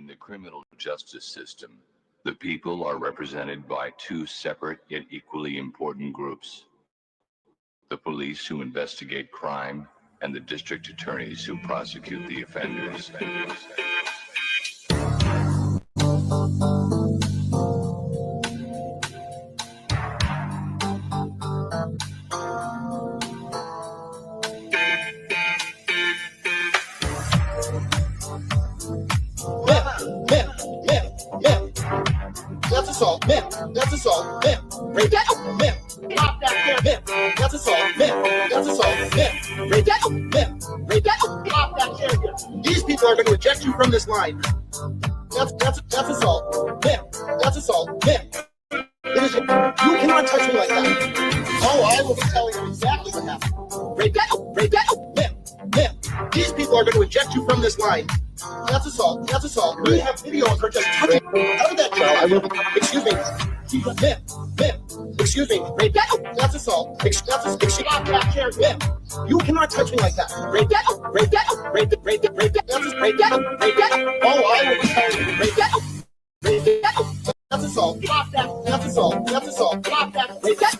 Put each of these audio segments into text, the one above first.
In the criminal justice system, the people are represented by two separate yet equally important groups: the police who investigate crime and the district attorneys who prosecute the offenders. That's assault, man. That's assault, man. Break that up, man. Pop that chair, man. That's assault, man. That's assault, man. Break that up, man. Break that up, pop that chair, man. These people are going to eject you from this line. That's assault, man. That's assault, man. You cannot touch me like that. Oh, I will be telling you exactly what happened. Break that up, man. These people are going to eject you from this line. That's assault. That's assault. We have video of her just touching. Out of that jail, I will. Excuse me. Ma'am. Excuse me. Break that up. That's assault. Pop that chair, ma'am. You cannot touch me like that. Break that up. Break that up. Break that. That's break that up. Break that up. Oh, I will be telling you. Break that up. Break that up. That's assault. Pop that. That's assault. That's assault. Pop that. Break that.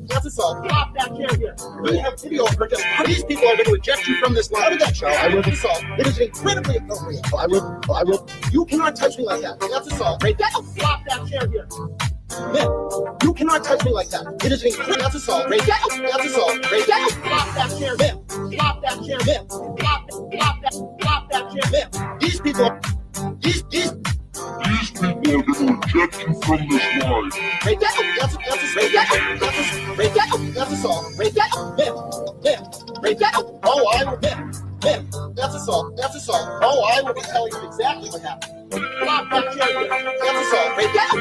That's assault. Pop that chair here. We have video of her just. These people are going to eject you from this line. Out of that show, I will assault. It is incredibly appropriate. I will. You cannot touch me like that. That's assault. Break that. Pop that chair here. Man, you cannot touch me like that. It is incredible. That's assault. Break that. That's assault. Break that. Pop that chair. Man, pop that chair. Man, pop that chair. Man, these people are going to eject you from this line. Break that up. Break that up. That's assault. Break that up. Man. Break that up. Oh, I will. Man. That's assault. Oh, I will be telling you exactly what happened. Pop that chair here. That's assault. Break that up.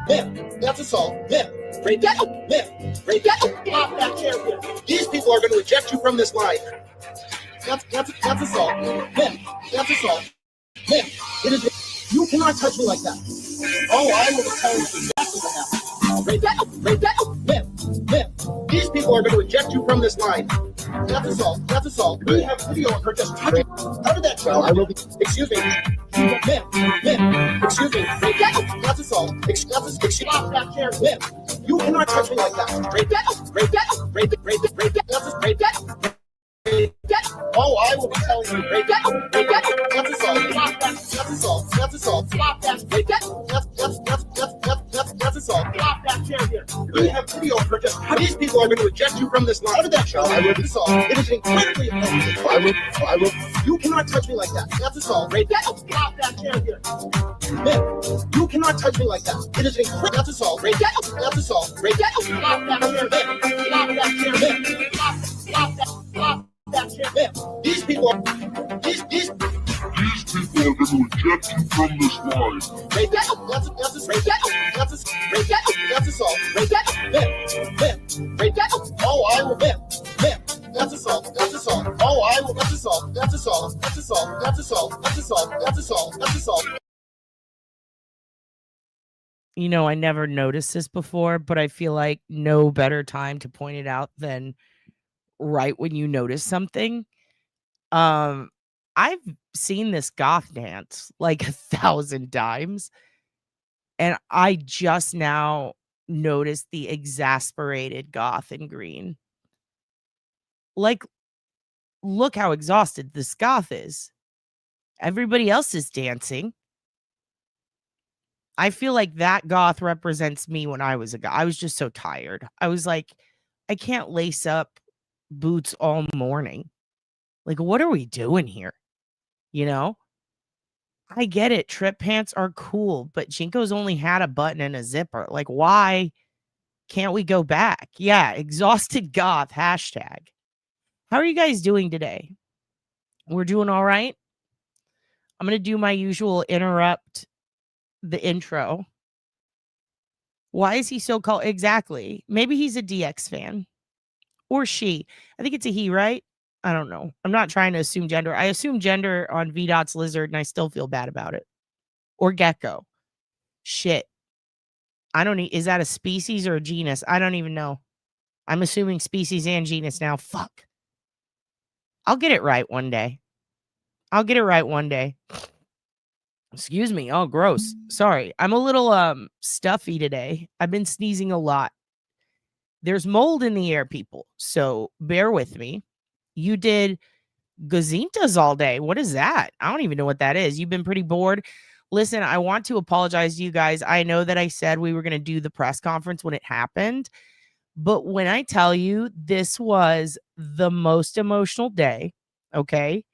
Man, that's assault. Man, break that up. Man, break that up. Pop that chair here. These people are going to eject you from this line. That's assault. Man, that's assault. Man, it is. You cannot touch me like that. Oh, I will tell you exactly what happened. Break that up. Break that up. Man. These people are going to eject you from this line. That's assault. We have video of her just touching. Out of that show, I will be. Excuse me. Man. Excuse me. Break that up. That's assault. Pop that chair. Man. You cannot touch me like that. Break that up. Break that up. Break that. Break that up. Oh, I will be telling you. Break that up. Break that up. That's assault. Pop that. That's assault. Pop that. Break that. That's assault. Pop that chair here. We have video of her just. These people are going to eject you from this line. Out of that show, I will assault. It is incredibly appropriate. I will. You cannot touch me like that. That's assault. Break that up. Pop that chair here. Man, you cannot touch me like that. It is incredible. That's assault. Break that up. That's assault. Break that up. Pop that chair. Pop that chair. Pop that chair. Man, these people are going to eject you from this line. Break that up. That's break that up. Break that up. That's assault. Break that up. Man. Break that up. Oh, I will. Man. That's assault. Oh, I will. That's assault. That's assault. You know, I never noticed this before, but I feel like no better time to point it out than right when you notice something. I've seen this goth dance like 1,000 times, and I just now noticed the exasperated goth in green. Like, look how exhausted this goth is. Everybody else is dancing. I feel like that goth represents me when I was a goth. I was just so tired. I was like, I can't lace up boots all morning. Like, what are we doing here? You know? I get it. Trip pants are cool, but Jinko's only had a button and a zipper. Like, why can't we go back? Yeah, exhausted goth, hashtag. How are you guys doing today? We're doing all right? I'm going to do my usual interrupt the intro. Why is he so called? Exactly. Maybe he's a DX fan. Or she. I think it's a he, right? I don't know. I'm not trying to assume gender. I assume gender on VDOT's lizard, and I still feel bad about it. Or gecko. Shit. I don't need. Is that a species or a genus? I don't even know. I'm assuming species and genus now. Fuck. I'll get it right one day. Excuse me. Oh, gross. Sorry. I'm a little stuffy today. I've been sneezing a lot. There's mold in the air, people. So bear with me. You did gazintas all day. What is that? I don't even know what that is. You've been pretty bored. Listen, I want to apologize to you guys. I know that I said we were going to do the press conference when it happened. But when I tell you this was the most emotional day, okay?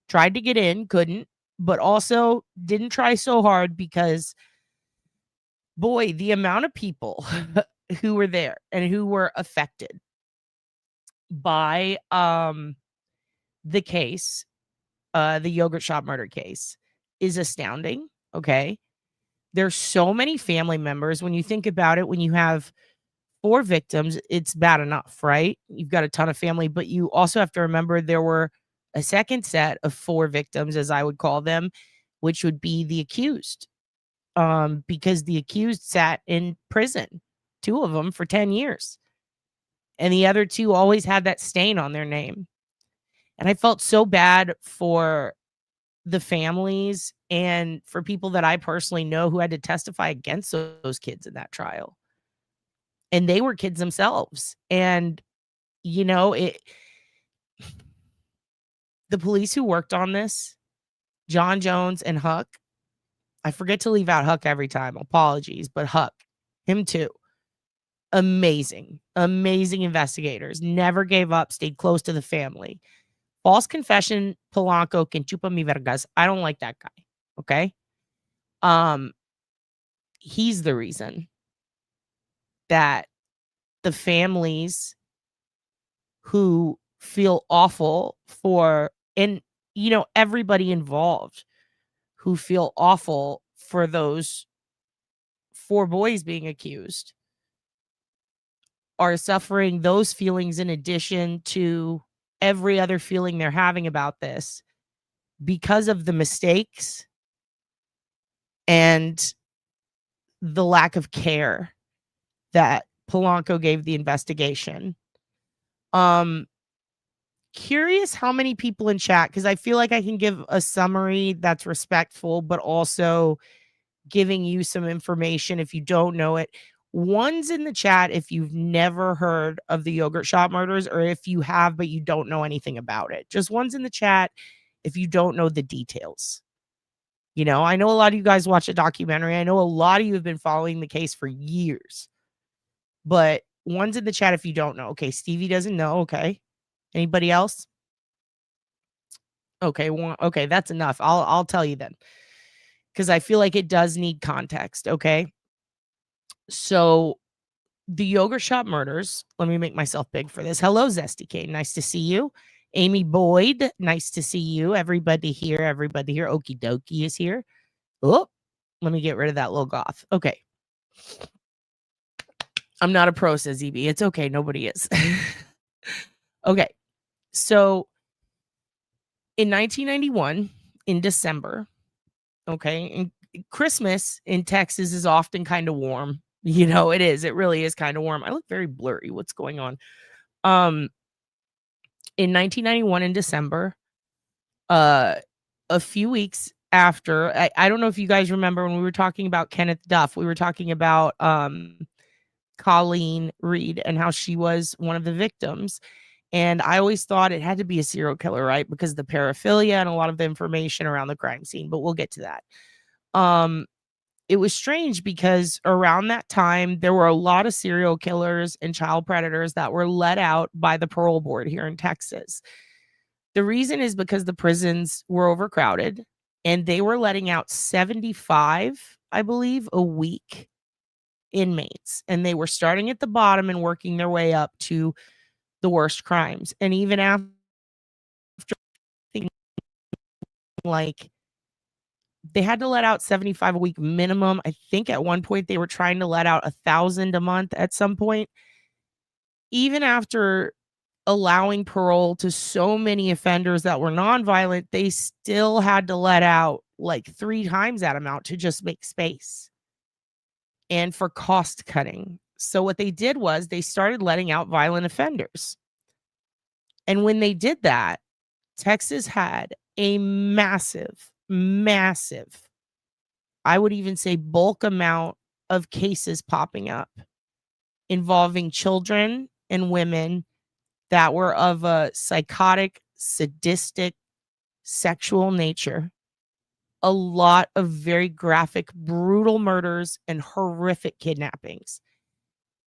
Tried to get in, couldn't, but also didn't try so hard because, boy, the amount of people who were there and who were affected by the case, the yogurt shop murder case, is astounding, okay? There's so many family members. When you think about it, when you have 4 victims, it's bad enough, right? You've got a ton of family, but you also have to remember there were a second set of 4 victims, as I would call them, which would be the accused. Because the accused sat in prison, 2 of them for 10 years. And the other 2 always had that stain on their name. And I felt so bad for the families and for people that I personally know who had to testify against those kids in that trial. And they were kids themselves. And, you know, the police who worked on this, John Jones and Huck, I forget to leave out Huck every time. Apologies, but Huck, him too. Amazing investigators. Never gave up, stayed close to the family. False confession, Polanco can chupa mi vergas. I don't like that guy. Okay. He's the reason that the families who feel awful for, and you know, everybody involved who feel awful for those 4 boys being accused are suffering those feelings in addition to every other feeling they're having about this because of the mistakes and the lack of care that Polanco gave the investigation. Curious how many people in chat, because I feel like I can give a summary that's respectful, but also giving you some information if you don't know it. One's in the chat if you've never heard of the yogurt shop murders, or if you have but you don't know anything about it. Just one's in the chat if you don't know the details. You know, I know a lot of you guys watch a documentary. I know a lot of you have been following the case for years. But one's in the chat if you don't know. Okay, Stevie doesn't know. Okay. Anybody else? Okay, okay, that's enough. I'll tell you then. Because I feel like it does need context, okay? So the yogurt shop murders, let me make myself big for this. Hello, Zesty K. Nice to see you. Amy Boyd, nice to see you. Everybody here. Okie dokie is here. Oh, let me get rid of that little goth. Okay. I'm not a pro, says EB. It's okay. Nobody is. Okay. So in 1991, in December, okay, and Christmas in Texas is often kind of warm. You know, it is. It really is kind of warm. I look very blurry. What's going on? In 1991, in December, a few weeks after, I don't know if you guys remember when we were talking about Kenneth Duff, we were talking about Colleen Reed and how she was one of the victims. And I always thought it had to be a serial killer, right? Because of the paraphilia and a lot of the information around the crime scene, but we'll get to that. It was strange because around that time, there were a lot of serial killers and child predators that were let out by the parole board here in Texas. The reason is because the prisons were overcrowded and they were letting out 75, I believe, a week inmates. And they were starting at the bottom and working their way up to the worst crimes. And even after, like, they had to let out 75 a week minimum. I think at one point they were trying to let out 1,000 a month at some point. Even after allowing parole to so many offenders that were nonviolent, they still had to let out like 3 times that amount to just make space and for cost cutting. So what they did was they started letting out violent offenders. And when they did that, Texas had a massive, I would even say bulk amount of cases popping up involving children and women that were of a psychotic, sadistic, sexual nature. A lot of very graphic, brutal murders and horrific kidnappings.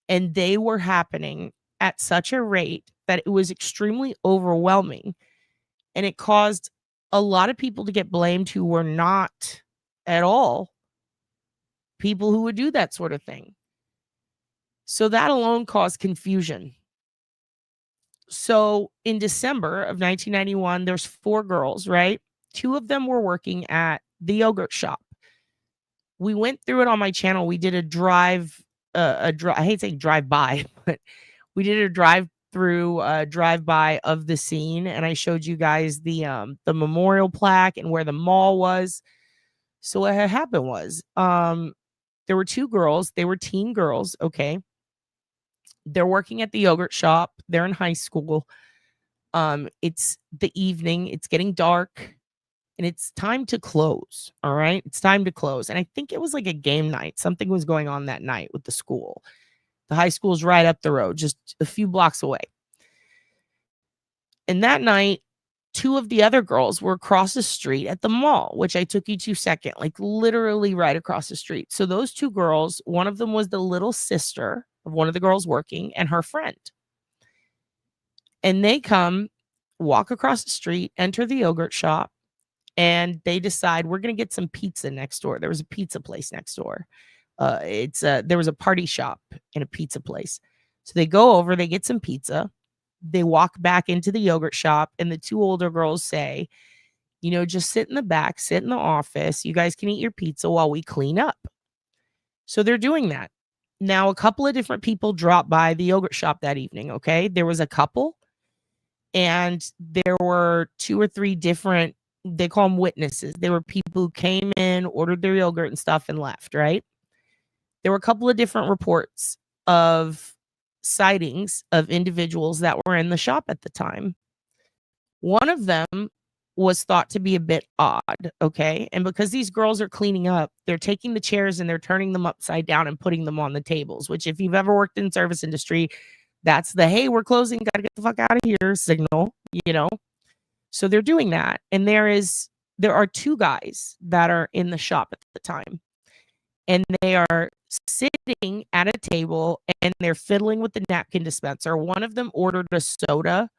And they were happening at such a rate that it was extremely overwhelming. And it caused a lot of people to get blamed who were not at all people who would do that sort of thing. So that alone caused confusion. So in December of 1991, there's 4 girls, right? 2 of them were working at the yogurt shop. We went through it on my channel. We did a drive, I hate saying drive by, but we did a drive by of the scene, and I showed you guys the memorial plaque and where the mall was. So what had happened was, there were 2 girls. They were teen girls. Okay. They're working at the yogurt shop. They're in high school. It's the evening. It's getting dark. And it's time to close. All right. It's time to close. And I think it was like a game night. Something was going on that night with the school. The high school is right up the road, just a few blocks away. And that night, 2 of the other girls were across the street at the mall, which I took you to second, like literally right across the street. So those 2 girls, one of them was the little sister of one of the girls working and her friend. And they come, walk across the street, enter the yogurt shop, and they decide we're going to get some pizza next door. There was a pizza place next door. There was a party shop and a pizza place. So they go over, they get some pizza. They walk back into the yogurt shop, and the 2 older girls say, just sit in the back, sit in the office. You guys can eat your pizza while we clean up. So they're doing that. Now, a couple of different people dropped by the yogurt shop that evening. Okay. There was a couple, and there were 2 or 3 different, they call them witnesses. They were people who came in, ordered their yogurt and stuff, and left, right? There were a couple of different reports of sightings of individuals that were in the shop at the time. One of them was thought to be a bit odd, okay? And because these girls are cleaning up, they're taking the chairs and they're turning them upside down and putting them on the tables, which if you've ever worked in service industry, that's the, hey, we're closing, gotta get the fuck out of here signal, So they're doing that. And there are 2 guys that are in the shop at the time. And they are sitting at a table and they're fiddling with the napkin dispenser. One of them ordered a soda.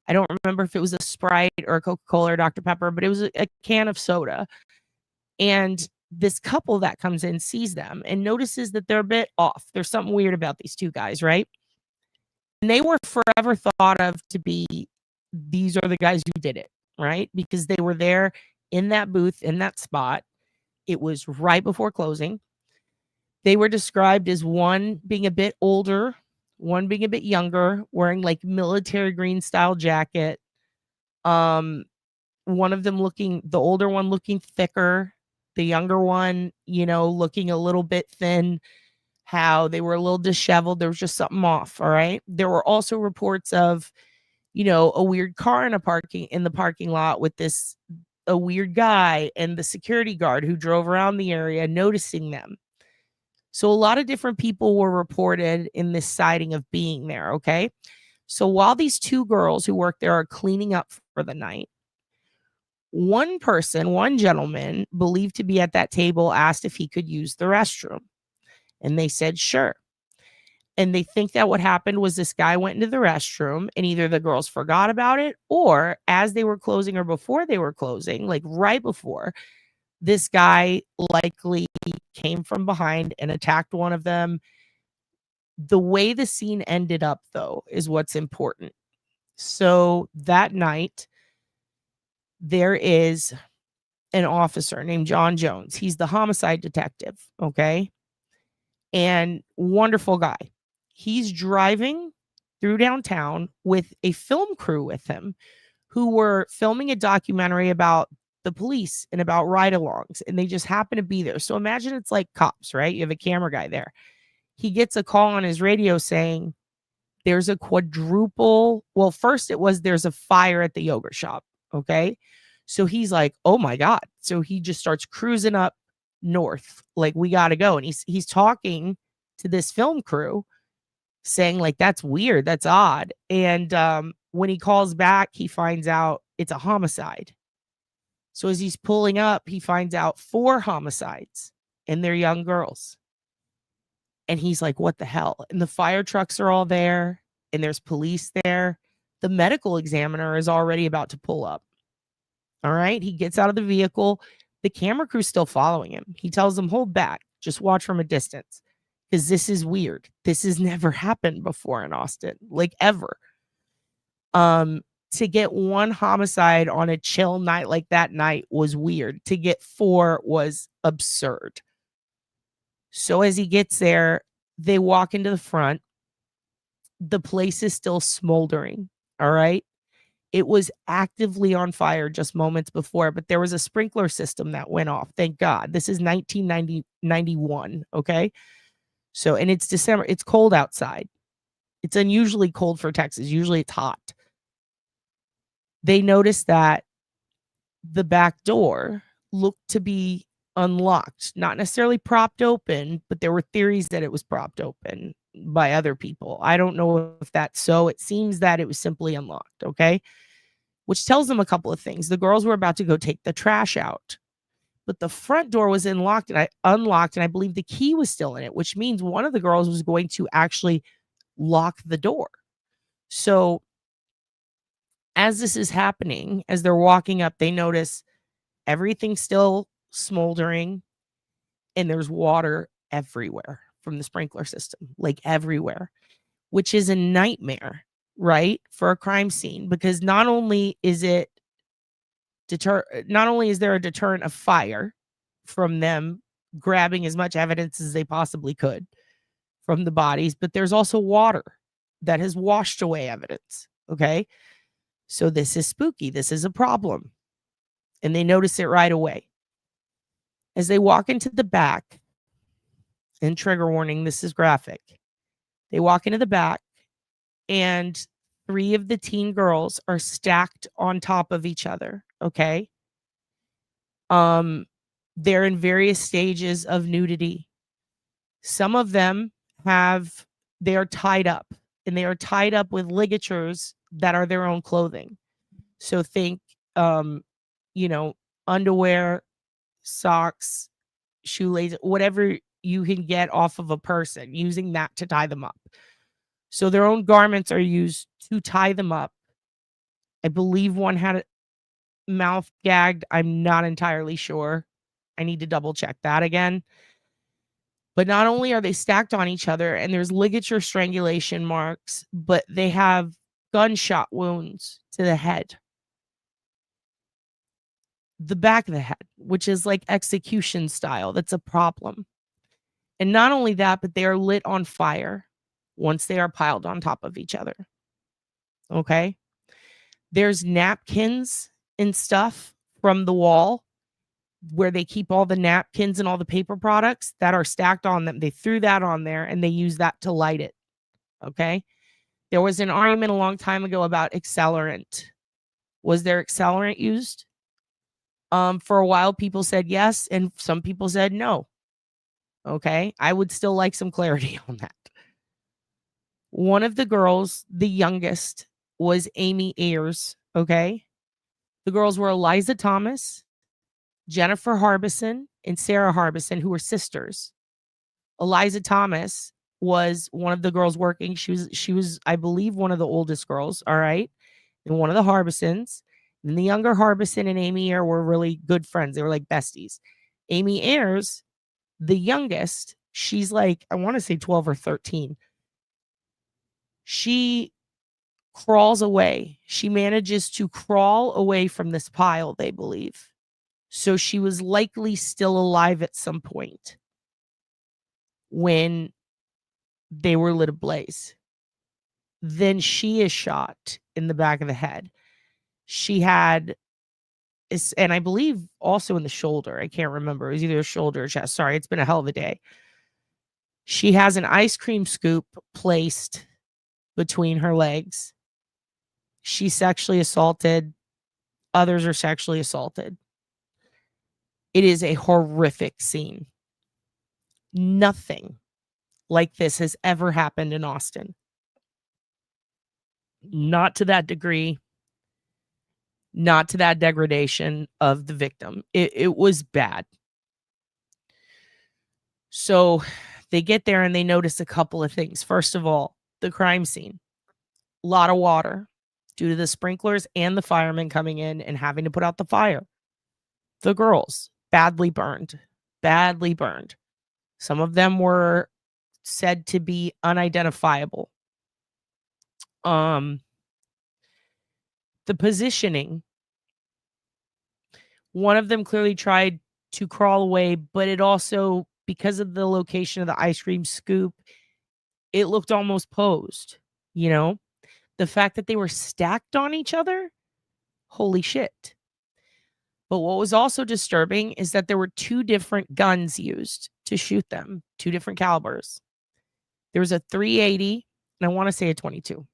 I don't remember if it was a Sprite or a Coca-Cola or Dr. Pepper, but it was a can of soda. And this couple that comes in sees them and notices that they're a bit off. There's something weird about these 2 guys, right? And they were forever thought of to be, these are the guys who did it, right? Because they were there in that booth, in that spot. It was right before closing. They were described as one being a bit older, one being a bit younger, wearing like military green style jacket. One of them the older one looking thicker, the younger one, looking a little bit thin, how they were a little disheveled. There was just something off. All right. There were also reports of, a weird car in the parking lot with a weird guy and the security guard who drove around the area noticing them. So a lot of different people were reported in this sighting of being there, okay? So while these 2 girls who work there are cleaning up for the night, one gentleman believed to be at that table asked if he could use the restroom. And they said, sure. And they think that what happened was this guy went into the restroom and either the girls forgot about it or as they were closing or before they were closing, like right before, this guy likely came from behind and attacked one of them. The way the scene ended up, though, is what's important. So that night, there is an officer named John Jones. He's the homicide detective, okay? And wonderful guy. He's driving through downtown with a film crew with him who were filming a documentary about the police and about ride-alongs, and they just happen to be there. So imagine it's like cops, right? You have a camera guy there. he gets a call on his radio saying there's a quadruple. Well, first it was there's a fire at the yogurt shop. Okay. So he's like, oh my God. So he just starts cruising up north. Like, we got to go. And he's talking to this film crew saying, like, that's weird. That's odd. And when he calls back, he finds out it's a homicide. So as he's pulling up, he finds out 4 homicides and they're young girls. And he's like, what the hell? And the fire trucks are all there and there's police there. The medical examiner is already about to pull up. All right. He gets out of the vehicle. The camera crew's still following him. He tells them, hold back. Just watch from a distance. Because this is weird. This has never happened before in Austin. Like, ever. To get 1 homicide on a chill night like that night was weird. To get 4 was absurd. So as he gets there, they walk into the front. The place is still smoldering. All right. It was actively on fire just moments before, but there was a sprinkler system that went off. Thank God. This is 1991. Okay. So, and it's December. It's cold outside. It's unusually cold for Texas. Usually it's hot. They noticed that the back door looked to be unlocked, not necessarily propped open, but there were theories that it was propped open by other people. I don't know if that's so. It seems that it was simply unlocked. Okay. Which tells them a couple of things. The girls were about to go take the trash out, but the front door was unlocked, and I believe the key was still in it, which means one of the girls was going to actually lock the door. So as this is happening, as they're walking up, they notice everything's still smoldering and there's water everywhere from the sprinkler system, like everywhere, which is a nightmare, right? For a crime scene, because not only is there a deterrent of fire from them grabbing as much evidence as they possibly could from the bodies, but there's also water that has washed away evidence. Okay. So this is spooky. This is a problem. And they notice it right away. As they walk into the back, and trigger warning, this is graphic. They walk into the back and 3 of the teen girls are stacked on top of each other. Okay. They're in various stages of nudity. Some of them they are tied up, and they are tied up with ligatures that are their own clothing. So think, underwear, socks, shoelaces, whatever you can get off of a person, using that to tie them up. So their own garments are used to tie them up. I believe one had a mouth gagged. I'm not entirely sure. I need to double check that again. But not only are they stacked on each other and there's ligature strangulation marks, but they have gunshot wounds to the head. The back of the head, which is like execution style. That's a problem. And not only that, but they are lit on fire once they are piled on top of each other. Okay. There's napkins and stuff from the wall where they keep all the napkins and all the paper products that are stacked on them. They threw that on there and they use that to light it. Okay. There was an argument a long time ago about accelerant. Was there accelerant used? For a while, people said yes, and some people said no. Okay. I would still like some clarity on that. One of the girls, the youngest, was Amy Ayers. Okay. The girls were Eliza Thomas, Jennifer Harbison, and Sarah Harbison, who were sisters. Eliza Thomas was one of the girls working. She was, I believe, one of the oldest girls. All right. And one of the Harbisons. And the younger Harbison and Amy Ayers were really good friends. They were like besties. Amy Ayers, the youngest, she's like, I want to say 12 or 13. She crawls away. She manages to crawl away from this pile, they believe. So she was likely still alive at some point when they were lit ablaze. Then she is shot in the back of the head. She had, and I believe also in the shoulder. I can't remember. It was either a shoulder or chest. Sorry, it's been a hell of a day. She has an ice cream scoop placed between her legs. She's sexually assaulted. Others are sexually assaulted. It is a horrific scene. Nothing like this has ever happened in Austin. Not to that degree. Not to that degradation of the victim. It was bad. So they get there and they notice a couple of things. First of all, the crime scene. A lot of water due to the sprinklers and the firemen coming in and having to put out the fire. The girls, badly burned. Badly burned. Some of them were said to be unidentifiable. The positioning. One of them clearly tried to crawl away, but it also, because of the location of the ice cream scoop, it looked almost posed, you know? The fact that they were stacked on each other, holy shit. But what was also disturbing is that there were 2 different guns used to shoot them, 2 different calibers. There was a .380 and I want to say a .22.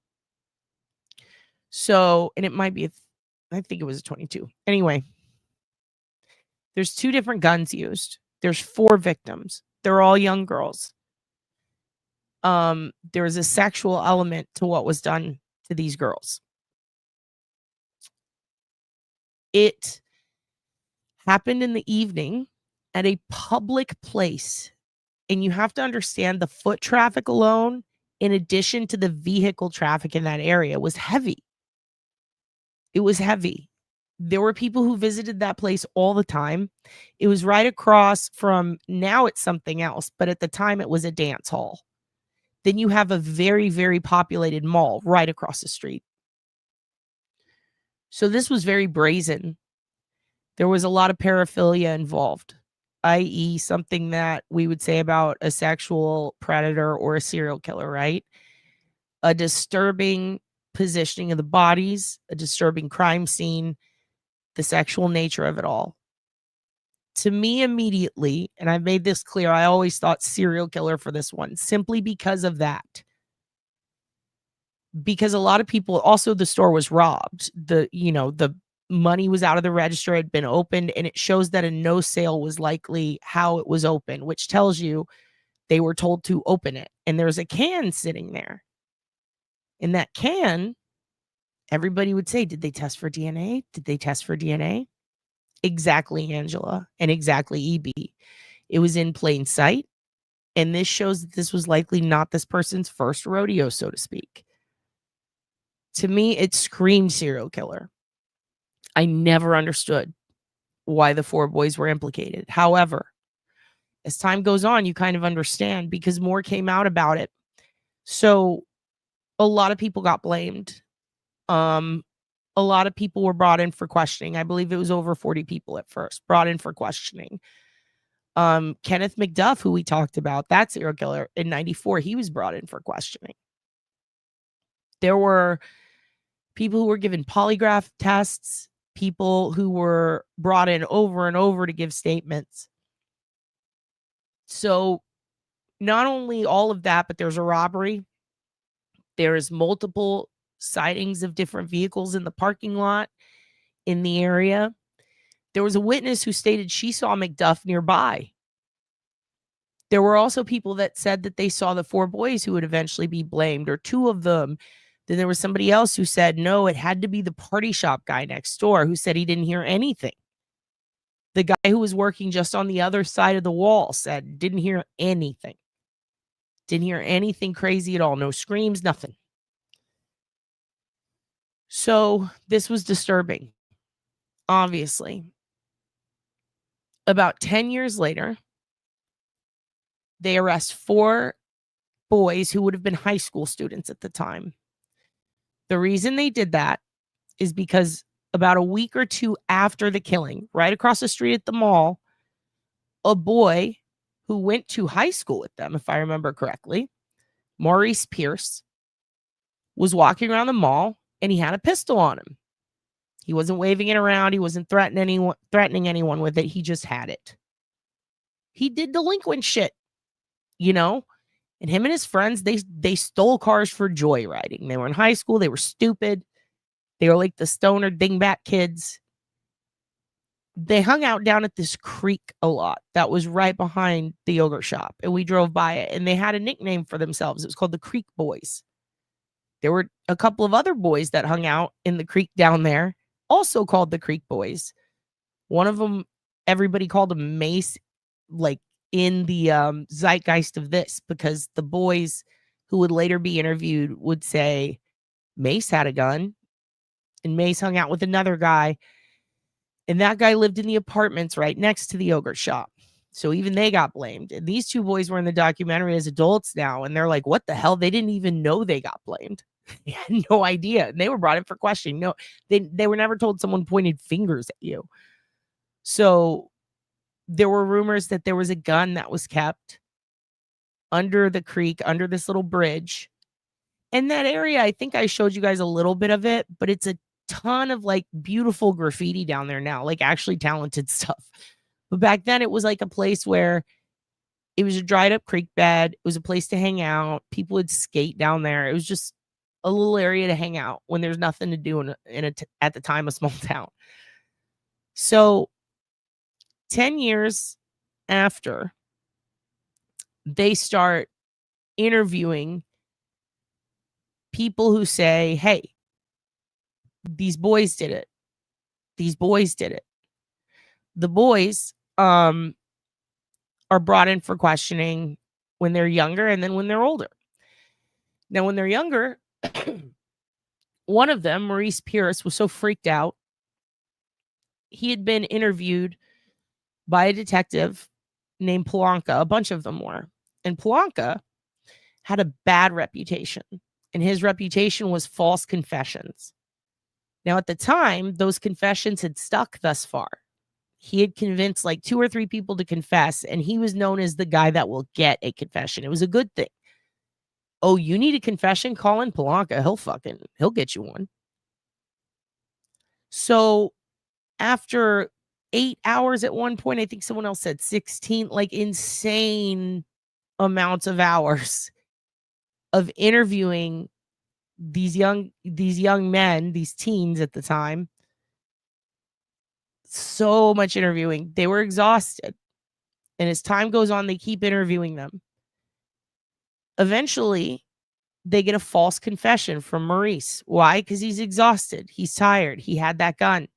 So, and it might be, I think it was a .22. Anyway, there's 2 different guns used. There's 4 victims. They're all young girls. There was a sexual element to what was done to these girls. It happened in the evening at a public place. And you have to understand the foot traffic alone, in addition to the vehicle traffic in that area, was heavy. It was heavy. There were people who visited that place all the time. It was right across from, now it's something else, but at the time it was a dance hall. Then you have a very, very populated mall right across the street. So this was very brazen. There was a lot of paraphilia involved, i.e. something that we would say about a sexual predator or a serial killer, right? A disturbing positioning of the bodies, a disturbing crime scene, the sexual nature of it all. To me, immediately, and I've made this clear, I always thought serial killer for this one, simply because of that. Because a lot of people, also the store was robbed. The money was out of the register, had been opened, and it shows that a no sale was likely how it was opened, which tells you they were told to open it. And there's a can sitting there. In that can, everybody would say, did they test for DNA? Did they test for DNA? Exactly, Angela, and exactly, EB. It was in plain sight. And this shows that this was likely not this person's first rodeo, so to speak. To me, it screamed serial killer. I never understood why the 4 boys were implicated. However, as time goes on, you kind of understand because more came out about it. So a lot of people got blamed. A lot of people were brought in for questioning. I believe it was over 40 people at first brought in for questioning. Kenneth McDuff, who we talked about, that serial killer in 94, he was brought in for questioning. There were people who were given polygraph tests, people who were brought in over and over to give statements. So not only all of that, but there's a robbery. There's multiple sightings of different vehicles in the parking lot in the area. There was a witness who stated she saw McDuff nearby. There were also people that said that they saw the 4 boys who would eventually be blamed, or 2 of them. Then there was somebody else who said, no, it had to be the party shop guy next door who said he didn't hear anything. The guy who was working just on the other side of the wall said, didn't hear anything. Didn't hear anything crazy at all. No screams, nothing. So this was disturbing, obviously. About 10 years later, they arrest 4 boys who would have been high school students at the time. The reason they did that is because about a week or 2 after the killing, right across the street at the mall, a boy who went to high school with them, if I remember correctly, Maurice Pierce, was walking around the mall and he had a pistol on him. He wasn't waving it around. He wasn't threatening anyone with it. He just had it. He did delinquent shit, you know? And him and his friends, they stole cars for joyriding. They were in high school. They were stupid. They were like the stoner dingbat kids. They hung out down at this creek a lot that was right behind the yogurt shop. And we drove by it. And they had a nickname for themselves. It was called the Creek Boys. There were a couple of other boys that hung out in the creek down there, also called the Creek Boys. One of them, everybody called him Mace, like in the zeitgeist of this, because the boys who would later be interviewed would say Mace had a gun, and Mace hung out with another guy, and that guy lived in the apartments right next to the yogurt shop. So even they got blamed. And these two boys were in the documentary as adults now, and they're like, what the hell? They didn't even know they got blamed. They had no idea. And they were brought in for questioning. No, they were never told someone pointed fingers at you. So there were rumors that there was a gun that was kept under the creek, under this little bridge. And that area, I think I showed you guys a little bit of it, but it's a ton of like beautiful graffiti down there now, like actually talented stuff. But back then it was like a place where it was a dried up creek bed. It was a place to hang out. People would skate down there. It was just a little area to hang out when there's nothing to do at the time, a small town. So 10 years after, they start interviewing people who say, hey, these boys did it. These boys did it. The boys are brought in for questioning when they're younger and then when they're older. Now, when they're younger, one of them, Maurice Pierce, was so freaked out. He had been interviewed by a detective named Polanka. A bunch of them were. And Polanka had a bad reputation. And his reputation was false confessions. Now, at the time, those confessions had stuck thus far. He had convinced like 2 or 3 people to confess, and he was known as the guy that will get a confession. It was a good thing. Oh, you need a confession? Call in Polanka. He'll get you one. So after 8 hours at one point, I think someone else said 16, like insane amounts of hours of interviewing these young men, these teens at the time. So much interviewing. They were exhausted. And as time goes on, they keep interviewing them. Eventually, they get a false confession from Maurice. Why? Because he's exhausted. He's tired. He had that gun.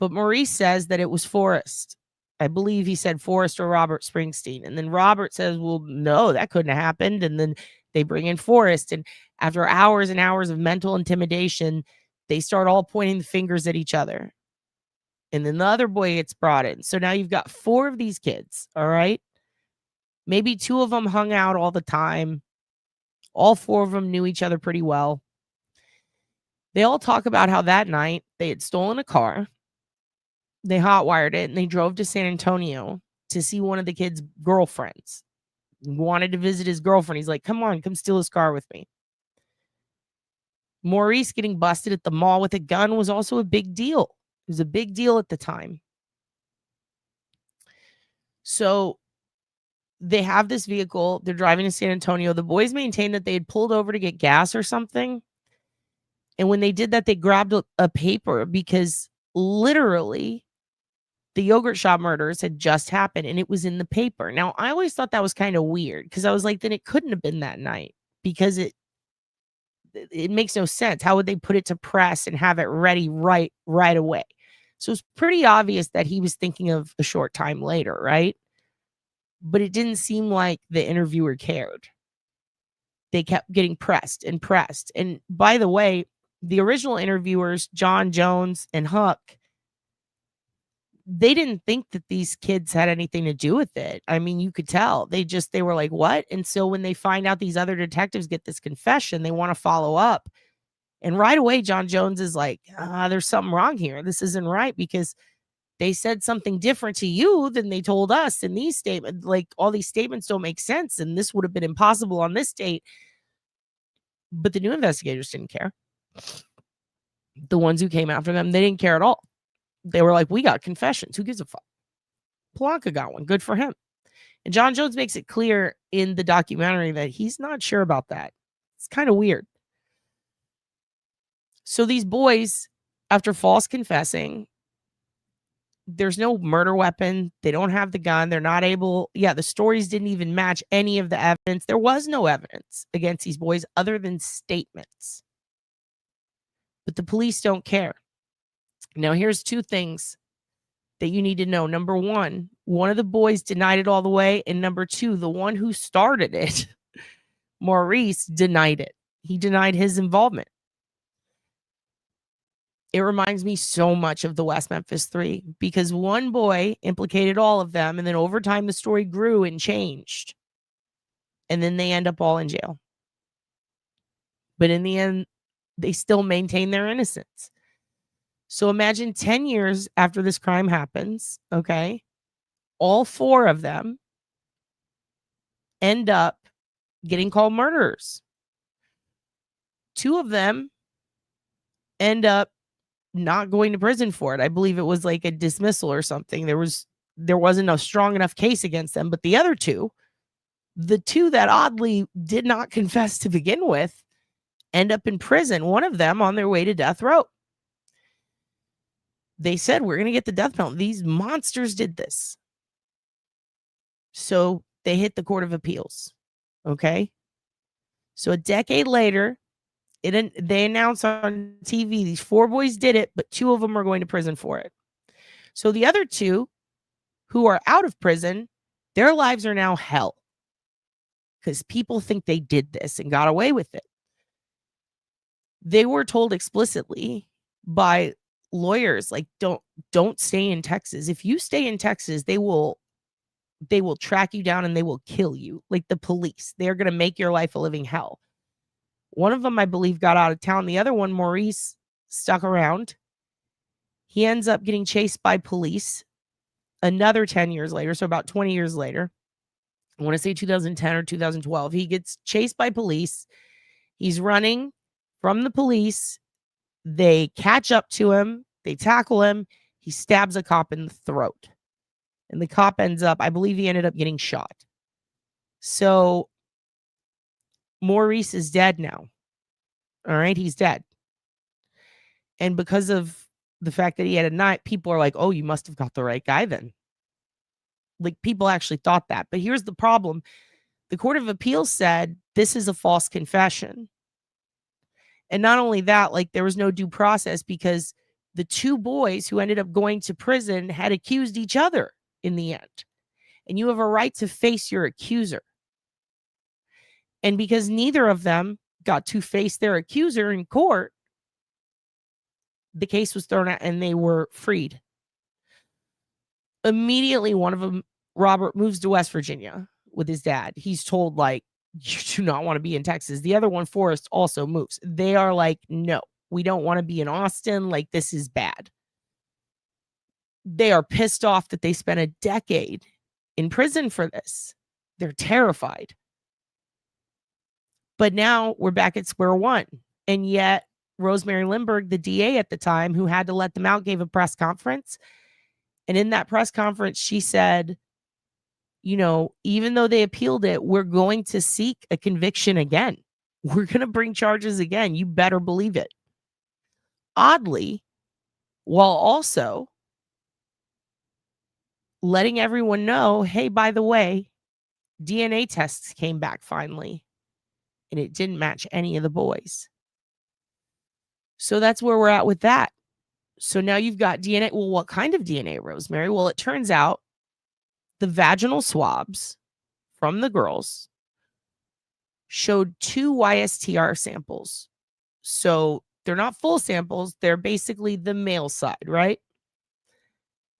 But Maurice says that it was Forrest. I believe he said Forrest or Robert Springsteen. And then Robert says, well, no, that couldn't have happened. And then they bring in Forrest. And after hours and hours of mental intimidation, they start all pointing the fingers at each other. And then the other boy gets brought in. So now you've got 4 of these kids, all right? Maybe 2 of them hung out all the time. All 4 of them knew each other pretty well. They all talk about how that night they had stolen a car. They hotwired it and they drove to San Antonio to see one of the kids' girlfriends. He wanted to visit his girlfriend. He's like, come on, come steal his car with me. Maurice getting busted at the mall with a gun was also a big deal. It was a big deal at the time. So they have this vehicle. They're driving to San Antonio. The boys maintain that they had pulled over to get gas or something. And when they did that, they grabbed a paper because literally the yogurt shop murders had just happened and it was in the paper. Now, I always thought that was kind of weird because I was like, then it couldn't have been that night because it makes no sense. How would they put it to press and have it ready right away? So it's pretty obvious that he was thinking of a short time later, right? But it didn't seem like the interviewer cared. They kept getting pressed and pressed. And by the way, the original interviewers, John Jones and Huck, they didn't think that these kids had anything to do with it. I mean, you could tell. They were like, what? And so when they find out these other detectives get this confession, they want to follow up. And right away, John Jones is like, there's something wrong here. This isn't right because they said something different to you than they told us in these statements. Like all these statements don't make sense. And this would have been impossible on this date. But the new investigators didn't care. The ones who came after them, they didn't care at all. They were like, we got confessions. Who gives a fuck? Polanka got one. Good for him. And John Jones makes it clear in the documentary that he's not sure about that. It's kind of weird. So these boys, after false confessing, there's no murder weapon. They don't have the gun. They're not able. Yeah, the stories didn't even match any of the evidence. There was no evidence against these boys other than statements. But the police don't care. Now, here's two things that you need to know. Number one of the boys denied it all the way. And number two, the one who started it, Maurice, denied it. He denied his involvement. It reminds me so much of the West Memphis 3 because one boy implicated all of them. And then over time, the story grew and changed. And then they end up all in jail. But in the end, they still maintain their innocence. So imagine 10 years after this crime happens, okay, all four of them end up getting called murderers. Two of them end up not going to prison for it. I believe it was like a dismissal or something. There wasn't a strong enough case against them, but the other two, the two that oddly did not confess to begin with, end up in prison. One of them on their way to death row. They said, we're going to get the death penalty. These monsters did this. So they hit the Court of Appeals. Okay. So a decade later, they announced on TV, these four boys did it, but two of them are going to prison for it. So the other two who are out of prison, their lives are now hell because people think they did this and got away with it. They were told explicitly by lawyers, like, don't stay in Texas. If you stay in Texas, they will track you down and they will kill you. Like the police, they're going to make your life a living hell. One of them, I believe, got out of town. The other one, Maurice, stuck around. He ends up getting chased by police another 10 years later. So about 20 years later, I want to say 2010 or 2012, he gets chased by police. He's running from the police. They catch up to him. They tackle him. He stabs a cop in the throat. And the cop ends up, I believe he ended up getting shot. So Maurice is dead now. All right, he's dead. And because of the fact that he had a knife, people are like, oh, you must have got the right guy then. Like people actually thought that. But here's the problem. The Court of Appeals said this is a false confession. And not only that, like there was no due process because the two boys who ended up going to prison had accused each other in the end. And you have a right to face your accuser. And because neither of them got to face their accuser in court, the case was thrown out and they were freed. Immediately, one of them, Robert, moves to West Virginia with his dad. He's told, like, you do not want to be in Texas. The other one, Forrest, also moves. They are like, no, we don't want to be in Austin. Like, this is bad. They are pissed off that they spent a decade in prison for this. They're terrified. But now we're back at square one. And yet Rosemary Lindbergh, the DA at the time, who had to let them out, gave a press conference. And in that press conference, she said, you know, even though they appealed it, we're going to seek a conviction again. We're going to bring charges again. You better believe it. Oddly, while also letting everyone know, hey, by the way, DNA tests came back finally. And it didn't match any of the boys. So that's where we're at with that. So now you've got DNA. Well, what kind of DNA, Rosemary? Well, it turns out the vaginal swabs from the girls showed 2 YSTR samples. So they're not full samples. They're basically the male side, right?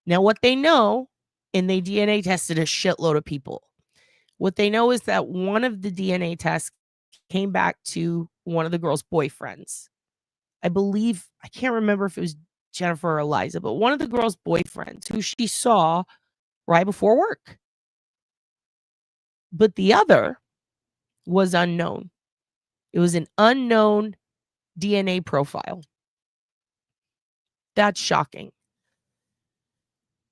Now, what they know, and they DNA tested a shitload of people. What they know is that one of the DNA tests came back to one of the girls' boyfriends. I believe, I can't remember if it was Jennifer or Eliza, but one of the girls' boyfriends who she saw right before work. But the other was unknown. It was an unknown DNA profile. That's shocking.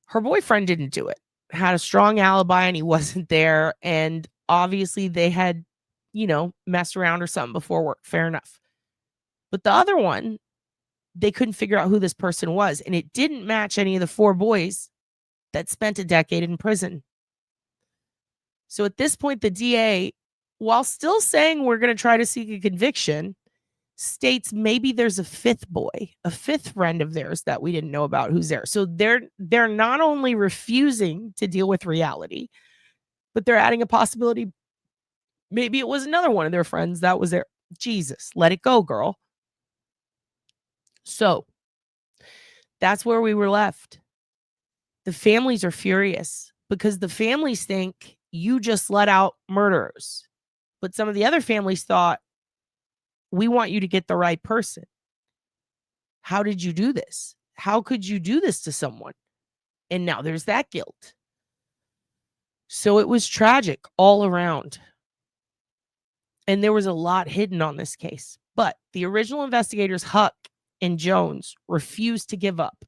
Her boyfriend didn't do it. had a strong alibi and he wasn't there. And obviously they had, messed around or something before work. Fair enough. But the other one, they couldn't figure out who this person was. And it didn't match any of the 4 boys that spent a decade in prison. So at this point, the DA, while still saying we're going to try to seek a conviction, states maybe there's a 5th boy, a 5th friend of theirs that we didn't know about who's there. So they're not only refusing to deal with reality, but they're adding a possibility. Maybe it was another one of their friends that was there. Jesus, let it go, girl. So that's where we were left. The families are furious because the families think you just let out murderers. But some of the other families thought, we want you to get the right person. How did you do this? How could you do this to someone? And now there's that guilt. So it was tragic all around. And there was a lot hidden on this case. But the original investigators, Huck and Jones, refused to give up.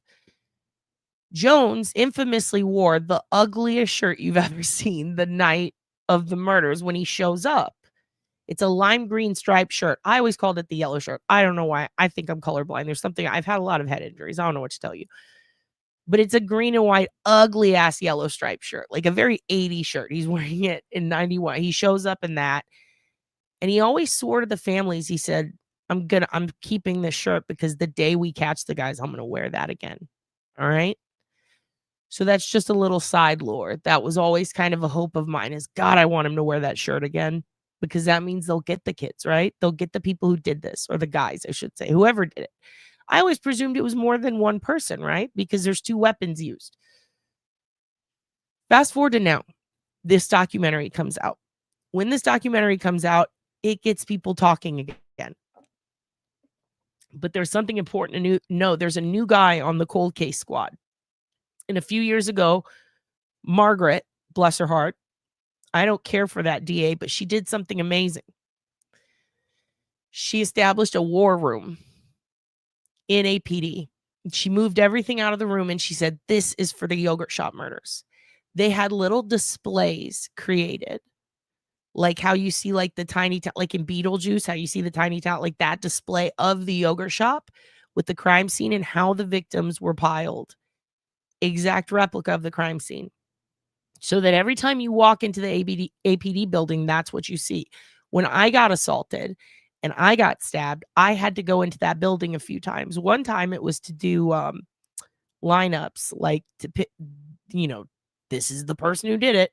Jones infamously wore the ugliest shirt you've ever seen the night of the murders when he shows up. It's a lime green striped shirt. I always called it the yellow shirt. I don't know why. I think I'm colorblind. There's something. I've had a lot of head injuries. I don't know what to tell you. But it's a green and white, ugly ass yellow striped shirt, like a very 80s shirt. He's wearing it in 91. He shows up in that. And he always swore to the families, he said, I'm keeping this shirt because the day we catch the guys, I'm going to wear that again. All right. So that's just a little side lore. That was always kind of a hope of mine is, God, I want him to wear that shirt again, because that means they'll get the kids, right? They'll get the people who did this, or the guys, I should say, whoever did it. I always presumed it was more than one person, right? Because there's 2 weapons used. Fast forward to now, this documentary comes out. When this documentary comes out, it gets people talking again. But there's something important to know. There's a new guy on the cold case squad. And a few years ago, Margaret, bless her heart, I don't care for that DA, but she did something amazing. She established a war room in APD. She moved everything out of the room and she said, this is for the yogurt shop murders. They had little displays created, like how you see like the tiny, like in Beetlejuice, how you see the tiny town, like that display of the yogurt shop with the crime scene and how the victims were piled. Exact replica of the crime scene. So that every time you walk into the APD building, that's what you see. When I got assaulted and I got stabbed, I had to go into that building a few times. One time it was to do lineups, like to pick, this is the person who did it.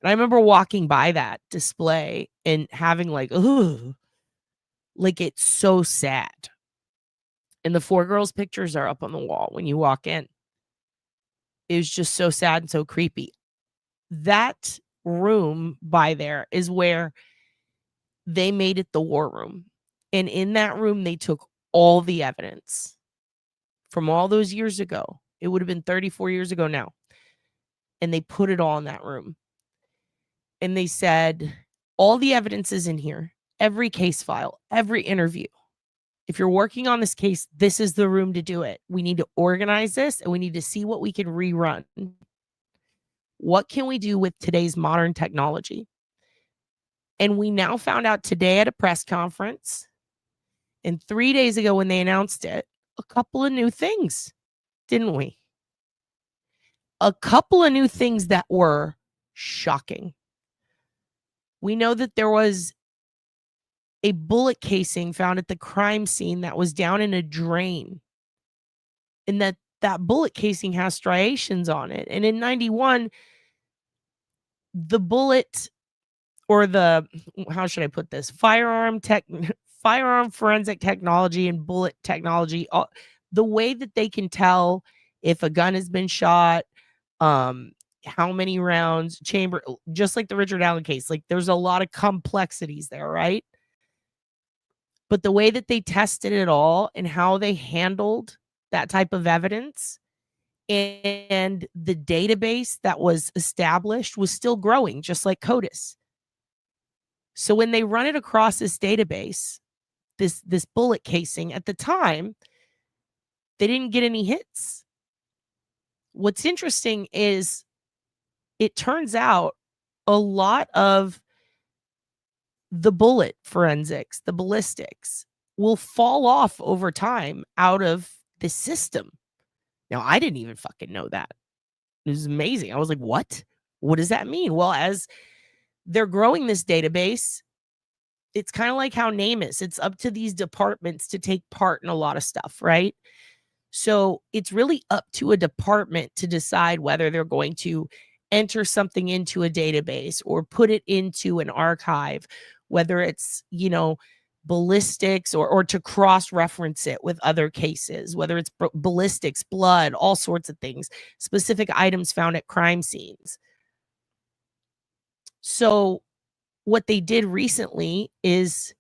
And I remember walking by that display and having like, ooh, like it's so sad. And the 4 girls' pictures are up on the wall when you walk in. It was just so sad and so creepy. That room by there is where they made it the war room. And in that room, they took all the evidence from all those years ago. It would have been 34 years ago now. And they put it all in that room. And they said, all the evidence is in here. Every case file, every interview. If you're working on this case, this is the room to do it. We need to organize this and we need to see what we can rerun. What can we do with today's modern technology? And we now found out today at a press conference, and 3 days ago when they announced it, a couple of new things, didn't we? A couple of new things that were shocking. We know that there was a bullet casing found at the crime scene that was down in a drain. And that bullet casing has striations on it. And in 91, the bullet, or the, how should I put this? Firearm forensic technology and bullet technology, the way that they can tell if a gun has been shot, how many rounds, chamber, just like the Richard Allen case, like there's a lot of complexities there, right? But the way that they tested it all and how they handled that type of evidence and the database that was established was still growing, just like CODIS. So when they run it across this database, this bullet casing, at the time, they didn't get any hits. What's interesting is it turns out a lot of the bullet forensics, the ballistics, will fall off over time out of the system. Now, I didn't even fucking know that. It was amazing. I was like, what? What does that mean? Well, as they're growing this database, it's kind of like how name is. It's up to these departments to take part in a lot of stuff, right? So it's really up to a department to decide whether they're going to enter something into a database or put it into an archive, whether it's, ballistics or to cross-reference it with other cases, whether it's ballistics, blood, all sorts of things, specific items found at crime scenes. So what they did recently is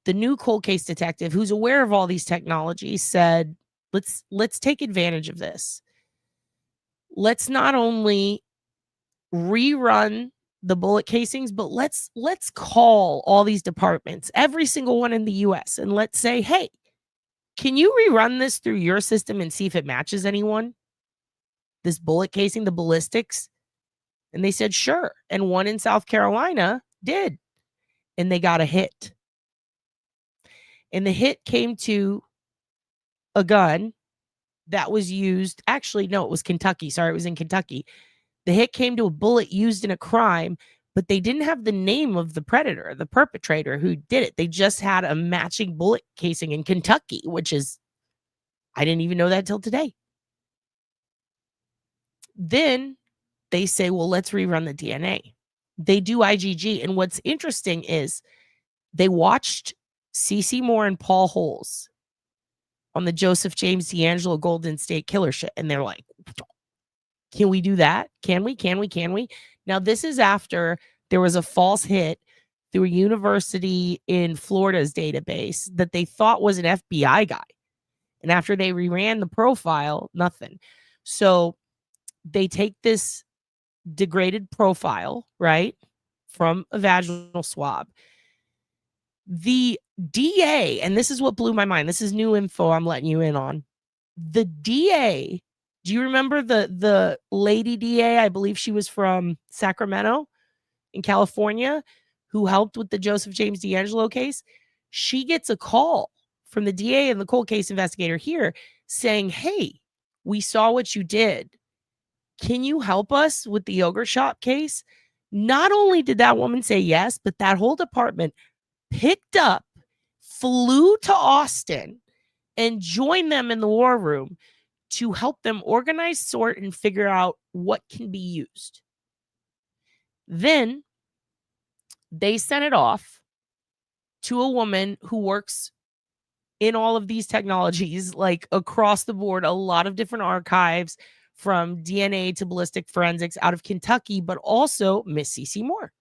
the new cold case detective, who's aware of all these technologies, said, let's take advantage of this. Let's not only rerun the bullet casings, but let's call all these departments, every single one in the US, and let's say, hey, can you rerun this through your system and see if it matches anyone? This bullet casing, the ballistics? And they said, sure. And one in South Carolina did. And they got a hit. And the hit came to a gun that was used. Actually, no, it was Kentucky. Sorry, it was in Kentucky. The hit came to a bullet used in a crime, but they didn't have the name of the predator, the perpetrator who did it. They just had a matching bullet casing in Kentucky, which is, I didn't even know that till today. Then they say, well, let's rerun the DNA. They do IgG. And what's interesting is they watched CeCe Moore and Paul Holes on the Joseph James D'Angelo Golden State Killer shit. And they're like, can we do that? Can we? Now, this is after there was a false hit through a university in Florida's database that they thought was an FBI guy. And after they reran the profile, nothing. So they take this degraded profile, right, from a vaginal swab. The DA, and this is what blew my mind. This is new info I'm letting you in on. The DA, do you remember the lady DA? I believe she was from Sacramento in California, who helped with the Joseph James D'Angelo case. She gets a call from the DA and the cold case investigator here saying, hey, we saw what you did. Can you help us with the yogurt shop case? Not only did that woman say yes, but that whole department picked up, flew to Austin, and joined them in the war room to help them organize, sort, and figure out what can be used. Then they sent it off to a woman who works in all of these technologies, like across the board, a lot of different archives from DNA to ballistic forensics out of Kentucky, but also Miss CeCe Moore.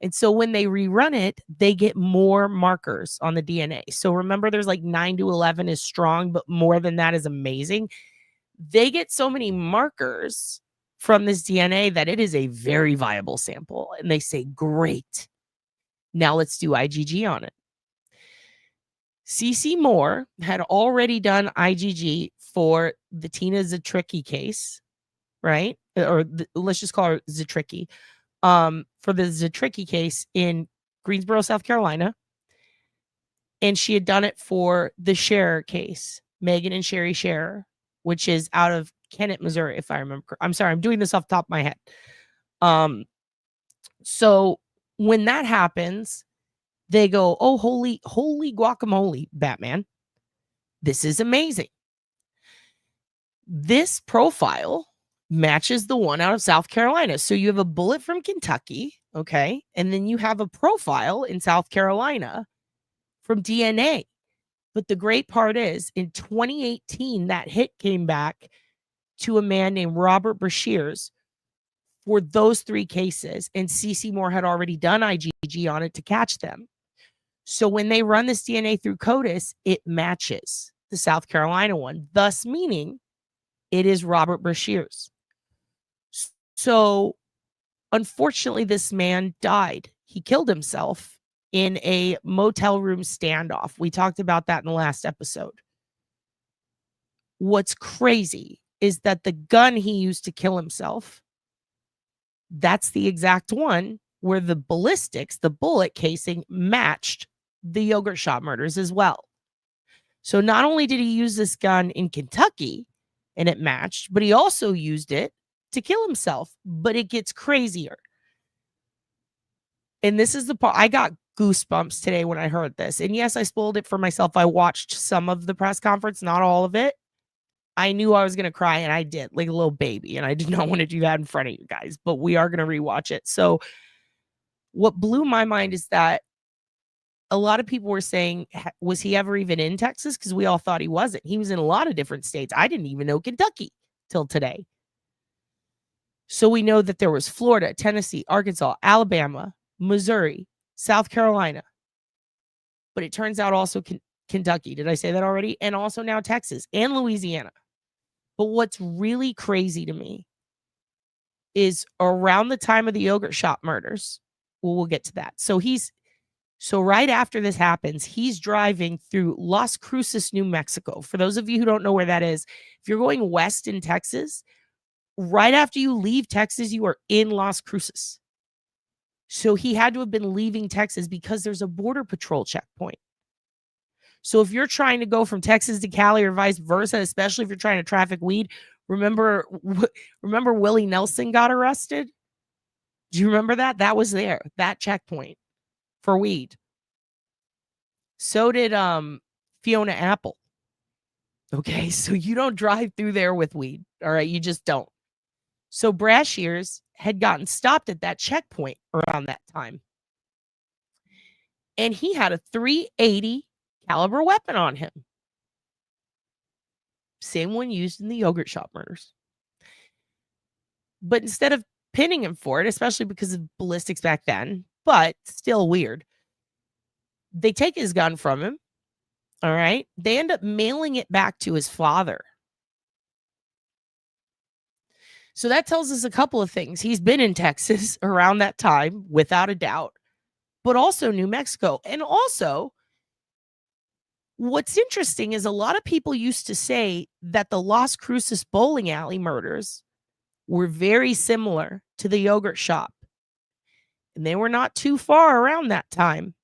And so when they rerun it, they get more markers on the DNA. So remember, there's like 9 to 11 is strong, but more than that is amazing. They get so many markers from this DNA that it is a very viable sample. And they say, great, now let's do IgG on it. CeCe Moore had already done IgG for the Tina Zatricki case, right? Or let's just call her Zatricki. For the Zatricki case in Greensboro, South Carolina. And she had done it for the Scherer case, Megan and Sherry Scherer, which is out of Kennett, Missouri, if I remember. I'm sorry, I'm doing this off the top of my head. So when that happens, they go, oh, holy guacamole, Batman. This is amazing. This profile matches the one out of South Carolina. So you have a bullet from Kentucky, okay? And then you have a profile in South Carolina from DNA. But the great part is, in 2018, that hit came back to a man named Robert Brashears for those 3 cases. And CeCe Moore had already done IgG on it to catch them. So when they run this DNA through CODIS, it matches the South Carolina one, thus meaning it is Robert Brashears. So unfortunately, this man died. He killed himself in a motel room standoff. We talked about that in the last episode. What's crazy is that the gun he used to kill himself That's the exact one where the ballistics, the bullet casing, matched the yogurt shop murders as well. So not only did he use this gun in Kentucky and it matched, but he also used it to kill himself. But it gets crazier. And this is the part, I got goosebumps today when I heard this. And yes, I spoiled it for myself. I watched some of the press conference, not all of it. I knew I was going to cry, and I did, like a little baby. And I did not want to do that in front of you guys, but we are going to rewatch it. So what blew my mind is that a lot of people were saying, was he ever even in Texas? Because we all thought he wasn't. He was in a lot of different states. I didn't even know Kentucky till today. So we know that there was Florida, Tennessee, Arkansas, Alabama, Missouri, South Carolina. But it turns out also Kentucky. Did I say that already? And also now Texas and Louisiana. But what's really crazy to me is around the time of the yogurt shop murders, we'll get to that. So right after this happens, he's driving through Las Cruces, New Mexico. For those of you who don't know where that is, if you're going west in Texas, right after you leave Texas, you are in Las Cruces. So he had to have been leaving Texas because there's a border patrol checkpoint. So if you're trying to go from Texas to Cali or vice versa, especially if you're trying to traffic weed, remember Willie Nelson got arrested? Do you remember that? That was there, that checkpoint for weed. So did Fiona Apple. Okay, so you don't drive through there with weed. All right, you just don't. So Brashears had gotten stopped at that checkpoint around that time. And he had a .380 caliber weapon on him. Same one used in the yogurt shop murders. But instead of pinning him for it, especially because of ballistics back then, but still weird, they take his gun from him. All right. They end up mailing it back to his father. So that tells us a couple of things. He's been in Texas around that time, without a doubt, but also New Mexico. And also, what's interesting is a lot of people used to say that the Las Cruces bowling alley murders were very similar to the yogurt shop. And they were not too far around that time,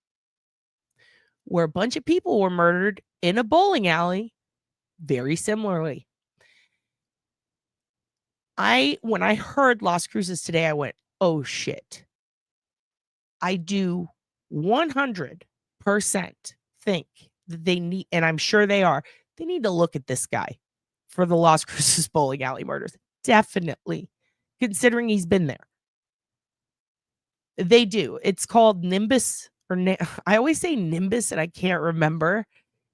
where a bunch of people were murdered in a bowling alley very similarly. When I heard Las Cruces today, I went, oh shit. I do 100% think that they need, and I'm sure they need to look at this guy for the Las Cruces bowling alley murders. Definitely, considering he's been there. They do. It's called Nimbus, I always say Nimbus, and I can't remember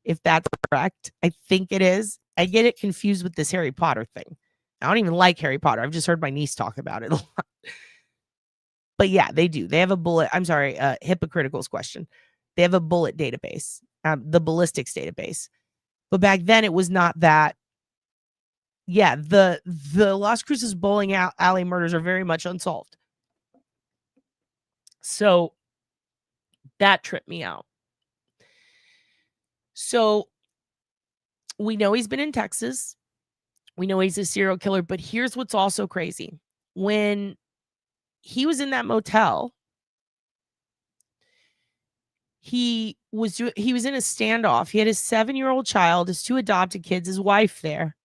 if that's correct. I think it is. I get it confused with this Harry Potter thing. I don't even like Harry Potter. I've just heard my niece talk about it a lot. But yeah, they do. They have a bullet. I'm sorry, Hypocritical's question. They have a bullet database, the ballistics database. But back then it was not that. Yeah, the Las Cruces bowling alley murders are very much unsolved. So that tripped me out. So we know he's been in Texas. We know he's a serial killer, but here's what's also crazy. When he was in that motel, he was in a standoff. He had his 7-year-old child, his 2 adopted kids, his wife there.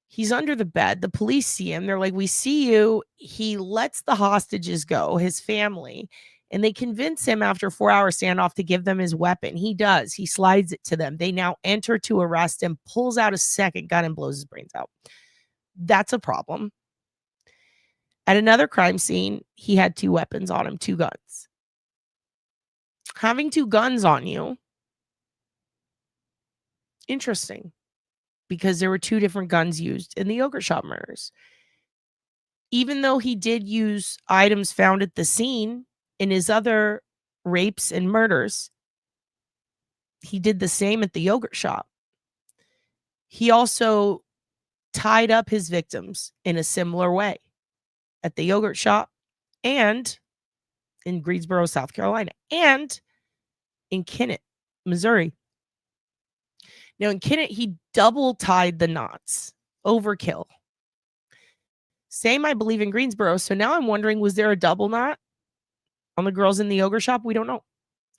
He's under the bed. The police see him. They're like, we see you. He lets the hostages go, his family, and they convince him after a 4-hour standoff to give them his weapon. He does. He slides it to them. They now enter to arrest him, pulls out a second gun and blows his brains out. That's a problem. At another crime scene, he had 2 weapons on him, 2 guns. Having 2 guns on you, interesting, because there were 2 different guns used in the yogurt shop murders. Even though he did use items found at the scene in his other rapes and murders, he did the same at the yogurt shop. He also tied up his victims in a similar way at the yogurt shop and in Greensboro, South Carolina, and in Kennett, Missouri. Now in Kennett, he double tied the knots. Overkill. Same, I believe, in Greensboro. So now I'm wondering, was there a double knot on the girls in the yogurt shop? We don't know.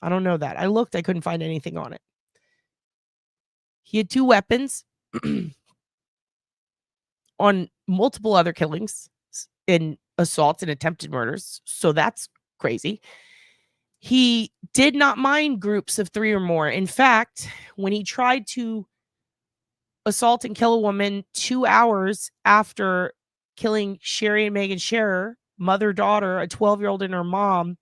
I don't know that. I looked, I couldn't find anything on it. He had 2 weapons on multiple other killings and assaults and attempted murders. So that's crazy. He did not mind groups of 3 or more. In fact, when he tried to assault and kill a woman 2 hours after killing Sherry and Megan Scherer, mother, daughter, a 12-year-old and her mom,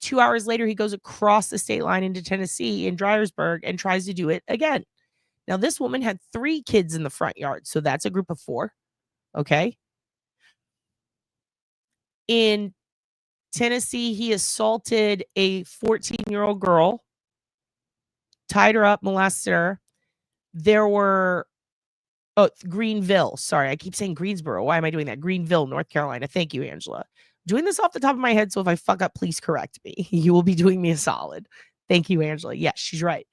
2 hours later, he goes across the state line into Tennessee in Dryersburg and tries to do it again. Now, this woman had 3 kids in the front yard, so that's a group of 4. Okay. In Tennessee, he assaulted a 14-year-old girl, tied her up, molested her. There were Greenville. Sorry, I keep saying Greensboro. Why am I doing that? Greenville, North Carolina. Thank you, Angela. I'm doing this off the top of my head, so if I fuck up, please correct me. You will be doing me a solid. Thank you, Angela. Yes, she's right.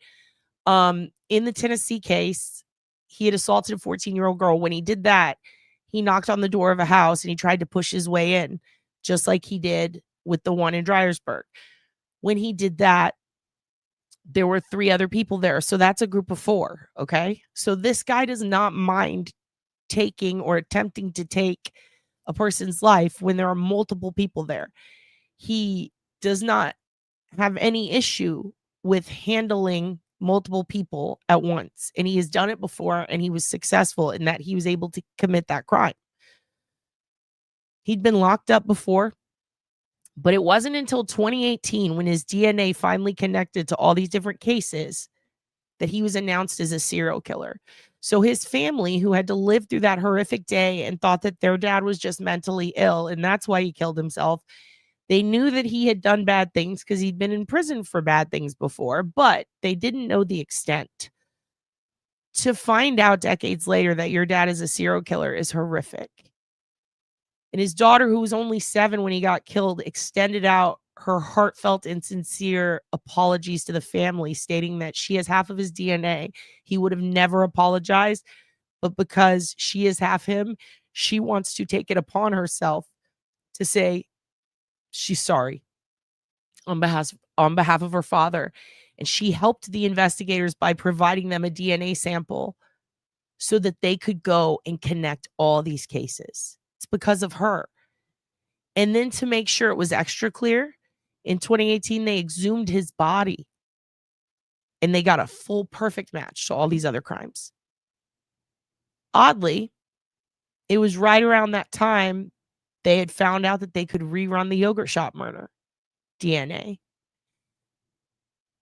In the Tennessee case, he had assaulted a 14-year-old girl. When he did that, he knocked on the door of a house and he tried to push his way in, just like he did with the one in Dryersburg. When he did that, there were 3 other people there. So that's a group of 4. Okay. So this guy does not mind taking or attempting to take a person's life when there are multiple people there. He does not have any issue with handling multiple people at once. And he has done it before, and he was successful in that he was able to commit that crime. He'd been locked up before, but it wasn't until 2018 when his DNA finally connected to all these different cases that he was announced as a serial killer. So his family, who had to live through that horrific day and thought that their dad was just mentally ill and that's why he killed himself, they knew that he had done bad things because he'd been in prison for bad things before, but they didn't know the extent. To find out decades later that your dad is a serial killer is horrific. And his daughter, who was only 7 when he got killed, extended out her heartfelt and sincere apologies to the family, stating that she has half of his DNA. He would have never apologized, but because she is half him, she wants to take it upon herself to say she's sorry on behalf of her father. And she helped the investigators by providing them a DNA sample so that they could go and connect all these cases. It's because of her. And then to make sure it was extra clear, in 2018, they exhumed his body and they got a full perfect match to all these other crimes. Oddly, it was right around that time they had found out that they could rerun the yogurt shop murder DNA.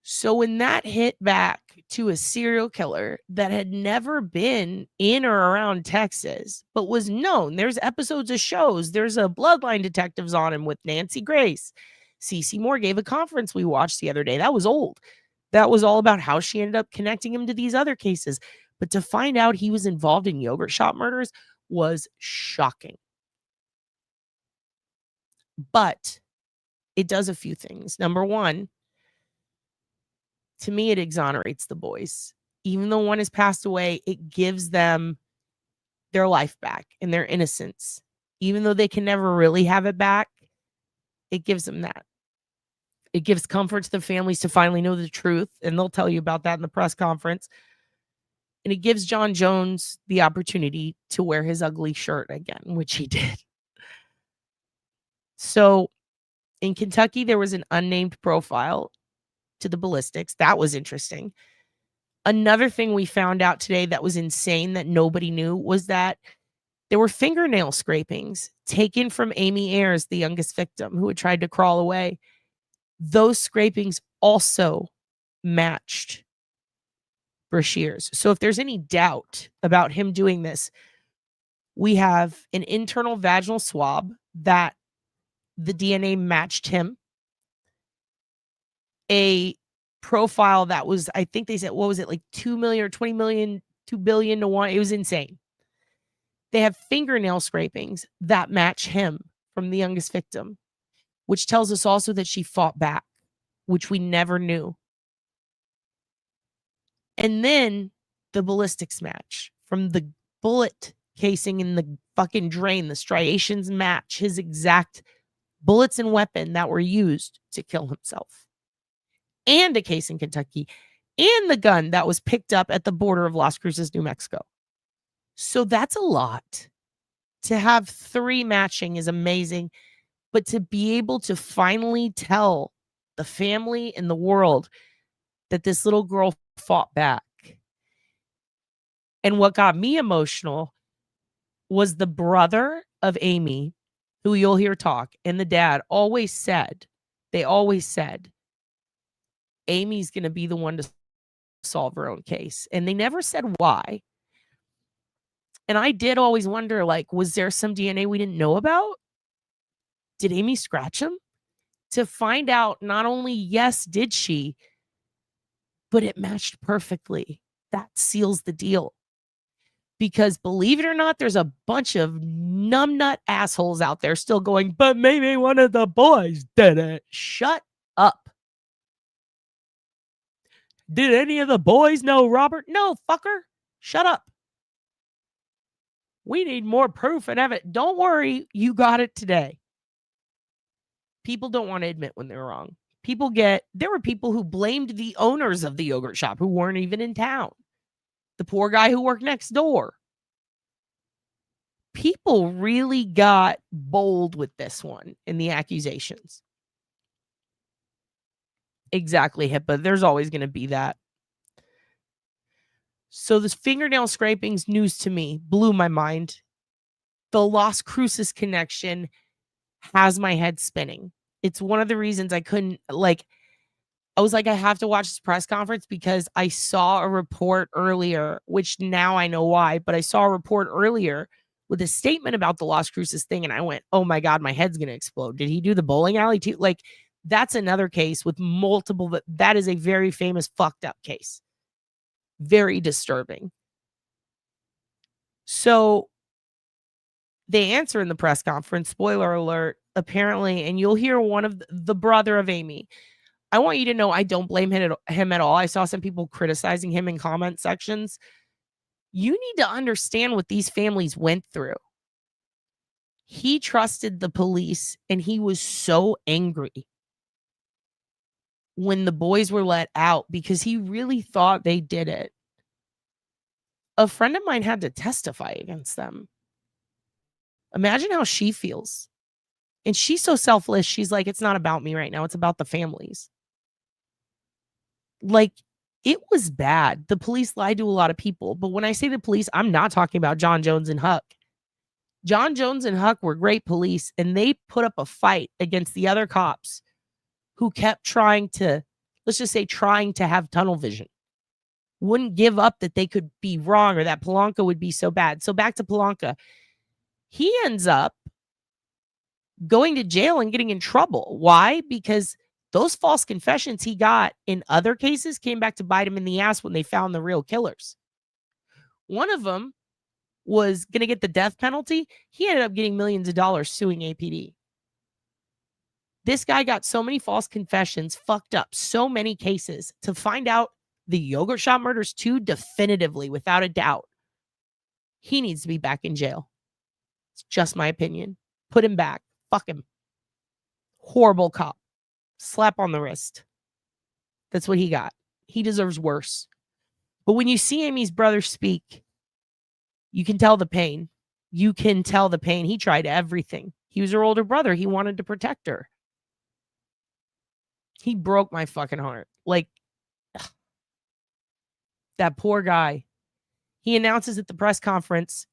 So when that hit back to a serial killer that had never been in or around Texas, but was known, there's episodes of shows, there's a Bloodline Detectives on him with Nancy Grace. Cece Moore gave a conference we watched the other day. That was old. That was all about how she ended up connecting him to these other cases. But to find out he was involved in yogurt shop murders was shocking. But it does a few things. Number one, to me, it exonerates the boys. Even though one has passed away, it gives them their life back and their innocence. Even though they can never really have it back, it gives them that. It gives comfort to the families to finally know the truth, and they'll tell you about that in the press conference. And it gives John Jones the opportunity to wear his ugly shirt again, which he did. So in Kentucky, there was an unnamed profile to the ballistics. That was interesting. Another thing we found out today that was insane that nobody knew was that there were fingernail scrapings taken from Amy Ayers, the youngest victim who had tried to crawl away. Those scrapings also matched Brashear's. So if there's any doubt about him doing this, we have an internal vaginal swab that the DNA matched him. A profile that was, I think they said, what was it, like 2 million or 20 million, 2 billion to 1. It was insane. They have fingernail scrapings that match him from the youngest victim, which tells us also that she fought back, which we never knew. And then the ballistics match from the bullet casing in the fucking drained. The striations match his exact bullets and weapon that were used to kill himself. And a case in Kentucky. And the gun that was picked up at the border of Las Cruces, New Mexico. So that's a lot. To have 3 matching is amazing. But to be able to finally tell the family and the world that this little girl fought back. And what got me emotional was the brother of Amy, who you'll hear talk, and the dad always said, Amy's going to be the one to solve her own case. And they never said why. And I did always wonder, like, was there some DNA we didn't know about? Did Amy scratch him? To find out not only, yes, did she, but it matched perfectly. That seals the deal. Because believe it or not, there's a bunch of numbnut assholes out there still going, but maybe one of the boys did it. Shut up. Did any of the boys know Robert? No, fucker. Shut up. We need more proof and evidence. Don't worry, you got it today. People don't want to admit when they're wrong. There were people who blamed the owners of the yogurt shop who weren't even in town. The poor guy who worked next door. People really got bold with this one in the accusations. Exactly, HIPAA. There's always going to be that. So this fingernail scraping's news to me, blew my mind. The Las Cruces connection has my head spinning. It's one of the reasons I couldn't, I was like, I have to watch this press conference because I saw a report earlier, which now I know why, but I saw a report earlier with a statement about the Las Cruces thing, and I went, oh my God, my head's going to explode. Did he do the bowling alley too? Like, that's another case with multiple, but that is a very famous fucked up case. Very disturbing. So they answer in the press conference, spoiler alert, apparently, and you'll hear one of the brother of Amy. I want you to know I don't blame him at all. I saw some people criticizing him in comment sections. You need to understand what these families went through. He trusted the police, and he was so angry when the boys were let out because he really thought they did it. A friend of mine had to testify against them. Imagine how she feels. And she's so selfless. She's like, it's not about me right now. It's about the families. Like, it was bad. The police lied to a lot of people. But when I say the police, I'm not talking about John Jones and Huck. John Jones and Huck were great police, and they put up a fight against the other cops who kept trying to have tunnel vision. Wouldn't give up that they could be wrong or that Polanco would be so bad. So back to Polanco. He ends up going to jail and getting in trouble. Why? Because those false confessions he got in other cases came back to bite him in the ass when they found the real killers. One of them was going to get the death penalty. He ended up getting millions of dollars suing APD. This guy got so many false confessions, fucked up so many cases to find out the yogurt shop murders too definitively, without a doubt. He needs to be back in jail. It's just my opinion. Put him back. Fuck him. Horrible cop. Slap on the wrist. That's what he got. He deserves worse. But when you see Amy's brother speak, you can tell the pain. You can tell the pain. He tried everything. He was her older brother. He wanted to protect her. He broke my fucking heart. Like, ugh. That poor guy. He announces at the press conference,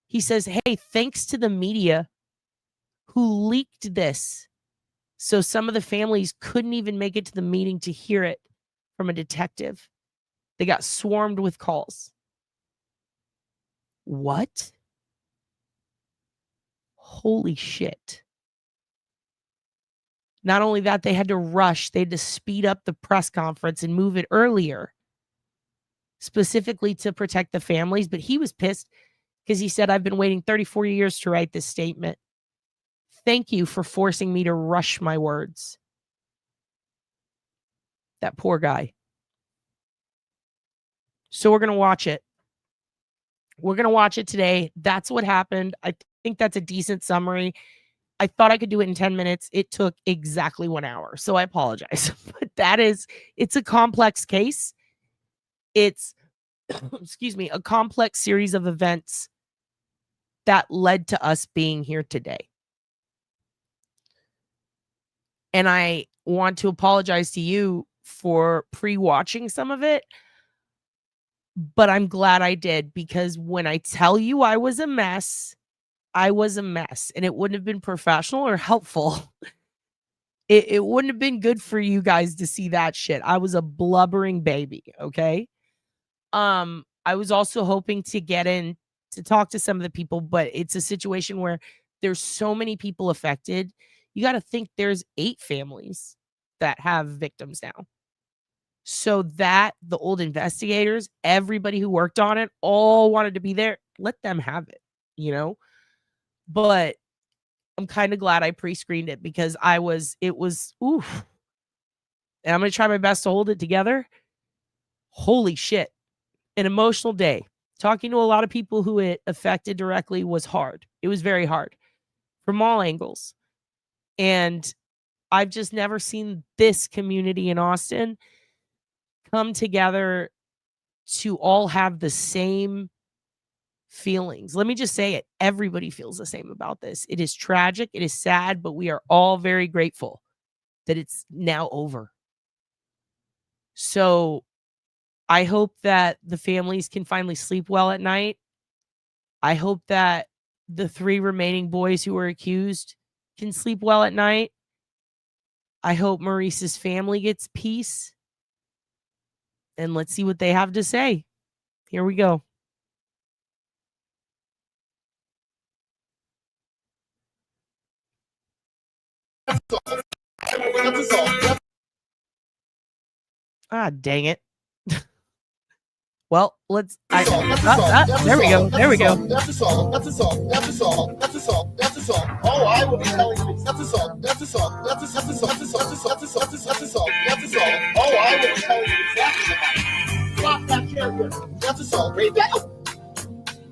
he says, hey, thanks to the media who leaked this. So some of the families couldn't even make it to the meeting to hear it from a detective. They got swarmed with calls. What? Holy shit. Not only that, they had to rush. They had to speed up the press conference and move it earlier, specifically to protect the families. But he was pissed because he said, I've been waiting 34 years to write this statement. Thank you for forcing me to rush my words. That poor guy. So we're going to watch it. We're going to watch it today. That's what happened. I think that's a decent summary. I thought I could do it in 10 minutes. It took exactly 1 hour. So I apologize. But it's a complex case. It's, excuse me, a complex series of events that led to us being here today. And I want to apologize to you for pre-watching some of it. But I'm glad I did, because when I tell you I was a mess, I was a mess, and it wouldn't have been professional or helpful. It wouldn't have been good for you guys to see that shit. I was a blubbering baby, okay? I was also hoping to get in to talk to some of the people, but it's a situation where there's so many people affected. You got to think there's 8 families that have victims now. So that the old investigators, everybody who worked on it, all wanted to be there. Let them have it, you know? But I'm kind of glad I pre-screened it, because it was, oof. And I'm going to try my best to hold it together. Holy shit. An emotional day. Talking to a lot of people who it affected directly was hard. It was very hard from all angles. And I've just never seen this community in Austin come together to all have the same feelings. Let me just say it. Everybody feels the same about this. It is tragic. It is sad, but we are all very grateful that it's now over. So I hope that the families can finally sleep well at night. I hope that the 3 remaining boys who were accused can sleep well at night. I hope Maurice's family gets peace. And let's see what they have to say. Here we go. Ah, dang it. Well, let's. There we go. There we go. That's a song. That's a song. That's a song. That's a song. That's a song. Oh, I will be telling you. That's a song. That's a song. That's a song. That's a song. That's a song. That's a song. That's a song. That's a song. Oh, I will be telling you exactly about. Drop that character. That's a song. Read that.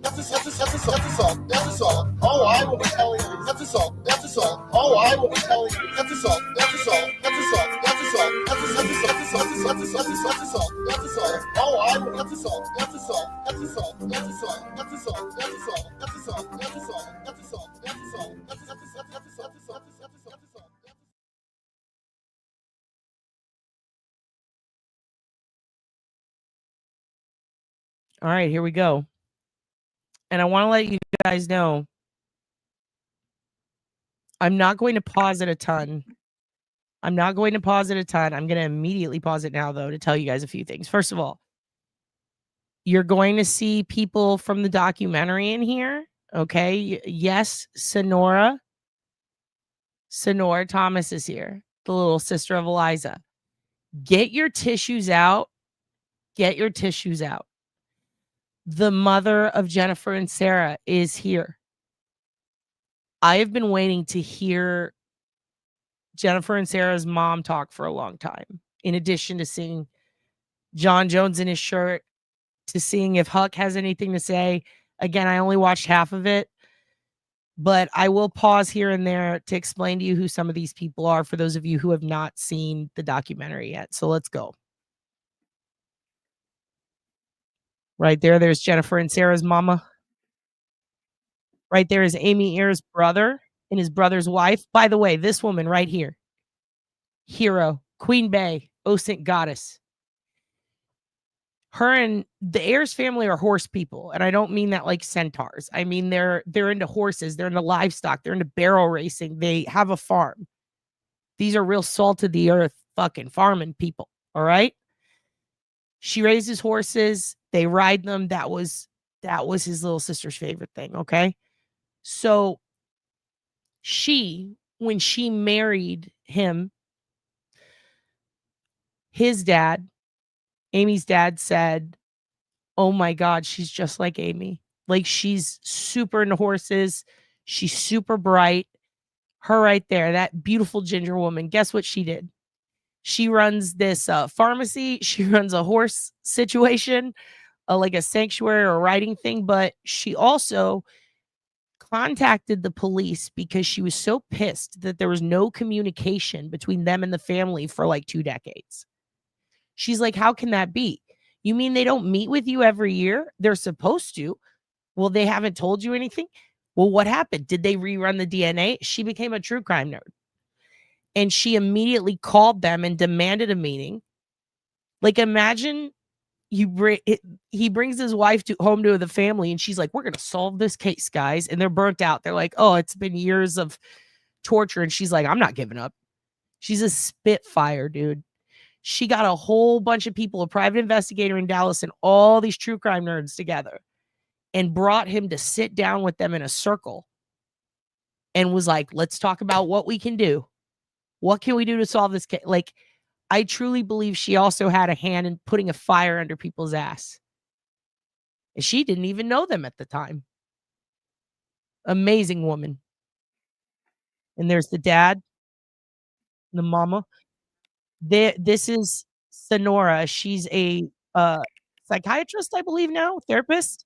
That's a song. That's a song. That's a song. That's a song. Oh, I will be telling you. That's a song. That's a song. Oh, I will be telling you. That's a song. That's a song. That's a song. That's a song. That's a song. That's a song. That's a song. That's a song. That's a song. Oh, I will. That's a song. That's a song. That's a song. That's a song. That's a song. That's a song. That's a song. That's a song. That's a song. That's a song. That's a song. That's a song. That's a song. That's a song. All right, here we go. And I want to let you guys know, I'm not going to pause it a ton. I'm going to immediately pause it now, though, to tell you guys a few things. First of all, you're going to see people from the documentary in here. Okay. Yes, Sonora Thomas is here, the little sister of Eliza. Get your tissues out. Get your tissues out. The mother of Jennifer and Sarah is here. I have been waiting to hear Jennifer and Sarah's mom talk for a long time, in addition to seeing John Jones in his shirt, to seeing if Huck has anything to say. Again, I only watched half of it, but I will pause here and there to explain to you who some of these people are for those of you who have not seen the documentary yet. So let's go. Right there, there's Jennifer and Sarah's mama. Right there is Amy Ear's brother and his brother's wife. By the way, this woman right here, hero, Queen Bey, Osint goddess. Her and the Ayers family are horse people, and I don't mean that like centaurs. I mean they're into horses, they're into livestock, they're into barrel racing. They have a farm. These are real salt of the earth fucking farming people. All right. She raises horses. They ride them. That was his little sister's favorite thing. Okay. So when she married him, his dad, Amy's dad, said, "Oh my God, she's just like Amy. Like, she's super into horses. She's super bright." Her right there, that beautiful ginger woman. Guess what she did? She runs this pharmacy. She runs a horse situation, like a sanctuary or riding thing. But she also contacted the police because she was so pissed that there was no communication between them and the family for like 2 decades. She's like, how can that be? You mean they don't meet with you every year? They're supposed to. Well, they haven't told you anything. Well, what happened? Did they rerun the DNA? She became a true crime nerd. And she immediately called them and demanded a meeting. Like, imagine he brings his wife home to the family, and she's like, we're going to solve this case, guys. And they're burnt out. They're like, oh, it's been years of torture. And she's like, I'm not giving up. She's a spitfire, dude. She got a whole bunch of people, a private investigator in Dallas, and all these true crime nerds together, and brought him to sit down with them in a circle and was like, let's talk about what we can do. What can we do to solve this case? Like, I truly believe she also had a hand in putting a fire under people's ass. And she didn't even know them at the time. Amazing woman. And there's the dad, the mama. This is Sonora. She's a psychiatrist, I believe now, therapist.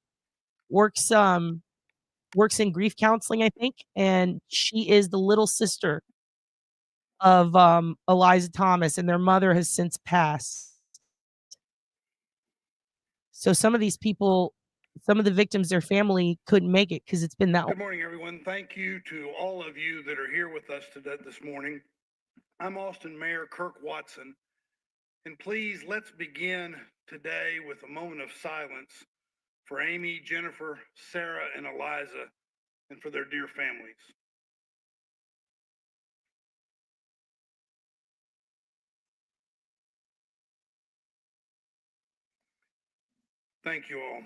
Works in grief counseling, I think, and she is the little sister of Eliza Thomas, and their mother has since passed. So some of these people, some of the victims, their family couldn't make it because it's been that. Good morning, everyone. Thank you to all of you that are here with us today this morning. I'm Austin Mayor Kirk Watson, and please let's begin today with a moment of silence for Amy, Jennifer, Sarah, and Eliza, and for their dear families. Thank you all.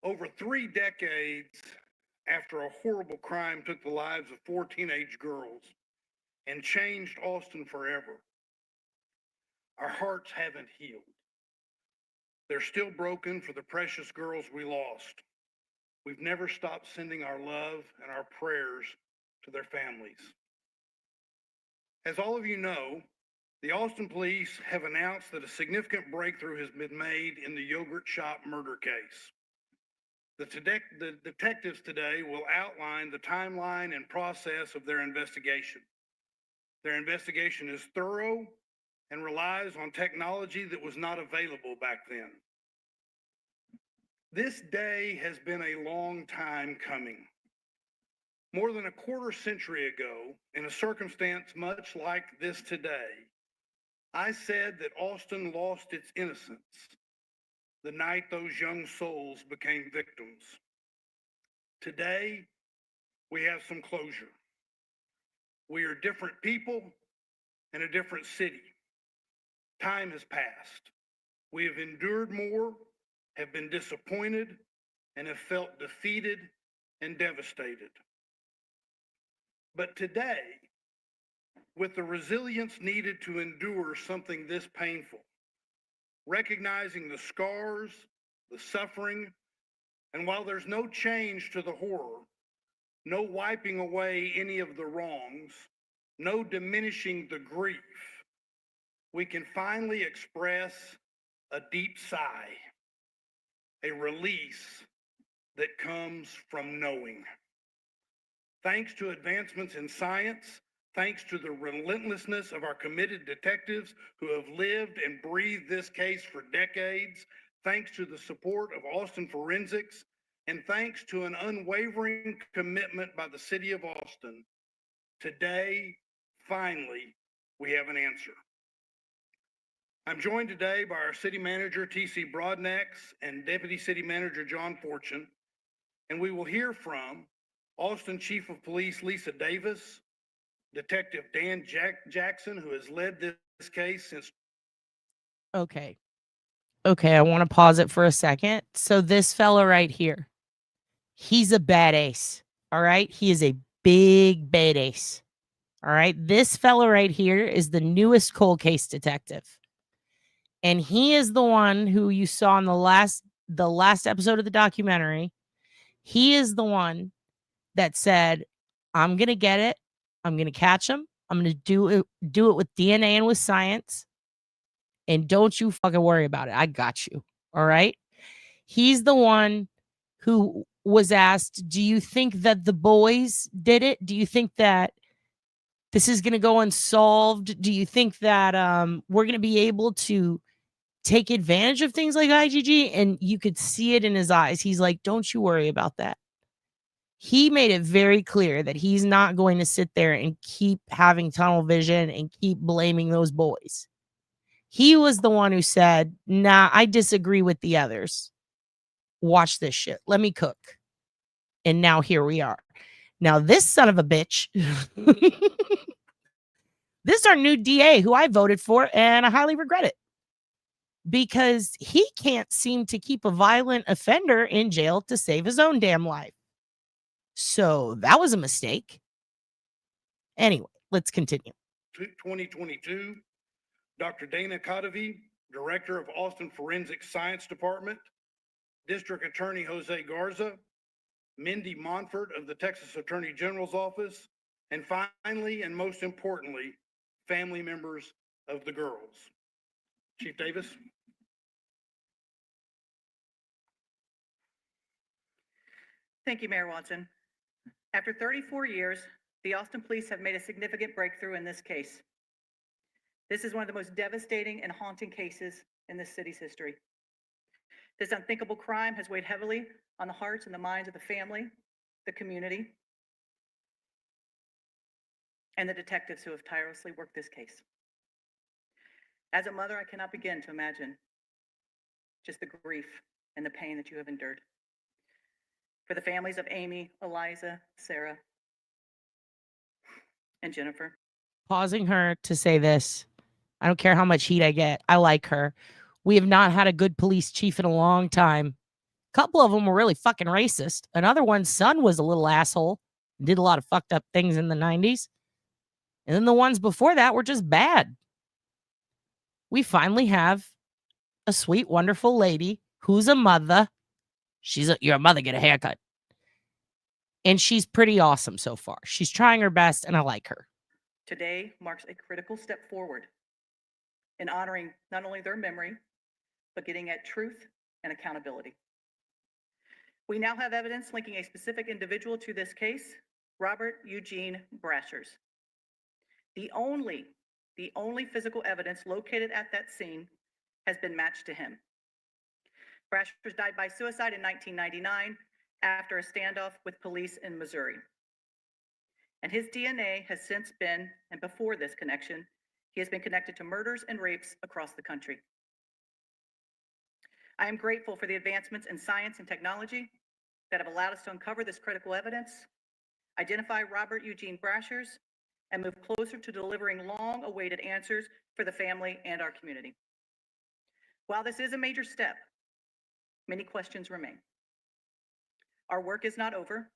Over 3 decades after a horrible crime took the lives of 4 teenage girls and changed Austin forever, our hearts haven't healed. They're still broken for the precious girls we lost. We've never stopped sending our love and our prayers to their families. As all of you know, the Austin police have announced that a significant breakthrough has been made in the yogurt shop murder case. The detectives today will outline the timeline and process of their investigation. Their investigation is thorough and relies on technology that was not available back then. This day has been a long time coming. More than a quarter century ago, in a circumstance much like this today, I said that Austin lost its innocence the night those young souls became victims. Today, we have some closure. We are different people in a different city. Time has passed. We have endured more, have been disappointed, and have felt defeated and devastated. But today, with the resilience needed to endure something this painful, recognizing the scars, the suffering, and while there's no change to the horror, no wiping away any of the wrongs, no diminishing the grief, we can finally express a deep sigh, a release that comes from knowing. Thanks to advancements in science, thanks to the relentlessness of our committed detectives who have lived and breathed this case for decades, thanks to the support of Austin Forensics, and thanks to an unwavering commitment by the city of Austin, today, finally, we have an answer. I'm joined today by our city manager, T.C. Broadnax, and Deputy City Manager, John Fortune, and we will hear from Austin Chief of Police, Lisa Davis, Detective Dan Jackson, who has led this case since. Okay, I want to pause it for a second. So this fella right here, he's a badass. All right. He is a big badass. All right. This fella right here is the newest cold case detective. And he is the one who you saw in the last episode of the documentary. He is the one that said, I'm going to get it. I'm going to catch him. I'm going to do it with DNA and with science. And don't you fucking worry about it. I got you. All right. He's the one who was asked, do you think that the boys did it? Do you think that this is going to go unsolved? Do you think that we're going to be able to take advantage of things like IGG? And you could see it in his eyes. He's like, don't you worry about that. He made it very clear that he's not going to sit there and keep having tunnel vision and keep blaming those boys. He was the one who said, nah, I disagree with the others. Watch this shit. Let me cook. And now here we are. Now this son of a bitch, this is our new DA who I voted for, and I highly regret it because he can't seem to keep a violent offender in jail to save his own damn life. So that was a mistake. Anyway, let's continue. 2022, Dr. Dana Kodavi, Director of Austin Forensic Science Department, District Attorney Jose Garza, Mindy Monfort of the Texas Attorney General's Office, and finally, and most importantly, family members of the girls. Chief Davis. Thank you, Mayor Watson. After 34 years, the Austin Police have made a significant breakthrough in this case. This is one of the most devastating and haunting cases in this city's history. This unthinkable crime has weighed heavily on the hearts and the minds of the family, the community, and the detectives who have tirelessly worked this case. As a mother, I cannot begin to imagine just the grief and the pain that you have endured. For the families of Amy, Eliza, Sarah, and Jennifer. Pausing her to say this. I don't care how much heat I get. I like her. We have not had a good police chief in a long time. A couple of them were really fucking racist. Another one's son was a little asshole. Did a lot of fucked up things in the 90s. And then the ones before that were just bad. We finally have a sweet, wonderful lady who's a mother. You're a mother, get a haircut. And she's pretty awesome so far. She's trying her best, and I like her. Today marks a critical step forward in honoring not only their memory, but getting at truth and accountability. We now have evidence linking a specific individual to this case, Robert Eugene Brashers. The only physical evidence located at that scene has been matched to him. Brashers died by suicide in 1999 after a standoff with police in Missouri. And his DNA has since been, and before this connection, he has been connected to murders and rapes across the country. I am grateful for the advancements in science and technology that have allowed us to uncover this critical evidence, identify Robert Eugene Brashers, and move closer to delivering long-awaited answers for the family and our community. While this is a major step, many questions remain. Our work is not over.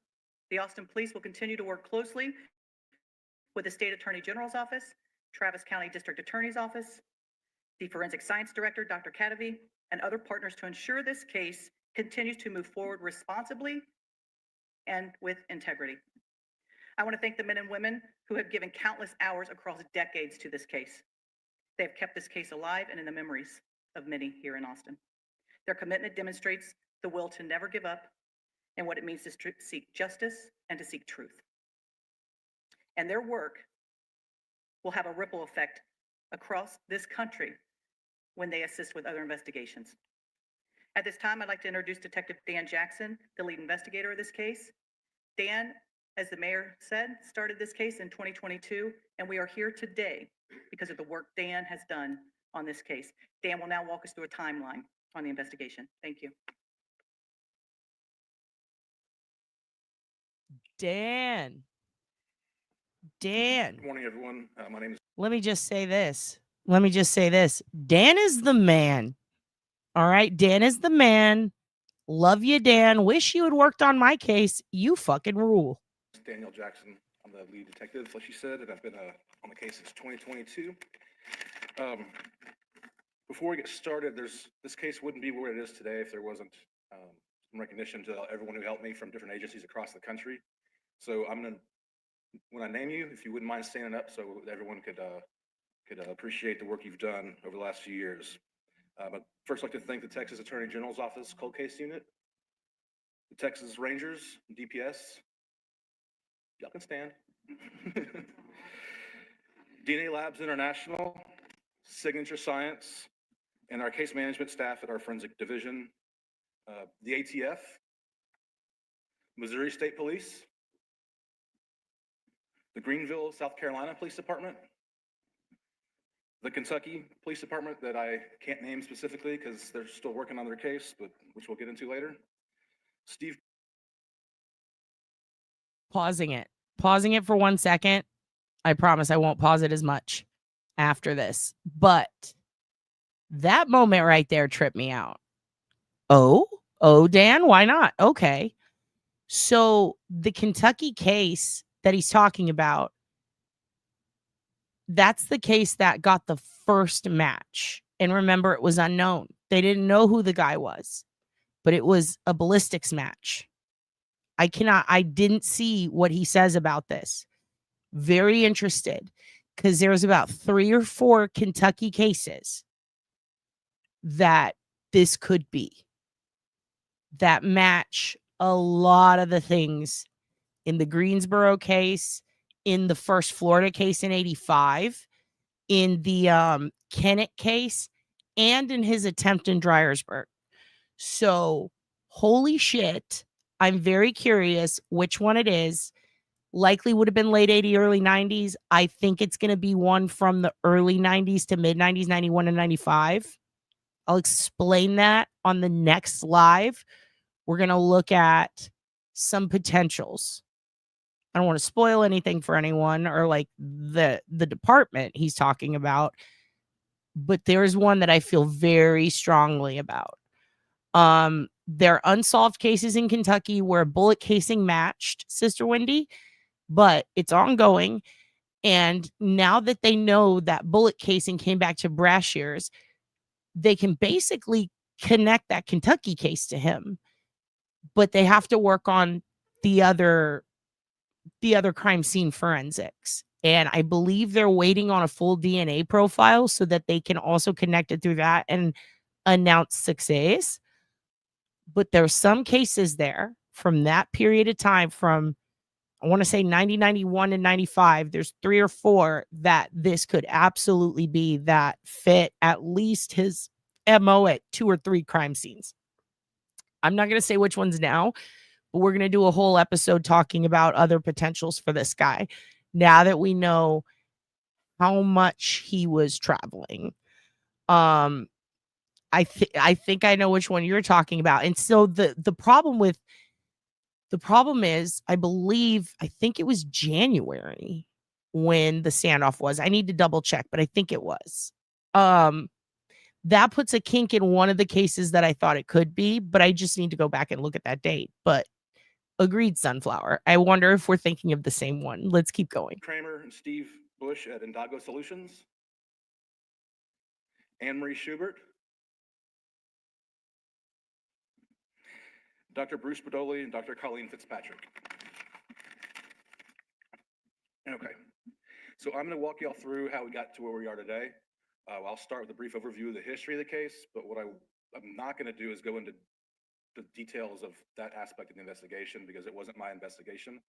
The Austin Police will continue to work closely with the State Attorney General's Office, Travis County District Attorney's Office, the Forensic Science Director, Dr. Kodavi, and other partners to ensure this case continues to move forward responsibly and with integrity. I want to thank the men and women who have given countless hours across decades to this case. They have kept this case alive and in the memories of many here in Austin. Their commitment demonstrates the will to never give up and what it means to seek justice and to seek truth. And their work will have a ripple effect across this country when they assist with other investigations. At this time, I'd like to introduce Detective Dan Jackson, the lead investigator of this case. Dan, as the mayor said, started this case in 2022, and we are here today because of the work Dan has done on this case. Dan will now walk us through a timeline on the investigation. Thank you. Dan. Good morning, everyone. My name is. Let me just say this. Dan is the man. All right. Dan is the man. Love you, Dan. Wish you had worked on my case. You fucking rule. Daniel Jackson. I'm the lead detective, like she said, and I've been on the case since 2022. Before we get started, this case wouldn't be where it is today if there wasn't some recognition to everyone who helped me from different agencies across the country. So when I name you, if you wouldn't mind standing up so everyone could appreciate the work you've done over the last few years. But first, I'd like to thank the Texas Attorney General's Office Cold Case Unit, the Texas Rangers, DPS. Y'all can stand. DNA Labs International, Signature Science, and our case management staff at our forensic division, the ATF, Missouri State Police, the Greenville, South Carolina Police Department, the Kentucky Police Department that I can't name specifically because they're still working on their case, but which we'll get into later. Steve. Pausing it for 1 second. I promise I won't pause it as much after this, but that moment right there tripped me out. Oh, Dan, why not? Okay. So the Kentucky case that he's talking about, that's the case that got the first match. And remember, it was unknown. They didn't know who the guy was, but it was a ballistics match. I didn't see what he says about this. Very interested, because there's about 3 or 4 Kentucky cases that this could be. That match a lot of the things in the Greensboro case, in the first Florida case in 85, in the Kennett case, and in his attempt in Dryersburg. So, holy shit, I'm very curious which one it is. Likely would have been late 80s, early 90s. I think it's going to be one from the early 90s to mid 90s, 91 and 95. I'll explain that on the next live. We're going to look at some potentials. I don't want to spoil anything for anyone or like the department he's talking about, but there's one that I feel very strongly about. There are unsolved cases in Kentucky where bullet casing matched, Sister Wendy, but it's ongoing. And now that they know that bullet casing came back to Brashears, they can basically connect that Kentucky case to him, but they have to work on the other crime scene forensics. And I believe they're waiting on a full DNA profile so that they can also connect it through that and announce success. But there's some cases there from that period of time, from I want to say 90, 91, and 95. There's 3 or 4 that this could absolutely be that fit at least his MO at 2 or 3 crime scenes. I'm not going to say which ones now, but we're going to do a whole episode talking about other potentials for this guy now that we know how much he was traveling. I think I know which one you're talking about. And so the problem is, I think it was January when the standoff was. I need to double check, but I think it was. That puts a kink in one of the cases that I thought it could be, but I just need to go back and look at that date. But agreed, Sunflower. I wonder if we're thinking of the same one. Let's keep going. Kramer and Steve Bush at Indago Solutions, Anne-Marie Schubert, Dr. Bruce Bedoli, and Dr. Colleen Fitzpatrick. Okay, so I'm going to walk y'all through how we got to where we are today. I'll start with a brief overview of the history of the case, but what I'm not going to do is go into the details of that aspect of the investigation because it wasn't my investigation.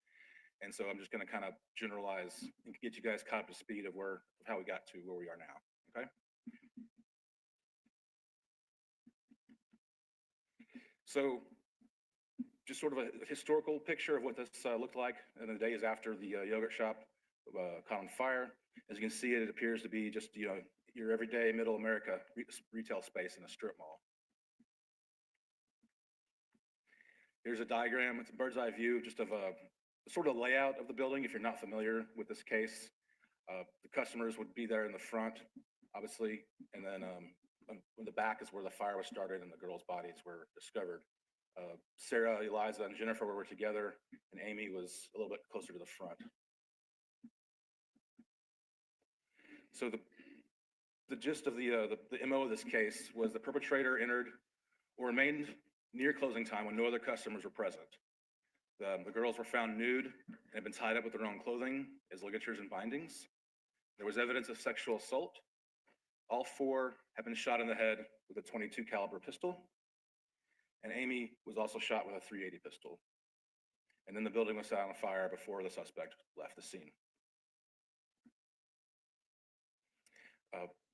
And so I'm just going to kind of generalize and get you guys caught up to speed of how we got to where we are now. Okay. So just sort of a historical picture of what this looked like in the days after the yogurt shop caught on fire. As you can see, it appears to be just, your everyday middle America retail space in a strip mall. Here's a diagram. It's a bird's eye view just of a sort of layout of the building. If you're not familiar with this case, the customers would be there in the front, obviously, and then in the back is where the fire was started and the girls' bodies were discovered. Sarah, Eliza, and Jennifer were together, and Amy was a little bit closer to the front. So the gist of the MO of this case was the perpetrator entered or remained near closing time when no other customers were present. The girls were found nude and had been tied up with their own clothing as ligatures and bindings. There was evidence of sexual assault. All 4 had been shot in the head with a .22 caliber pistol. and Amy was also shot with a .380 pistol. And then the building was set on fire before the suspect left the scene.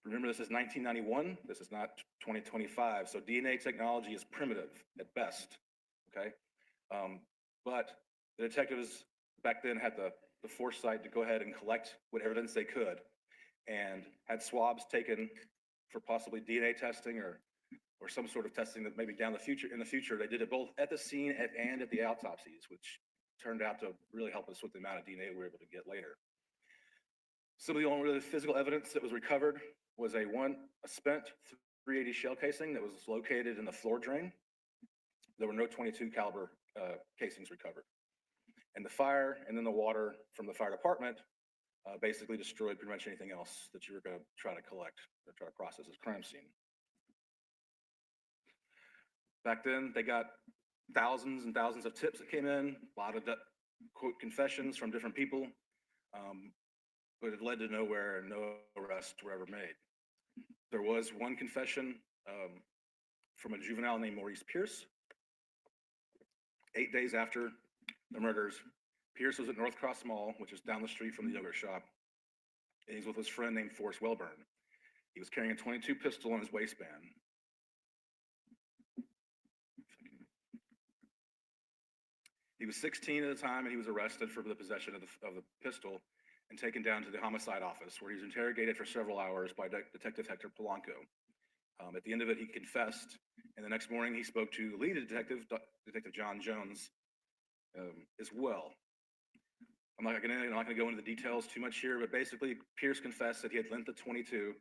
Remember, this is 1991. This is not 2025. So DNA technology is primitive at best. Okay, but the detectives back then had the foresight to go ahead and collect what evidence they could, and had swabs taken for possibly DNA testing or some sort of testing that maybe in the future they did it both at the scene and at the autopsies, which turned out to really help us with the amount of DNA we were able to get later. Some of the only really physical evidence that was recovered was a spent .380 shell casing that was located in the floor drain. There were no .22 caliber casings recovered. And the fire and then the water from the fire department basically destroyed pretty much anything else that you were going to try to collect or try to process as crime scene. Back then, they got thousands and thousands of tips that came in, a lot of quote confessions from different people, but it led to nowhere and no arrests were ever made. There was one confession from a juvenile named Maurice Pierce. 8 days after the murders, Pierce was at North Cross Mall, which is down the street from the yogurt shop, and he's with his friend named Forrest Wellburn. He was carrying a .22 pistol in his waistband. He was 16 at the time, and he was arrested for the possession of the pistol and taken down to the homicide office, where he was interrogated for several hours by Detective Hector Polanco. At the end of it, he confessed, and the next morning he spoke to the lead detective, Detective John Jones, as well. I'm not going to go into the details too much here, but basically, Pierce confessed that he had lent the .22 to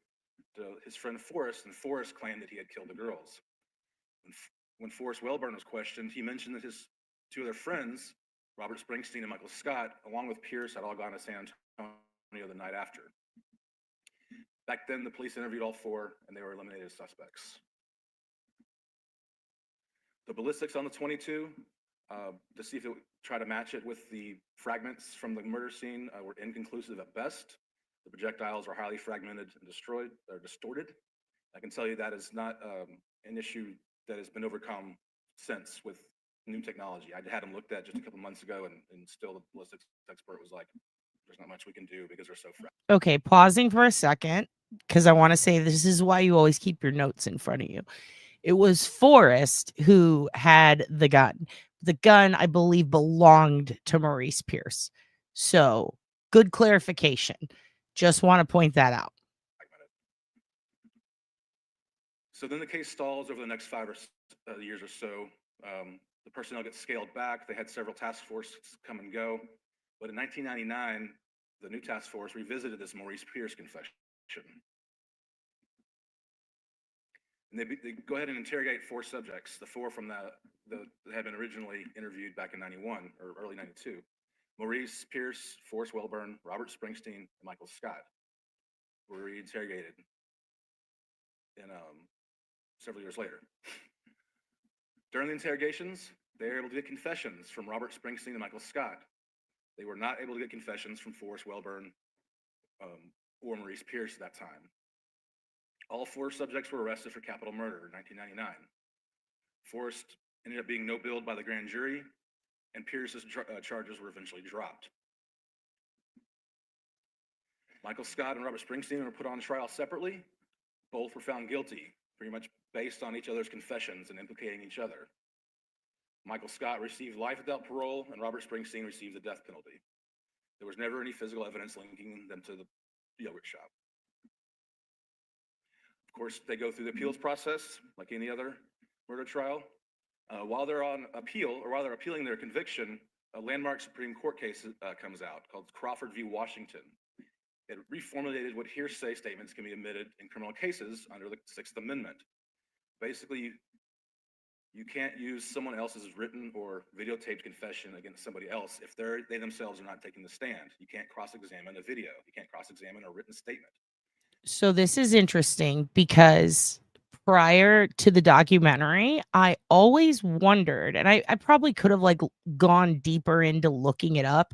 his friend Forrest, and Forrest claimed that he had killed the girls. When Forrest Wellburn was questioned, he mentioned that his two other friends, Robert Springsteen and Michael Scott, along with Pierce, had all gone to San Antonio the night after. Back then, the police interviewed all four, and they were eliminated as suspects. The ballistics on the .22, to see if it would try to match it with the fragments from the murder scene, were inconclusive at best. The projectiles are highly fragmented and distorted. I can tell you that is not an issue that has been overcome since with new technology. I had them looked at just a couple months ago, and still the ballistics expert was like, there's not much we can do because they're so fragile. Okay, pausing for a second, because I want to say this is why you always keep your notes in front of you. It was Forrest who had the gun. The gun, I believe, belonged to Maurice Pierce. So, good clarification. Just want to point that out. So then the case stalls over the next 5 years or so. The personnel gets scaled back. They had several task forces come and go. But in 1999, the new task force revisited this Maurice Pierce confession. And they go ahead and interrogate 4 subjects, the 4 from that had been originally interviewed back in 91 or early 92. Maurice Pierce, Forrest Wellburn, Robert Springsteen, and Michael Scott were reinterrogated in several years later. During the interrogations, they were able to get confessions from Robert Springsteen and Michael Scott. They were not able to get confessions from Forrest Wellburn or Maurice Pierce at that time. All 4 subjects were arrested for capital murder in 1999. Forrest ended up being no-billed by the grand jury, and Pierce's charges were eventually dropped. Michael Scott and Robert Springsteen were put on trial separately. Both were found guilty, pretty much based on each other's confessions and implicating each other. Michael Scott received life without parole, and Robert Springsteen received the death penalty. There was never any physical evidence linking them to the yogurt shop. Of course, they go through the appeals process like any other murder trial. While they're on appeal, or while they're appealing their conviction, a landmark Supreme Court case comes out called Crawford v. Washington. It reformulated what hearsay statements can be admitted in criminal cases under the 6th Amendment. Basically, you can't use someone else's written or videotaped confession against somebody else if they themselves are not taking the stand. You can't cross-examine a video. You can't cross-examine a written statement. So this is interesting because prior to the documentary, I always wondered, and I probably could have like gone deeper into looking it up,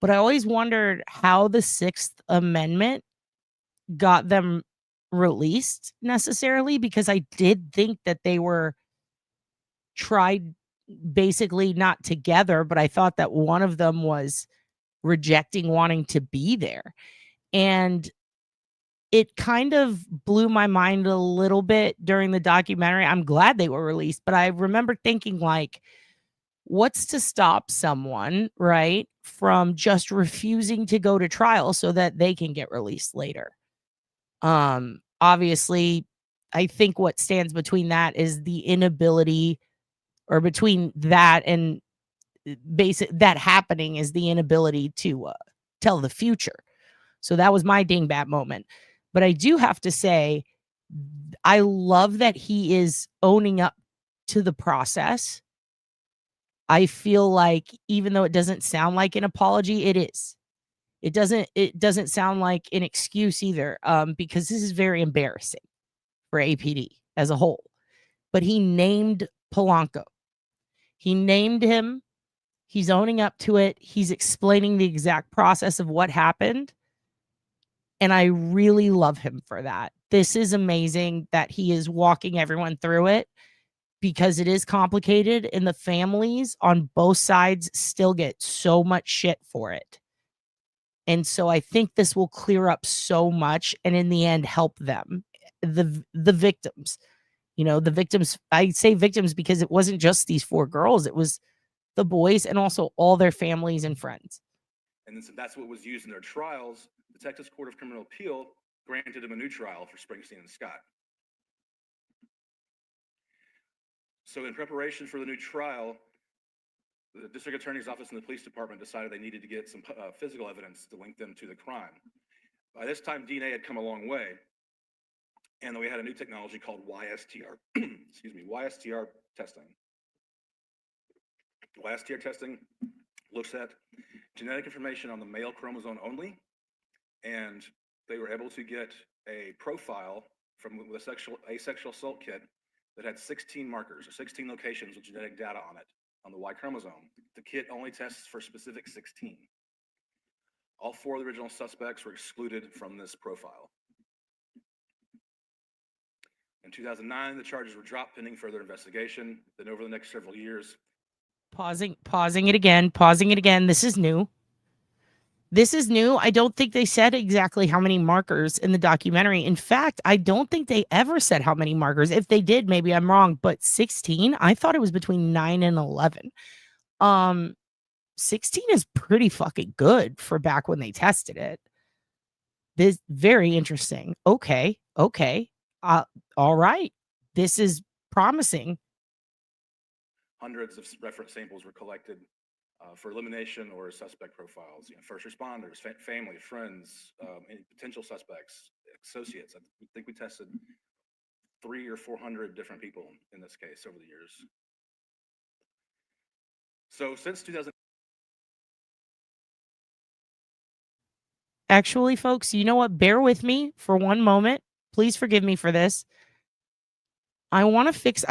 but I always wondered how the 6th Amendment got them released necessarily, because I did think that they were tried basically not together, but I thought that one of them was rejecting wanting to be there. And it kind of blew my mind a little bit during the documentary. I'm glad they were released, but I remember thinking, like, what's to stop someone, right, from just refusing to go to trial so that they can get released later? Obviously, I think what stands between that is the inability, or between that and basic that happening is the inability to tell the future. So that was my dingbat moment. But I do have to say, I love that he is owning up to the process. I feel like, even though it doesn't sound like an apology, it is. It doesn't sound like an excuse either, because this is very embarrassing for APD as a whole. But he named Polanco. He named him. He's owning up to it. He's explaining the exact process of what happened. And I really love him for that. This is amazing that he is walking everyone through it, because it is complicated and the families on both sides still get so much shit for it. And so I think this will clear up so much and in the end help them, the victims. You know, the victims, I say victims because it wasn't just these 4 girls, it was the boys and also all their families and friends. And so that's what was used in their trials. The Texas Court of Criminal Appeal granted him a new trial for Springsteen and Scott. So in preparation for the new trial, the district attorney's office and the police department decided they needed to get some physical evidence to link them to the crime. By this time, DNA had come a long way, and we had a new technology called YSTR, YSTR testing. YSTR testing looks at genetic information on the male chromosome only, and they were able to get a profile from the asexual assault kit that had 16 markers, or 16 locations with genetic data on it, on the Y chromosome. The kit only tests for specific 16. All 4 of the original suspects were excluded from this profile. In 2009, the charges were dropped pending further investigation. Then over the next several years. Pausing it again. This is new. I don't think they said exactly how many markers in the documentary. In fact, I don't think they ever said how many markers. If they did, maybe I'm wrong, but 16? I thought it was between 9 and 11. 16 is pretty fucking good for back when they tested it. This very interesting. Okay. All right. This is promising. Hundreds of reference samples were collected for elimination or suspect profiles. First responders, family, friends, any potential suspects, associates. I think we tested 300 or 400 different people in this case over the years. So since 2000. Actually, folks, you know what? Bear with me for one moment. Please forgive me for this. I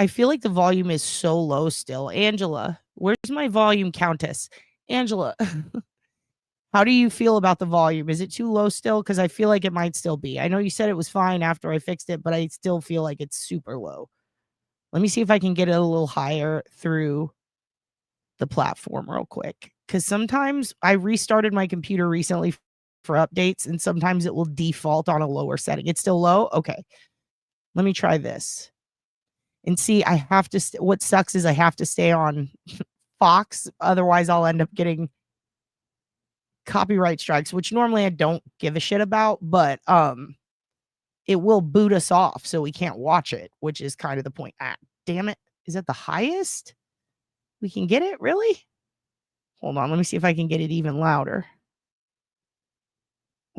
feel like the volume is so low still. Angela, where's my volume countess? Angela, how do you feel about the volume? Is it too low still? Because I feel like it might still be. I know you said it was fine after I fixed it, but I still feel like it's super low. Let me see if I can get it a little higher through the platform real quick. Because sometimes I restarted my computer recently for updates, and sometimes it will default on a lower setting. It's still low? Okay. Let me try this. And see, I have to, what sucks is I have to stay on Fox. Otherwise, I'll end up getting copyright strikes, which normally I don't give a shit about, but it will boot us off so we can't watch it, which is kind of the point. Ah, damn it. Is that the highest we can get it? Really? Hold on. Let me see if I can get it even louder.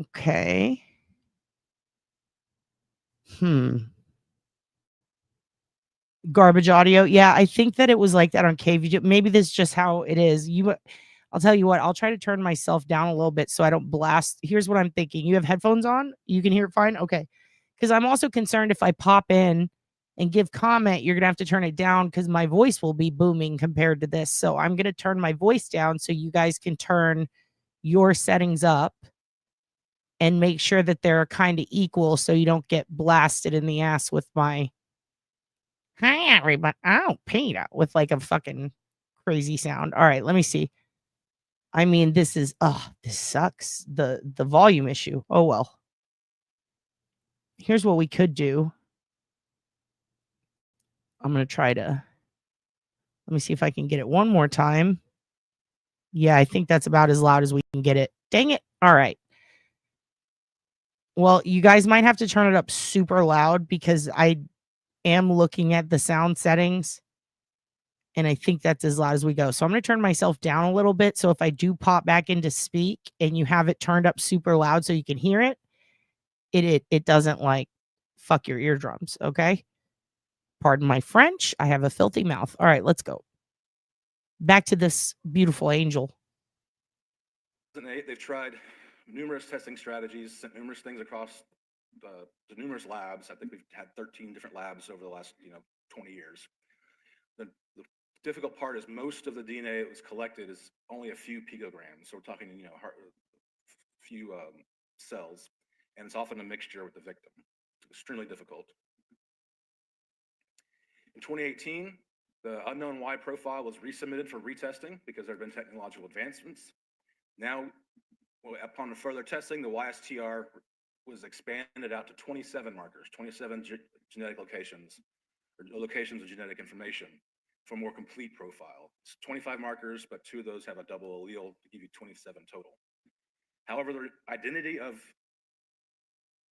Okay. Garbage audio. Yeah, I think that it was like that on KVJ. Maybe this is just how it is. I'll tell you what, I'll try to turn myself down a little bit so I don't blast. Here's what I'm thinking. You have headphones on? You can hear it fine? Okay. Because I'm also concerned if I pop in and give comment, you're going to have to turn it down because my voice will be booming compared to this. So I'm going to turn my voice down so you guys can turn your settings up and make sure that they're kind of equal so you don't get blasted in the ass with my Hi, everybody. Oh, Peter, with like a fucking crazy sound. All right, let me see. I mean, this sucks. The volume issue. Oh well. Here's what we could do. I'm gonna try to let me see if I can get it one more time. Yeah, I think that's about as loud as we can get it. Dang it. All right. Well, you guys might have to turn it up super loud because I am looking at the sound settings and I think that's as loud as we go. So I'm going to turn myself down a little bit. So if I do pop back into speak and you have it turned up super loud so you can hear it, it doesn't like fuck your eardrums. Okay. Pardon my French. I have a filthy mouth. All right, let's go. Back to this beautiful angel. They've tried numerous testing strategies, sent numerous things across the numerous labs. I think we've had 13 different labs over the last 20 years. The difficult part is most of the DNA that was collected is only a few picograms. So we're talking few cells, and it's often a mixture with the victim. It's extremely difficult. In 2018, the unknown Y profile was resubmitted for retesting because there have been technological advancements. Now, upon further testing, the YSTR was expanded out to 27 markers, 27 genetic locations, or locations of genetic information for a more complete profile. It's 25 markers, but 2 of those have a double allele to give you 27 total. However, the identity of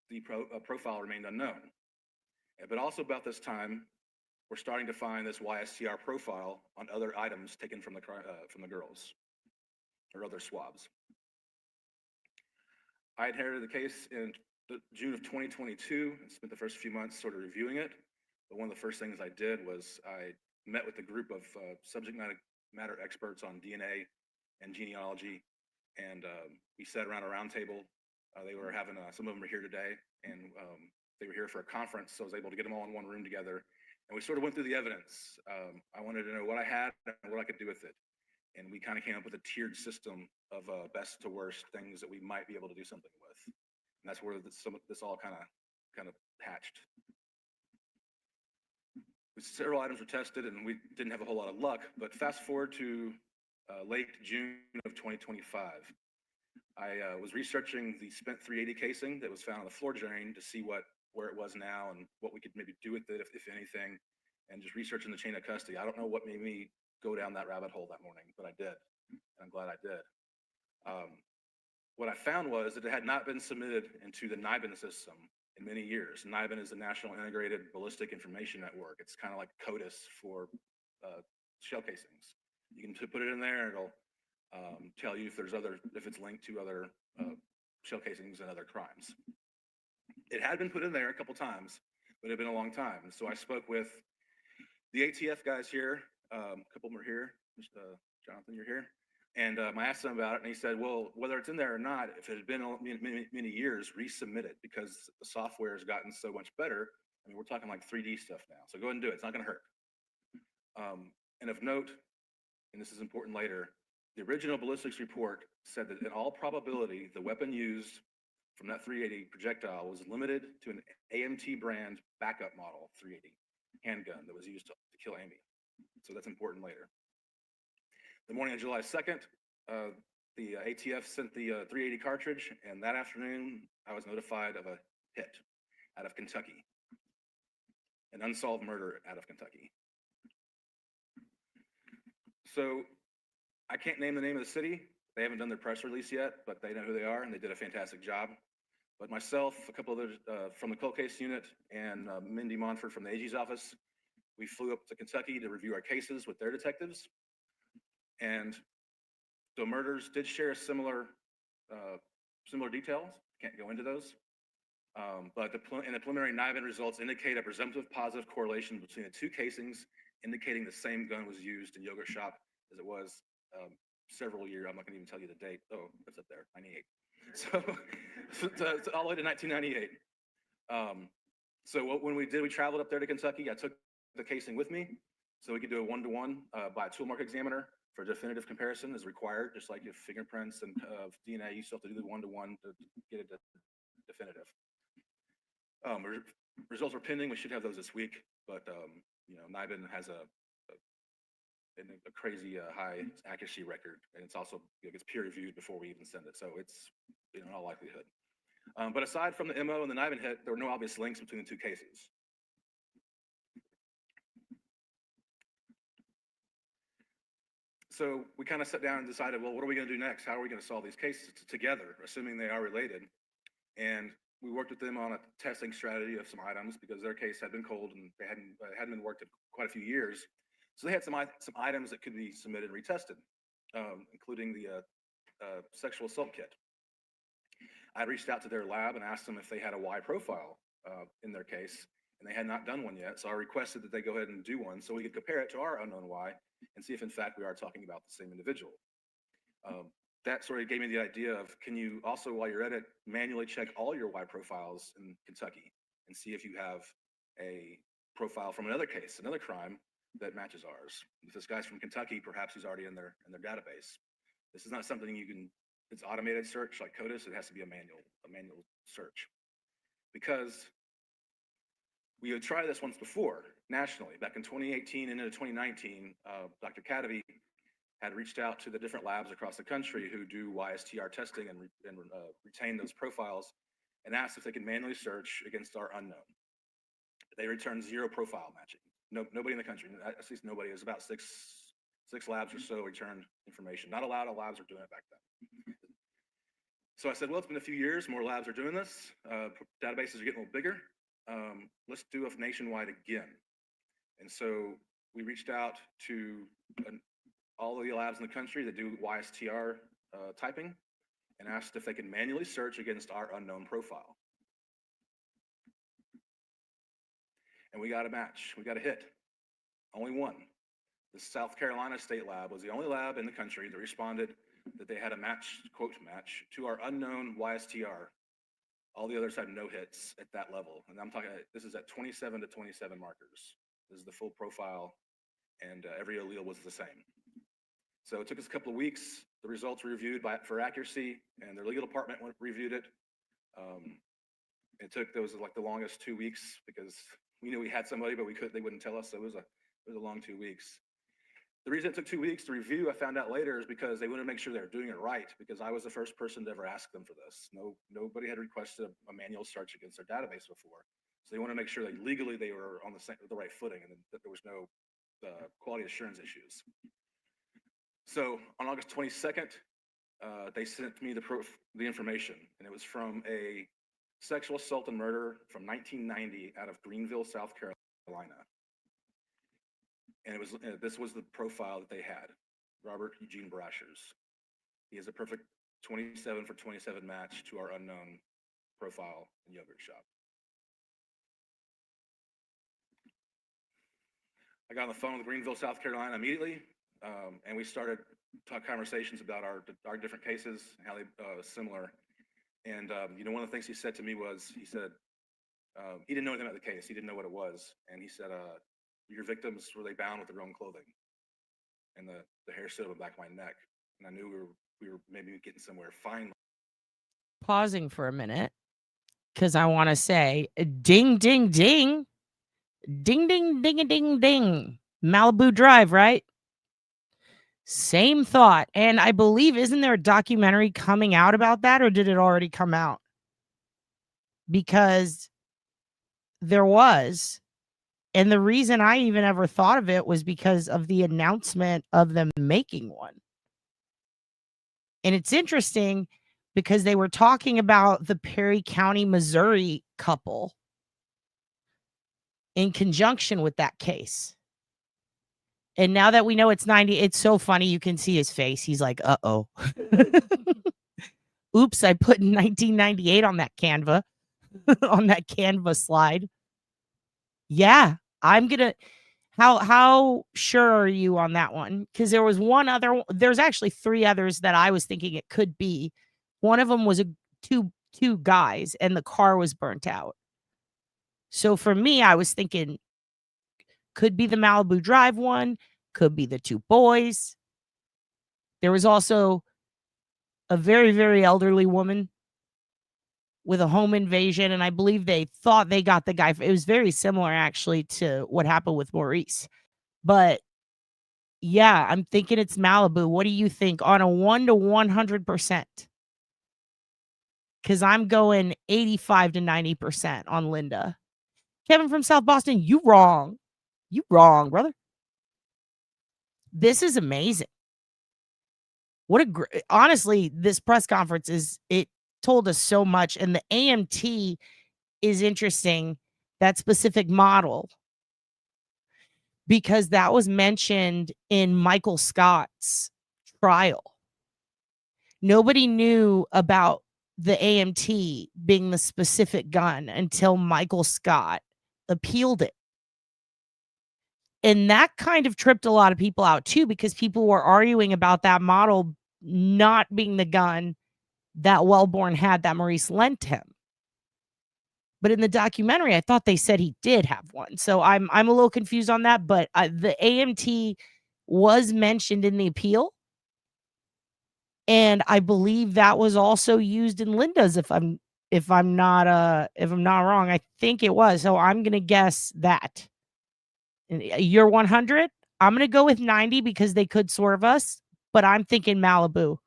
the profile remained unknown. But also about this time, we're starting to find this YSTR profile on other items taken from the girls or other swabs. I inherited the case in June of 2022 and spent the first few months sort of reviewing it. But one of the first things I did was I met with a group of subject matter experts on DNA and genealogy, and we sat around a round table. They were having, some of them are here today, and they were here for a conference, so I was able to get them all in one room together. And we sort of went through the evidence. I wanted to know what I had and what I could do with it. And we kind of came up with a tiered system of best to worst things that we might be able to do something with. And that's where this all kind of hatched. Several items were tested and we didn't have a whole lot of luck, but fast forward to late June of 2025. I was researching the spent 380 casing that was found on the floor drain to see where it was now and what we could maybe do with it, if anything, and just researching the chain of custody. I don't know what made me go down that rabbit hole that morning, but I did, and I'm glad I did. What I found was that it had not been submitted into the NIBIN system in many years. NIBIN is the National Integrated Ballistic Information Network. It's kind of like CODIS for shell casings. You can put it in there, and it'll tell you if it's linked to other shell casings and other crimes. It had been put in there a couple times, but it had been a long time. And so I spoke with the ATF guys here. A couple of them are here. Jonathan, you're here. And I asked him about it, and he said, well, whether it's in there or not, if it had been many years, resubmit it, because the software has gotten so much better. I mean, we're talking like 3D stuff now. So go ahead and do it. It's not going to hurt. And of note, and this is important later, the original ballistics report said that in all probability, the weapon used from that 380 projectile was limited to an AMT brand backup model 380 handgun that was used to kill Amy. So that's important later. The morning of July 2nd, the ATF sent the 380 cartridge, and that afternoon, I was notified of a hit out of Kentucky, an unsolved murder out of Kentucky. So I can't name the name of the city. They haven't done their press release yet, but they know who they are, and they did a fantastic job. But myself, a couple of others from the cold case unit, and Mindy Monford from the AG's office, we flew up to Kentucky to review our cases with their detectives. And the murders did share similar details. Can't go into those. But the preliminary NIBIN results indicate a presumptive positive correlation between the two casings, indicating the same gun was used in Yogurt Shop as it was several years. I'm not going to even tell you the date. Oh, it's up there, 98. So all the way to 1998. So when we traveled up there to Kentucky. I took the casing with me so we could do a one-to-one by a tool mark examiner for definitive comparison as required, just like if fingerprints and DNA, you still have to do the one-to-one to get it definitive. Results are pending. We should have those this week, but NIBIN has a crazy high accuracy record, and it's also gets peer reviewed before we even send it. So it's in all likelihood. But aside from the MO and the NIBIN hit, there were no obvious links between the two cases. So we kind of sat down and decided, well, what are we going to do next? How are we going to solve these cases together, assuming they are related? And we worked with them on a testing strategy of some items because their case had been cold and they hadn't been worked in quite a few years. So they had some items that could be submitted and retested, including the sexual assault kit. I reached out to their lab and asked them if they had a Y profile in their case, and they had not done one yet. So I requested that they go ahead and do one so we could compare it to our unknown Y and see if in fact we are talking about the same individual. That sort of gave me the idea of, can you also, while you're at it, manually check all your Y profiles in Kentucky and see if you have a profile from another case, another crime that matches ours. If this guy's from Kentucky, perhaps he's already in their database. This is not something you can, it's automated search like CODIS. It has to be a manual search. Because we had tried this once before nationally, back in 2018 and into 2019, Dr. Cadavy had reached out to the different labs across the country who do YSTR testing and retain those profiles and asked if they could manually search against our unknown. They returned 0 profile matching. Nobody in the country, at least nobody, is about six labs or so returned information. Not a lot of labs were doing it back then. So I said, well, it's been a few years, more labs are doing this. Databases are getting a little bigger. Let's do a nationwide again. And so we reached out to all of the labs in the country that do YSTR typing and asked if they could manually search against our unknown profile. And we got a match, we got a hit, only one. The South Carolina State Lab was the only lab in the country that responded that they had a match, quote match, to our unknown YSTR. All the others had no hits at that level. And I'm talking, this is at 27 to 27 markers. This is the full profile, and every allele was the same. So it took us a couple of weeks. The results were reviewed for accuracy, and their legal department reviewed it. It took those like the longest 2 weeks because we knew we had somebody, but they wouldn't tell us. So it was a long 2 weeks. The reason it took 2 weeks to review, I found out later, is because they wanted to make sure they were doing it right, because I was the first person to ever ask them for this. Nobody had requested a manual search against their database before. So they want to make sure that legally they were on the right footing and that there was no quality assurance issues. So on August 22nd, they sent me the information, and it was from a sexual assault and murder from 1990 out of Greenville, South Carolina. And this was the profile that they had, Robert Eugene Brashers. He has a perfect 27 for 27 match to our unknown profile in Yogurt Shop. I got on the phone with Greenville, South Carolina immediately, and we started conversations about our different cases, how they similar. And one of the things he said to me was, he said, he didn't know anything about the case. He didn't know what it was. And he said, your victims, were they bound with their own clothing? And the hair stood on the back of my neck. And I knew we were maybe getting somewhere finally. Pausing for a minute, because I want to say, ding, ding, ding. Ding, ding, ding, ding, ding. Malibu Drive, right? Same thought. And I believe, isn't there a documentary coming out about that, or did it already come out? Because there was. And the reason I even ever thought of it was because of the announcement of them making one. And it's interesting because they were talking about the Perry County, Missouri couple in conjunction with that case. And now that we know it's 90, it's so funny. You can see his face. He's like, uh-oh. Oops, I put 1998 on that Canva, on that Canva slide. Yeah, I'm going to, how sure are you on that one? Because there was one other, there's actually 3 others that I was thinking it could be. One of them was two guys, and the car was burnt out. So for me, I was thinking, could be the Malibu Drive one, could be the 2 boys. There was also a very, very elderly woman with a home invasion, and I believe they thought they got the guy. It was very similar actually to what happened with Maurice. But yeah, I'm thinking it's Malibu. What do you think on a 1 to 100%? Because I'm going 85 to 90% on Linda. Kevin from South Boston, you wrong. You wrong, brother. This is amazing. What a honestly, this press conference it told us so much. And the AMT is interesting, that specific model, because that was mentioned in Michael Scott's trial. Nobody knew about the AMT being the specific gun until Michael Scott appealed it. And that kind of tripped a lot of people out too, because people were arguing about that model not being the gun that Wellborn had that Maurice lent him. But in the documentary, I thought they said he did have one. So I'm a little confused on that. But the AMT was mentioned in the appeal, and I believe that was also used in Linda's. If I'm not wrong, I think it was. So I'm gonna guess that. You're 100. I'm gonna go with 90 because they could swerve us. But I'm thinking Malibu.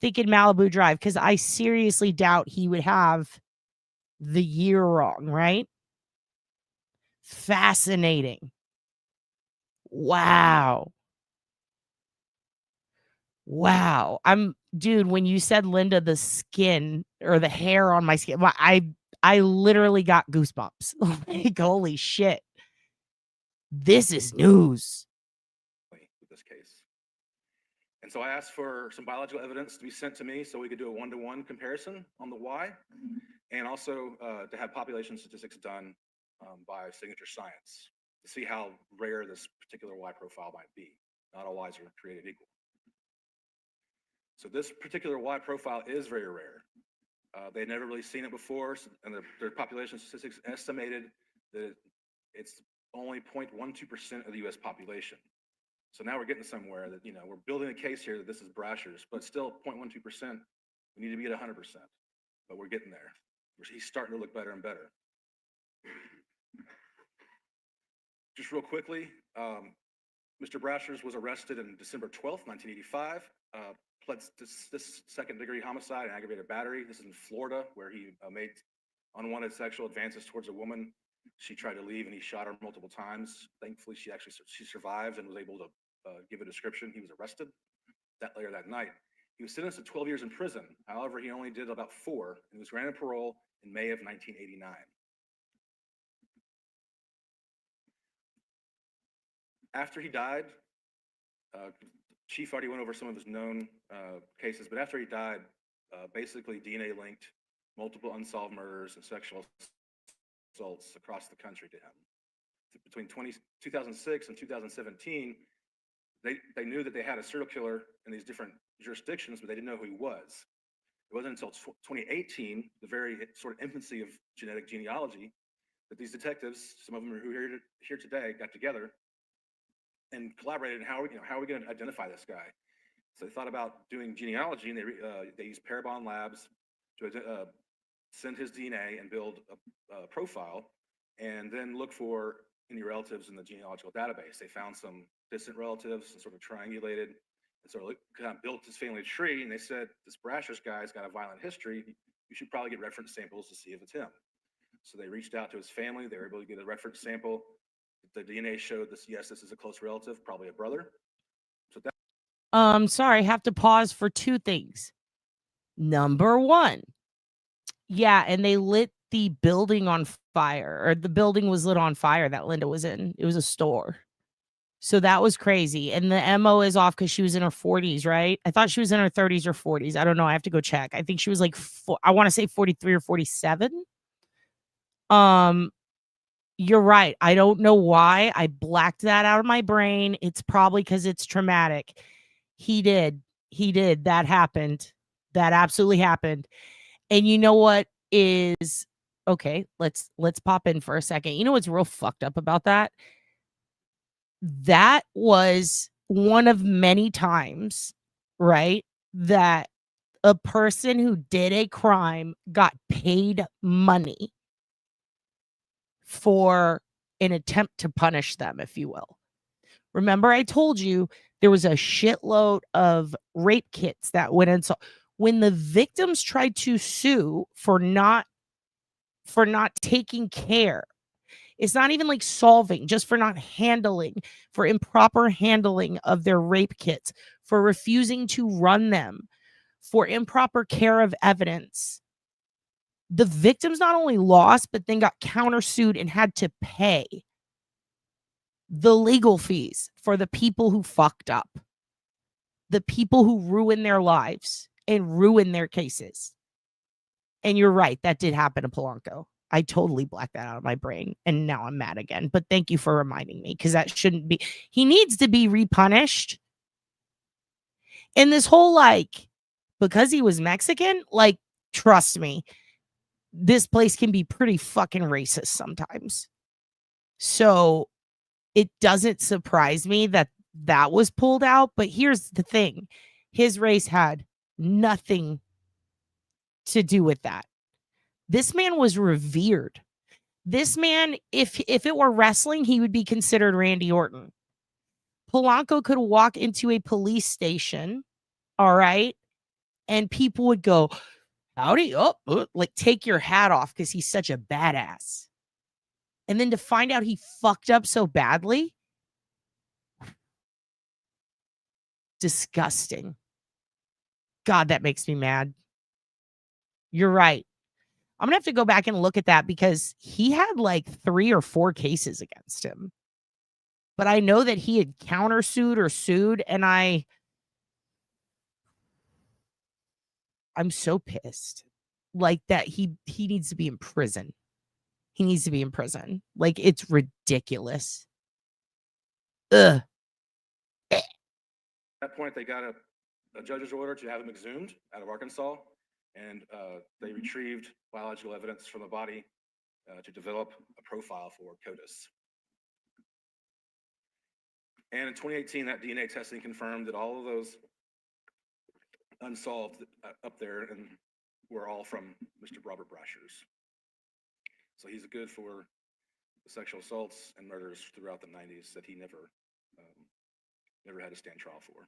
Thinking Malibu Drive, because I seriously doubt he would have the year wrong, right? Fascinating. Wow. Dude, when you said Linda, the skin or the hair on my skin, I literally got goosebumps. Like, holy shit. This is news. With this case. And so I asked for some biological evidence to be sent to me so we could do a 1-to-1 comparison on the Y, and also to have population statistics done by Signature Science to see how rare this particular Y profile might be. Not all Ys are created equal. So this particular Y profile is very rare. They'd never really seen it before, and their population statistics estimated that it's only 0.12% of the US population. So now we're getting somewhere that, we're building a case here that this is Brasher's, but still 0.12%. We need to be at 100%, but we're getting there. He's starting to look better and better. Just real quickly, Mr. Brasher's was arrested on December 12th, 1985, pled this second-degree homicide and aggravated battery. This is in Florida, where he made unwanted sexual advances towards a woman. She tried to leave, and he shot her multiple times. Thankfully, she survived and was able to give a description. He was arrested later that night. He was sentenced to 12 years in prison. However, he only did about 4 and was granted parole in May of 1989. After he died, Chief already went over some of his known cases, but after he died, basically DNA linked multiple unsolved murders and sexual assaults across the country to him. Between 2006 and 2017, they knew that they had a serial killer in these different jurisdictions, but they didn't know who he was. It wasn't until 2018, the very sort of infancy of genetic genealogy, that these detectives, some of them who are here today, got together and collaborated on how are we going to identify this guy. So they thought about doing genealogy, and they used Parabon Labs to send his DNA and build a profile, and then look for any relatives in the genealogical database. They found some distant relatives and sort of triangulated and sort of kind of built his family tree. And they said, this Brasher's guy's got a violent history. You should probably get reference samples to see if it's him. So they reached out to his family. They were able to get a reference sample. The DNA showed this. Yes, this is a close relative, probably a brother. So that. Sorry, I have to pause for 2 things. Number 1, yeah, and they lit the building on fire, or the building was lit on fire that Linda was in. It was a store. So that was crazy. And the MO is off because she was in her 40s, right? I thought she was in her 30s or 40s. I don't know. I have to go check. I think she was like, I want to say 43 or 47. You're right. I don't know why I blacked that out of my brain. It's probably because it's traumatic. He did. That happened. That absolutely happened. And you know what is okay? Let's pop in for a second. You know what's real fucked up about that? That was one of many times, right, that a person who did a crime got paid money for an attempt to punish them, if you will. Remember, I told you there was a shitload of rape kits that went in. So when the victims tried to sue for not taking care, it's not even like solving, just for not handling, for improper handling of their rape kits, for refusing to run them, for improper care of evidence. The victims not only lost, but then got countersued and had to pay the legal fees for the people who fucked up, the people who ruined their lives and ruined their cases. And you're right, that did happen to Polanco. I totally blacked that out of my brain, and now I'm mad again. But thank you for reminding me, because that shouldn't be. He needs to be repunished. And this whole, like, because he was Mexican, like, trust me, this place can be pretty fucking racist sometimes. So it doesn't surprise me that that was pulled out. But here's the thing. His race had nothing to do with that. This man was revered. This man, if it were wrestling, he would be considered Randy Orton. Polanco could walk into a police station, all right, and people would go, howdy, like take your hat off because he's such a badass. And then to find out he fucked up so badly, disgusting. God, that makes me mad. You're right. I'm gonna have to go back and look at that because he had like 3 or 4 cases against him. But I know that he had countersued or sued, and I'm so pissed. Like that he needs to be in prison. He needs to be in prison. Like, it's ridiculous. Ugh. At that point, they got a judge's order to have him exhumed out of Arkansas, and they retrieved biological evidence from the body to develop a profile for CODIS. And in 2018, that DNA testing confirmed that all of those unsolved up there and were all from Mr. Robert Brasher's. So he's good for the sexual assaults and murders throughout the 90s that he never had to stand trial for.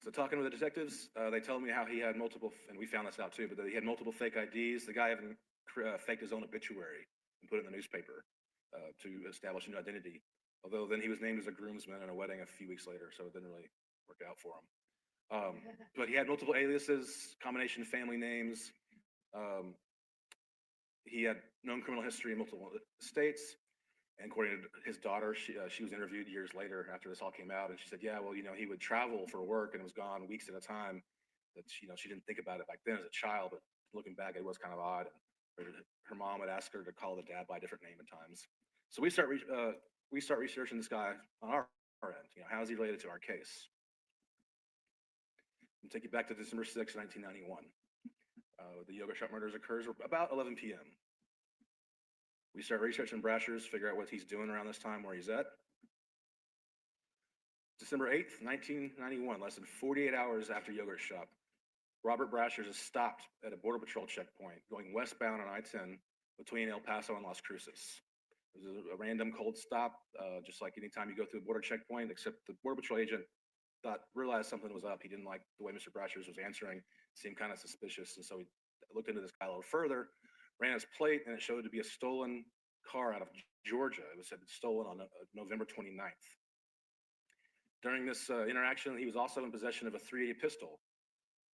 So talking with the detectives, they told me how he had multiple, and we found this out too, but that he had multiple fake IDs. The guy even faked his own obituary and put it in the newspaper to establish a new identity. Although then he was named as a groomsman in a wedding a few weeks later, so it didn't really work out for him. But he had multiple aliases, combination family names. He had known criminal history in multiple states. And according to his daughter, she was interviewed years later after this all came out, and she said, "Yeah, well, he would travel for work and was gone weeks at a time. That she didn't think about it back then as a child, but looking back, it was kind of odd. Her mom would ask her to call the dad by a different name at times. So we start researching this guy on our end. How is he related to our case? I'll take you back to December 6, 1991. The yoga shop murders occurs about 11 p.m. We start researching Brasher's, figure out what he's doing around this time, where he's at. December 8th, 1991, less than 48 hours after Yogurt Shop, Robert Brasher's is stopped at a Border Patrol checkpoint going westbound on I-10 between El Paso and Las Cruces. It was a random cold stop, just like anytime you go through a border checkpoint, except the Border Patrol agent realized something was up. He didn't like the way Mr. Brasher's was answering, seemed kind of suspicious, and so he looked into this guy a little further, ran his plate, and it showed to be a stolen car out of Georgia. It was stolen on November 29th. During this interaction, he was also in possession of a .380 pistol.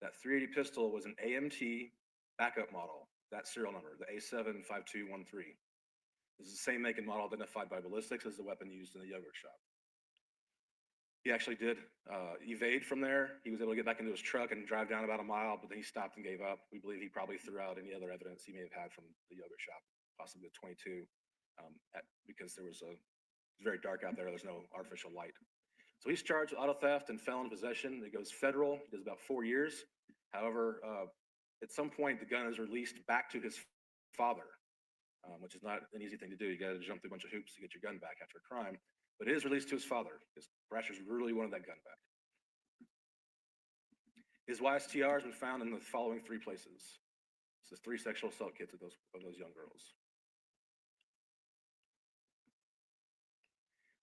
That .380 pistol was an AMT backup model, that serial number, the A75213. This is the same make and model identified by ballistics as the weapon used in the Yogurt Shop. He actually did evade from there. He was able to get back into his truck and drive down about a mile, but then he stopped and gave up. We believe he probably threw out any other evidence he may have had from the Yogurt Shop, possibly the 22, because there was very dark out there. There's no artificial light. So he's charged with auto theft and felon possession. It goes federal. He does about 4 years. However, at some point, the gun is released back to his father, which is not an easy thing to do. You got to jump through a bunch of hoops to get your gun back after a crime. but it is released to his father, because Brashers really wanted that gun back. His YSTR has been found in the following 3 places. This is 3 sexual assault kits of those young girls.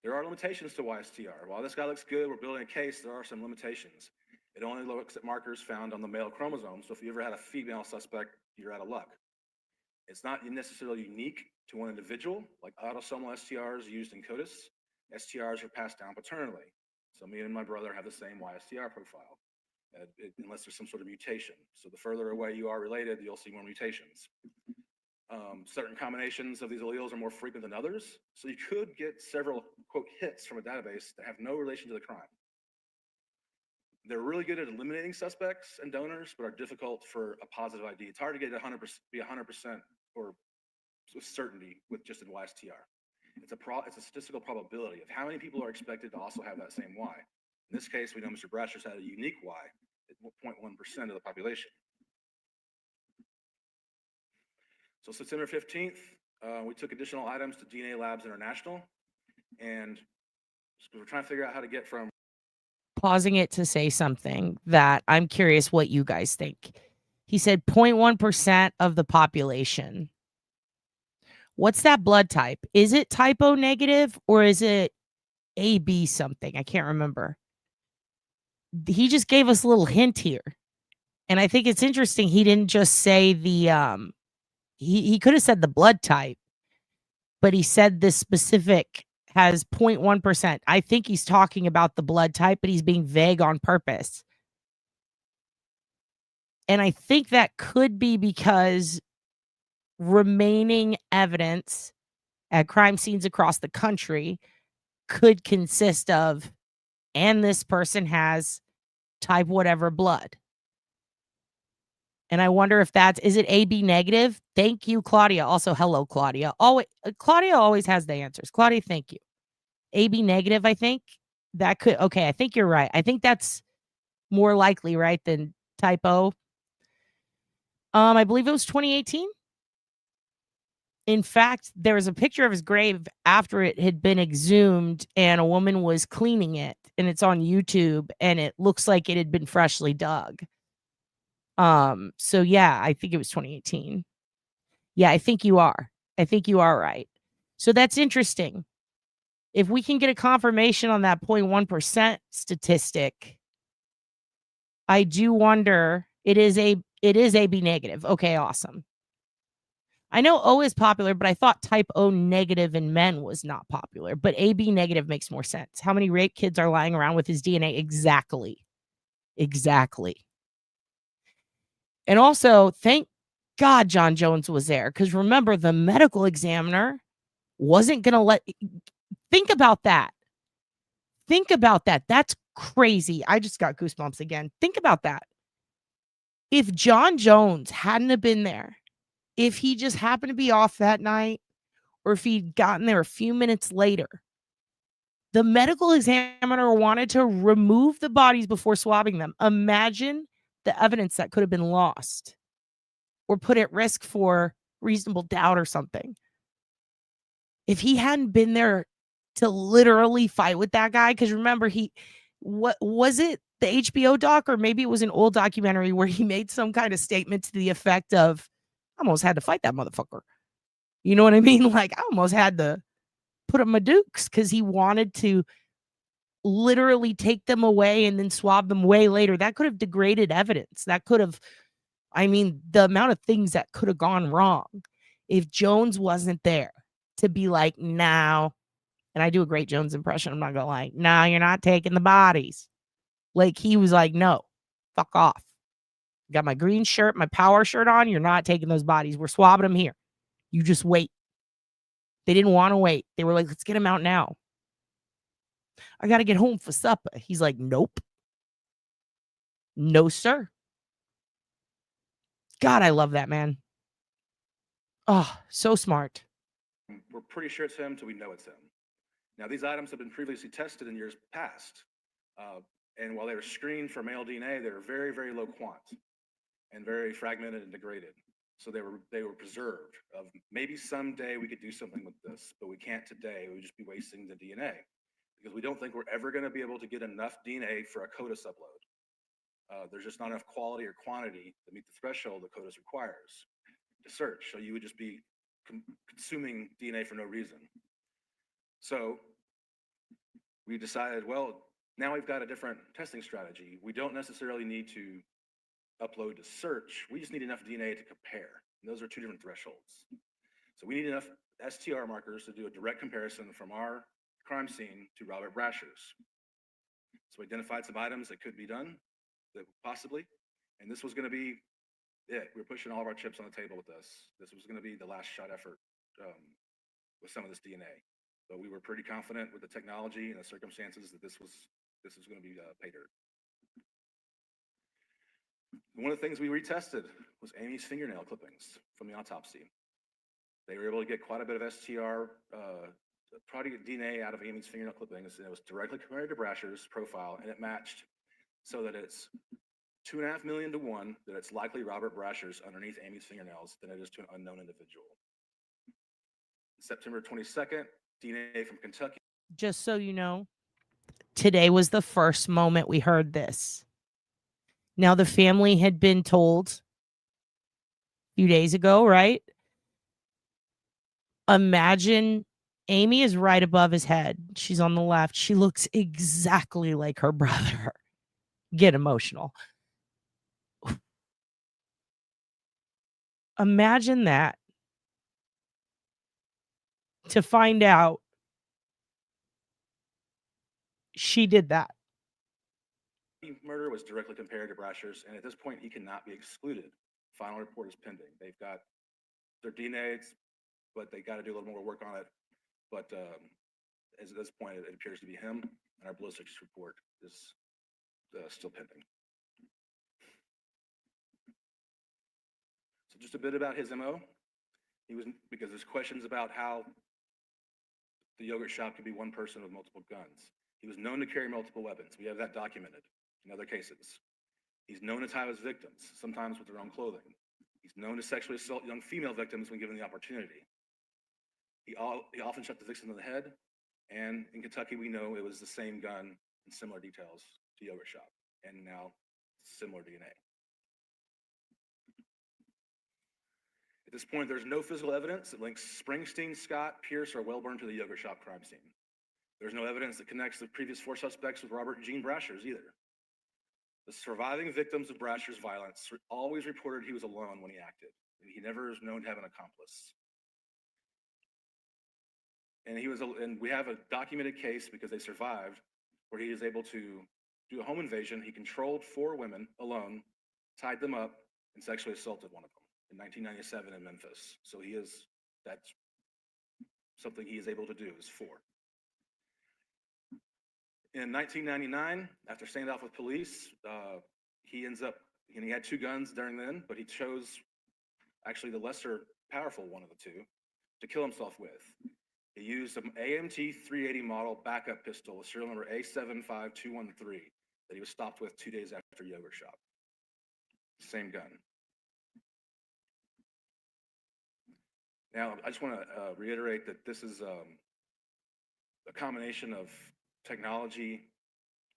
There are limitations to YSTR. While this guy looks good, we're building a case, there are some limitations. It only looks at markers found on the male chromosome, so if you ever had a female suspect, you're out of luck. It's not necessarily unique to one individual, like autosomal STRs used in CODIS. STRs are passed down paternally. So me and my brother have the same YSTR profile, unless there's some sort of mutation. So the further away you are related, you'll see more mutations. Certain combinations of these alleles are more frequent than others, so you could get several, quote, hits from a database that have no relation to the crime. They're really good at eliminating suspects and donors, but are difficult for a positive ID. It's hard to get 100% or with certainty with just an YSTR. It's a statistical probability of how many people are expected to also have that same Y. In this case, we know Mr. Brashers had a unique Y at 0.1% of the population. So September 15th, we took additional items to DNA Labs International, and we're trying to figure out how to get from. Pausing it to say something that I'm curious what you guys think. He said 0.1% of the population. What's that blood type? Is it type O negative or is it AB something? I can't remember. He just gave us a little hint here. And I think it's interesting he didn't just say the he could have said the blood type, but he said this specific has 0.1%. I think he's talking about the blood type, but he's being vague on purpose. And I think that could be because remaining evidence at crime scenes across the country could consist of, and this person has type whatever blood. And I wonder if is it AB negative? Thank you, Claudia. Also, hello, Claudia. Claudia always has the answers. Claudia, thank you. AB negative, I think. That could, okay, I think you're right. I think that's more likely, right, than type O. I believe it was 2018. In fact, there was a picture of his grave after it had been exhumed and a woman was cleaning it, and it's on YouTube, and it looks like it had been freshly dug. So yeah, I think it was 2018. Yeah, I think you are. I think you are right. So that's interesting. If we can get a confirmation on that 0.1% statistic, I do wonder, it is AB negative. Okay, awesome. I know O is popular, but I thought type O negative in men was not popular, but AB negative makes more sense. How many rape kids are lying around with his DNA? Exactly. And also, thank God John Jones was there, because remember, the medical examiner wasn't going to think about that. That's crazy. I just got goosebumps again. Think about that. If John Jones hadn't have been there, if he just happened to be off that night, or if he'd gotten there a few minutes later, the medical examiner wanted to remove the bodies before swabbing them. Imagine the evidence that could have been lost or put at risk for reasonable doubt or something. If he hadn't been there to literally fight with that guy, because remember, what was it, the HBO doc, or maybe it was an old documentary where he made some kind of statement to the effect of, I almost had to fight that motherfucker. You know what I mean? Like, I almost had to put up my dukes, because he wanted to literally take them away and then swab them way later. That could have degraded evidence. That could have, the amount of things that could have gone wrong if Jones wasn't there to be like, now, and I do a great Jones impression, I'm not gonna lie, no, you're not taking the bodies. Like, he was like, no, fuck off. Got my green shirt, my power shirt on, you're not taking those bodies. We're swabbing them here. You just wait. They didn't want to wait. They were like, let's get him out now. I got to get home for supper. He's like, nope. No, sir. God, I love that man. Oh, so smart. We're pretty sure it's him until we know it's him. Now, these items have been previously tested in years past. And while they were screened for male DNA, they were very, very low quant and very fragmented and degraded. So they were preserved. Maybe someday we could do something with this, but we can't today. We would just be wasting the DNA. because we don't think we're ever going to be able to get enough DNA for a CODIS upload. There's just not enough quality or quantity to meet the threshold that CODIS requires to search. So you would just be consuming DNA for no reason. So we decided, well, now we've got a different testing strategy. We don't necessarily need to upload to search. We just need enough DNA to compare. And those are two different thresholds. So we need enough STR markers to do a direct comparison from our crime scene to Robert Brasher's. So we identified some items that could be done, that possibly, and this was going to be it. We were pushing all of our chips on the table with this. This was going to be the last shot effort with some of this DNA. But we were pretty confident with the technology and the circumstances that this was going to be pay dirt. One of the things we retested was Amy's fingernail clippings from the autopsy. They were able to get quite a bit of STR product DNA out of Amy's fingernail clippings, and it was directly compared to Brasher's profile, and it matched so that it's 2.5 million to 1 that it's likely Robert Brasher's underneath Amy's fingernails than it is to an unknown individual. September 22nd, DNA from Kentucky. Just so you know, today was the first moment we heard this. Now, the family had been told a few days ago, right? Imagine Amy is right above his head. She's on the left. She looks exactly like her brother. Get emotional. Imagine that. To find out she did that. Murder was directly compared to Brasher's, and at this point, he cannot be excluded. Final report is pending. They've got their DNA, but they got to do a little more work on it. But as at this point, it appears to be him, and our ballistics report is still pending. So just a bit about his MO. Because there's questions about how the yogurt shop could be one person with multiple guns. He was known to carry multiple weapons. We have that documented in other cases. He's known to tie his victims, sometimes with their own clothing. He's known to sexually assault young female victims when given the opportunity. He often shot the victim in the head, and in Kentucky, we know it was the same gun and similar details to yogurt shop, and now similar DNA. At this point, there's no physical evidence that links Springsteen, Scott, Pierce, or Wellborn to the yogurt shop crime scene. There's no evidence that connects the previous 4 suspects with Robert Eugene Brasher's either. The surviving victims of Brasher's violence always reported he was alone when he acted. He never was known to have an accomplice. And we have a documented case because they survived where he was able to do a home invasion. He controlled 4 women alone, tied them up, and sexually assaulted one of them in 1997 in Memphis. So that's something he is able to do, is 4. In 1999, after standoff with police, he ends up, and he had 2 guns during then, but he chose actually the lesser powerful one of the 2 to kill himself with. He used an AMT 380 model backup pistol with serial number A75213 that he was stopped with 2 days after yogurt shop. Same gun. Now, I just want to reiterate that this is a combination of technology,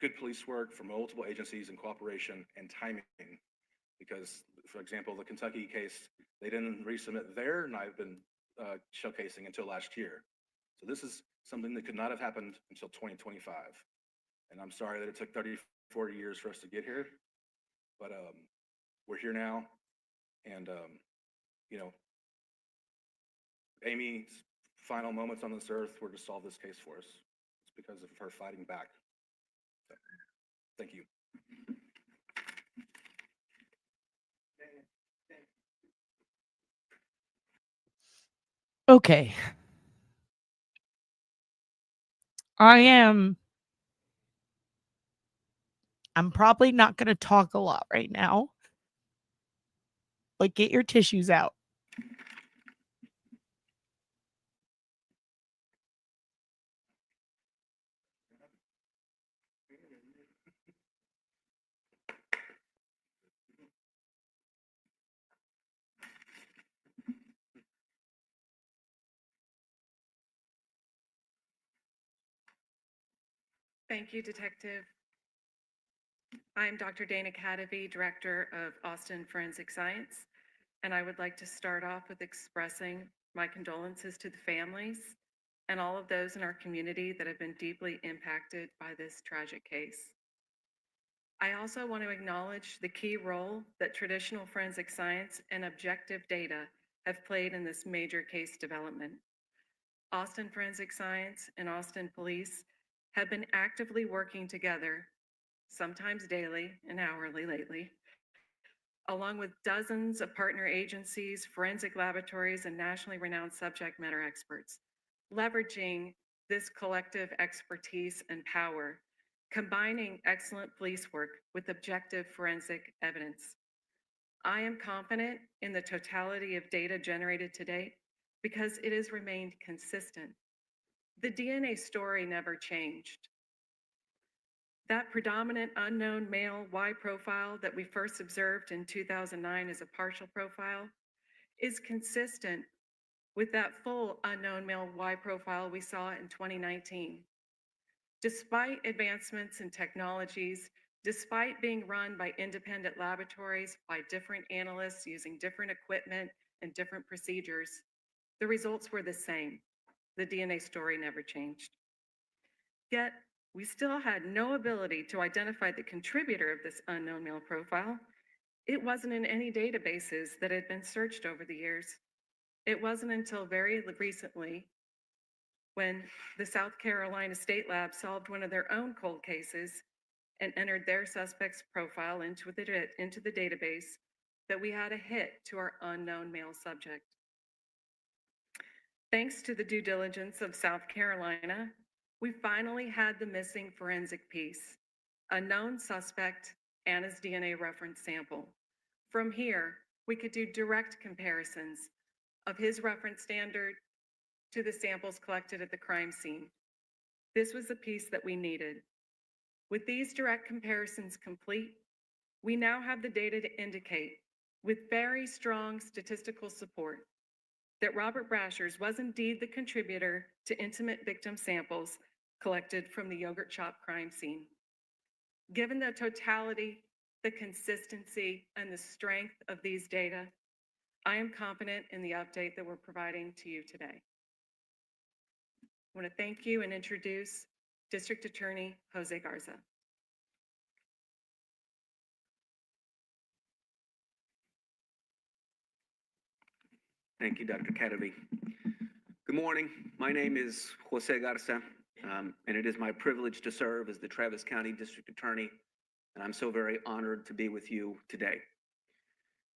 good police work from multiple agencies and cooperation, and timing. Because, for example, the Kentucky case, they didn't resubmit their knife been showcasing until last year. So this is something that could not have happened until 2025. And I'm sorry that it took 30, 40 years for us to get here, but we're here now. And, you know, Amy's final moments on this earth were to solve this case for us. It's because of her fighting back. So, thank you. Okay. I'm probably not going to talk a lot right now. But get your tissues out. Thank you, Detective. I'm Dr. Dana Cadavy, Director of Austin Forensic Science, and I would like to start off with expressing my condolences to the families and all of those in our community that have been deeply impacted by this tragic case. I also want to acknowledge the key role that traditional forensic science and objective data have played in this major case development. Austin Forensic Science and Austin Police have been actively working together, sometimes daily and hourly lately, along with dozens of partner agencies, forensic laboratories, and nationally renowned subject matter experts, leveraging this collective expertise and power, combining excellent police work with objective forensic evidence. I am confident in the totality of data generated to date because it has remained consistent. The DNA story never changed. That predominant unknown male Y profile that we first observed in 2009 as a partial profile is consistent with that full unknown male Y profile we saw in 2019. Despite advancements in technologies, despite being run by independent laboratories, by different analysts using different equipment and different procedures, the results were the same. The DNA story never changed. Yet, we still had no ability to identify the contributor of this unknown male profile. It wasn't in any databases that had been searched over the years. It wasn't until very recently when the South Carolina State Lab solved one of their own cold cases and entered their suspect's profile into the database that we had a hit to our unknown male subject. Thanks to the due diligence of South Carolina, we finally had the missing forensic piece, a known suspect and his DNA reference sample. From here, we could do direct comparisons of his reference standard to the samples collected at the crime scene. This was the piece that we needed. With these direct comparisons complete, we now have the data to indicate, with very strong statistical support, that Robert Brashers was indeed the contributor to intimate victim samples collected from the yogurt shop crime scene. Given the totality, the consistency, and the strength of these data, I am confident in the update that we're providing to you today. I want to thank you and introduce District Attorney Jose Garza. Thank you, Dr. Cadavy. Good morning. My name is Jose Garza, and it is my privilege to serve as the Travis County District Attorney, and I'm so very honored to be with you today.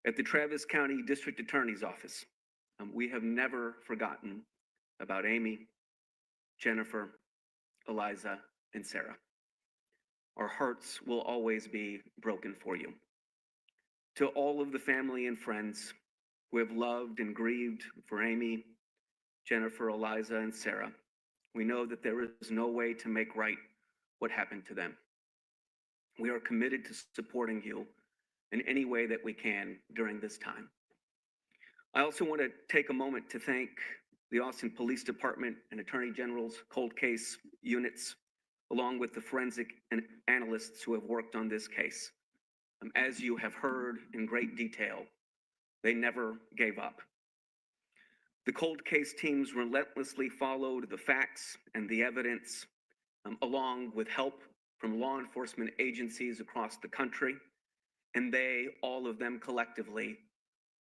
At the Travis County District Attorney's Office, we have never forgotten about Amy, Jennifer, Eliza, and Sarah. Our hearts will always be broken for you. To all of the family and friends who have loved and grieved for Amy, Jennifer, Eliza, and Sarah, we know that there is no way to make right what happened to them. We are committed to supporting you in any way that we can during this time. I also want to take a moment to thank the Austin Police Department and Attorney General's cold case units, along with the forensic and analysts who have worked on this case. As you have heard in great detail, they never gave up. The cold case teams relentlessly followed the facts and the evidence, along with help from law enforcement agencies across the country, and they, all of them collectively,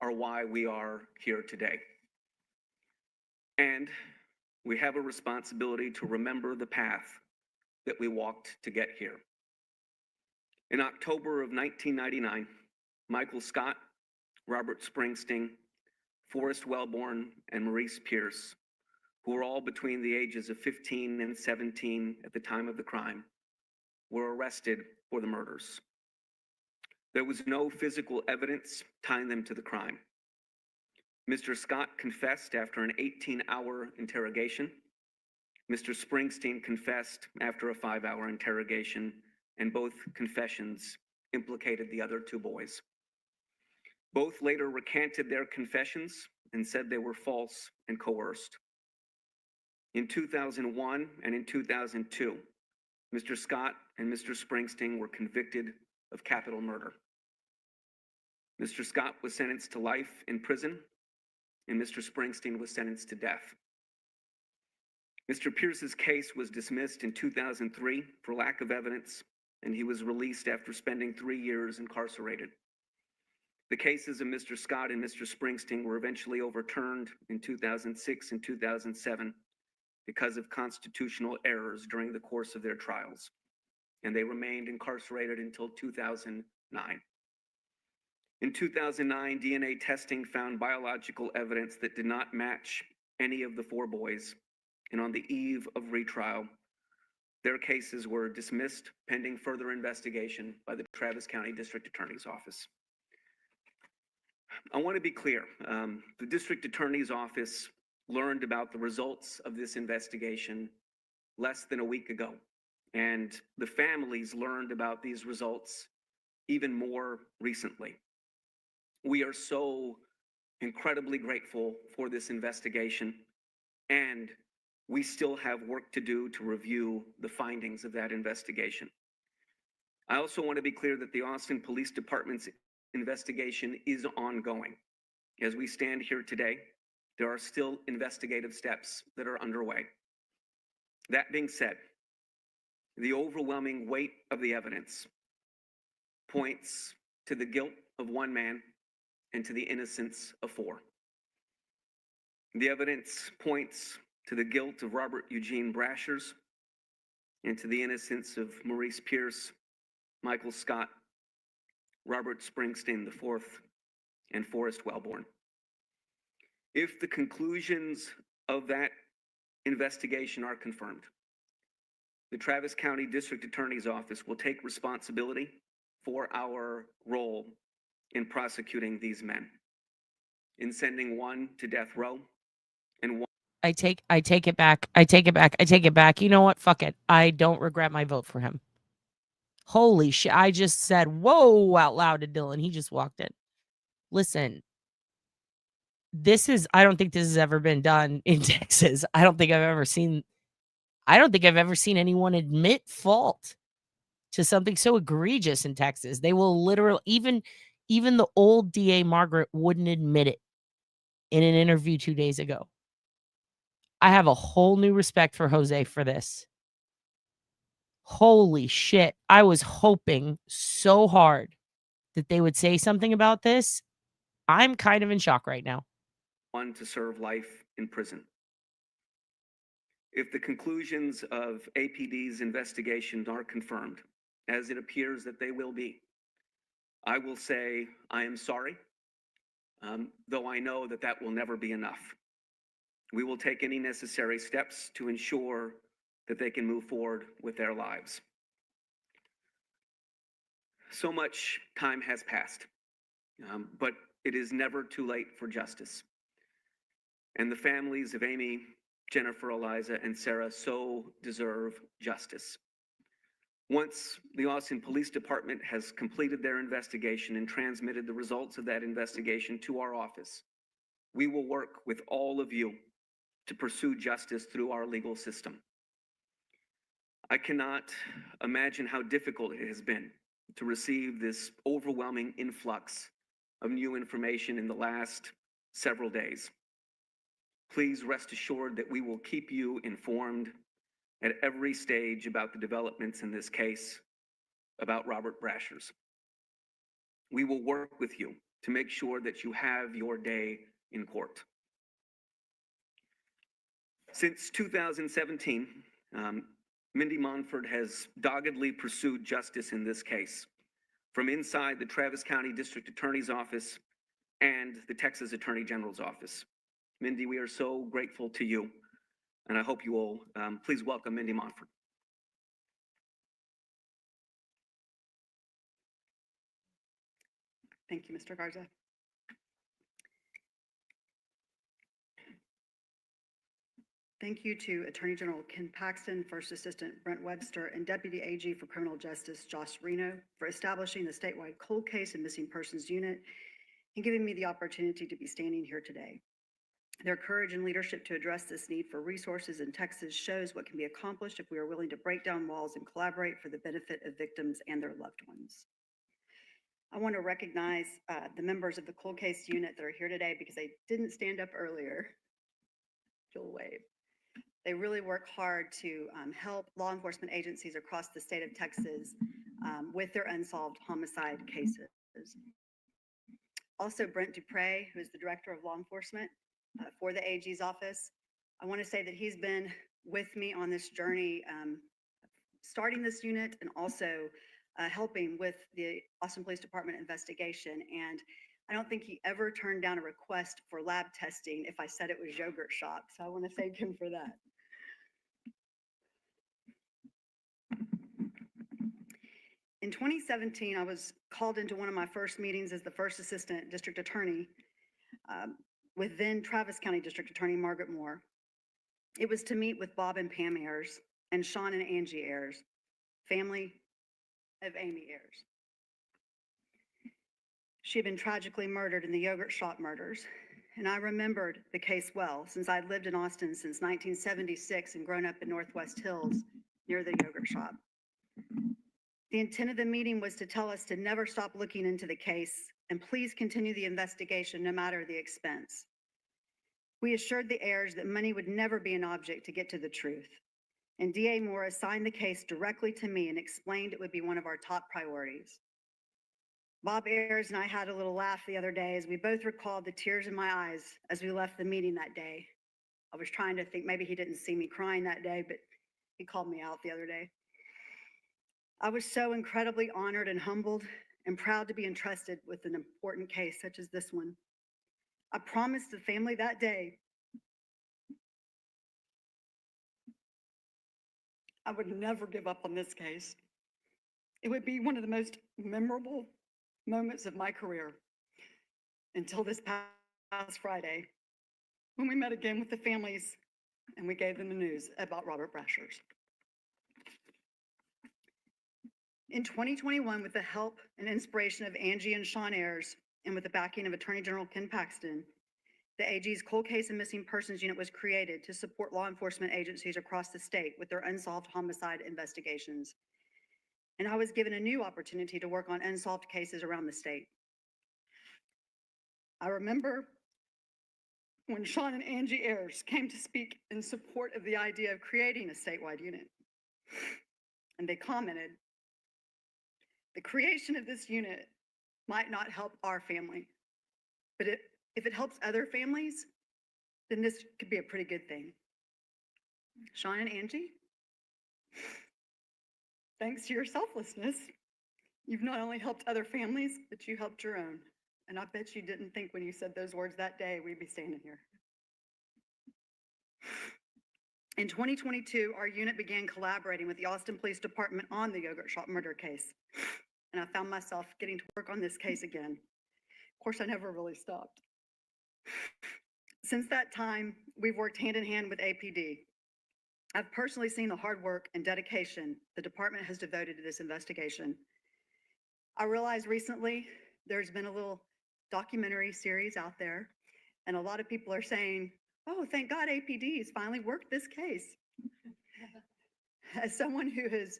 are why we are here today. And we have a responsibility to remember the path that we walked to get here. In October of 1999, Michael Scott, Robert Springsteen, Forrest Wellborn, and Maurice Pierce, who were all between the ages of 15 and 17 at the time of the crime, were arrested for the murders. There was no physical evidence tying them to the crime. Mr. Scott confessed after an 18-hour interrogation. Mr. Springsteen confessed after a 5-hour interrogation, and both confessions implicated the other two boys. Both later recanted their confessions and said they were false and coerced. In 2001 and in 2002, Mr. Scott and Mr. Springsteen were convicted of capital murder. Mr. Scott was sentenced to life in prison, and Mr. Springsteen was sentenced to death. Mr. Pierce's case was dismissed in 2003 for lack of evidence, and he was released after spending 3 years incarcerated. The cases of Mr. Scott and Mr. Springsteen were eventually overturned in 2006 and 2007 because of constitutional errors during the course of their trials, and they remained incarcerated until 2009. In 2009, DNA testing found biological evidence that did not match any of the 4 boys, and on the eve of retrial, their cases were dismissed pending further investigation by the Travis County District Attorney's Office. I want to be clear. The District Attorney's Office learned about the results of this investigation less than a week ago, and the families learned about these results even more recently. We are so incredibly grateful for this investigation, and we still have work to do to review the findings of that investigation. I also want to be clear that the Austin Police Department's investigation is ongoing. As we stand here today, there are still investigative steps that are underway. That being said, the overwhelming weight of the evidence points to the guilt of 1 man and to the innocence of 4. The evidence points to the guilt of Robert Eugene Brashers and to the innocence of Maurice Pierce, Michael Scott, Robert Springsteen IV, and Forrest Wellborn. If the conclusions of that investigation are confirmed, the Travis County District Attorney's Office will take responsibility for our role in prosecuting these men, in sending 1 to death row and 1. I take it back. I take it back. You know what? Fuck it. I don't regret my vote for him. Holy shit. I just said, whoa, out loud to Dylan. He just walked in. Listen, I don't think this has ever been done in Texas. I don't think I've ever seen anyone admit fault to something so egregious in Texas. They will literally, even the old DA Margaret wouldn't admit it in an interview 2 days ago. I have a whole new respect for Jose for this. Holy shit. I was hoping so hard that they would say something about this. I'm kind of in shock right now. 1 to serve life in prison. If the conclusions of APD's investigation are confirmed, as it appears that they will be, I will say I am sorry, though I know that that will never be enough. We will take any necessary steps to ensure that they can move forward with their lives. So much time has passed, but it is never too late for justice. And the families of Amy, Jennifer, Eliza, and Sarah so deserve justice. Once the Austin Police Department has completed their investigation and transmitted the results of that investigation to our office, we will work with all of you to pursue justice through our legal system. I cannot imagine how difficult it has been to receive this overwhelming influx of new information in the last several days. Please rest assured that we will keep you informed at every stage about the developments in this case about Robert Brashers. We will work with you to make sure that you have your day in court. Since 2017, Mindy Monford has doggedly pursued justice in this case from inside the Travis County District Attorney's Office and the Texas Attorney General's Office. Mindy, we are so grateful to you, and I hope you will please welcome Mindy Monford. Thank you, Mr. Garza. Thank you to Attorney General Ken Paxton, First Assistant Brent Webster, and Deputy AG for Criminal Justice Josh Reno for establishing the statewide cold case and missing persons unit and giving me the opportunity to be standing here today. Their courage and leadership to address this need for resources in Texas shows what can be accomplished if we are willing to break down walls and collaborate for the benefit of victims and their loved ones. I want to recognize the members of the cold case unit that are here today because they didn't stand up earlier. You'll wave. They really work hard to help law enforcement agencies across the state of Texas with their unsolved homicide cases. Also, Brent Dupre, who is the Director of Law Enforcement for the AG's office. I want to say that he's been with me on this journey, starting this unit and also helping with the Austin Police Department investigation. And I don't think he ever turned down a request for lab testing if I said it was yogurt shop. So I want to thank him for that. In 2017, I was called into one of my first meetings as the first assistant district attorney with then Travis County District Attorney Margaret Moore. It was to meet with Bob and Pam Ayers and Sean and Angie Ayers, family of Amy Ayers. She had been tragically murdered in the yogurt shop murders, and I remembered the case well since I'd lived in Austin since 1976 and grown up in Northwest Hills near the yogurt shop. The intent of the meeting was to tell us to never stop looking into the case and please continue the investigation no matter the expense. We assured the heirs that money would never be an object to get to the truth, and DA Moore assigned the case directly to me and explained it would be one of our top priorities. Bob Ayers and I had a little laugh the other day as we both recalled the tears in my eyes as we left the meeting that day. I was trying to think maybe he didn't see me crying that day, but he called me out the other day. I was so incredibly honored and humbled and proud to be entrusted with an important case such as this one. I promised the family that day I would never give up on this case. It would be one of the most memorable moments of my career until this past Friday when we met again with the families and we gave them the news about Robert Brashers. In 2021, with the help and inspiration of Angie and Sean Ayers, and with the backing of Attorney General Ken Paxton, the AG's Cold Case and Missing Persons Unit was created to support law enforcement agencies across the state with their unsolved homicide investigations. And I was given a new opportunity to work on unsolved cases around the state. I remember when Sean and Angie Ayers came to speak in support of the idea of creating a statewide unit. And they commented, the creation of this unit might not help our family, but if it helps other families, then this could be a pretty good thing. Sean and Angie, thanks to your selflessness, you've not only helped other families, but you helped your own. And I bet you didn't think when you said those words that day, we'd be standing here. In 2022, our unit began collaborating with the Austin Police Department on the yogurt shop murder case. And I found myself getting to work on this case again. Of course, I never really stopped. Since that time, we've worked hand in hand with APD. I've personally seen the hard work and dedication the department has devoted to this investigation. I realized recently there's been a little documentary series out there, and a lot of people are saying, oh, thank God APD has finally worked this case. As someone who has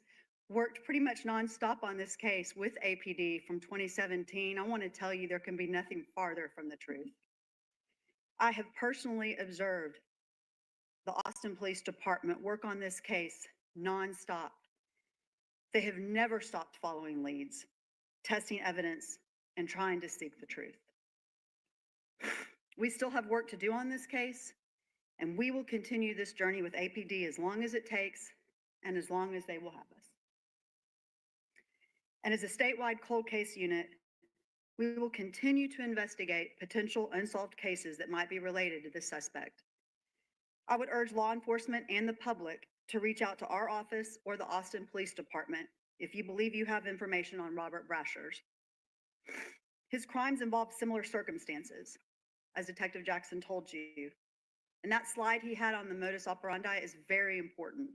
worked pretty much nonstop on this case with APD from 2017, I want to tell you there can be nothing farther from the truth. I have personally observed the Austin Police Department work on this case nonstop. They have never stopped following leads, testing evidence, and trying to seek the truth. We still have work to do on this case, and we will continue this journey with APD as long as it takes and as long as they will have us. And as a statewide cold case unit, we will continue to investigate potential unsolved cases that might be related to this suspect. I would urge law enforcement and the public to reach out to our office or the Austin Police Department if you believe you have information on Robert Brashers. His crimes involve similar circumstances, as Detective Jackson told you. And that slide he had on the modus operandi is very important.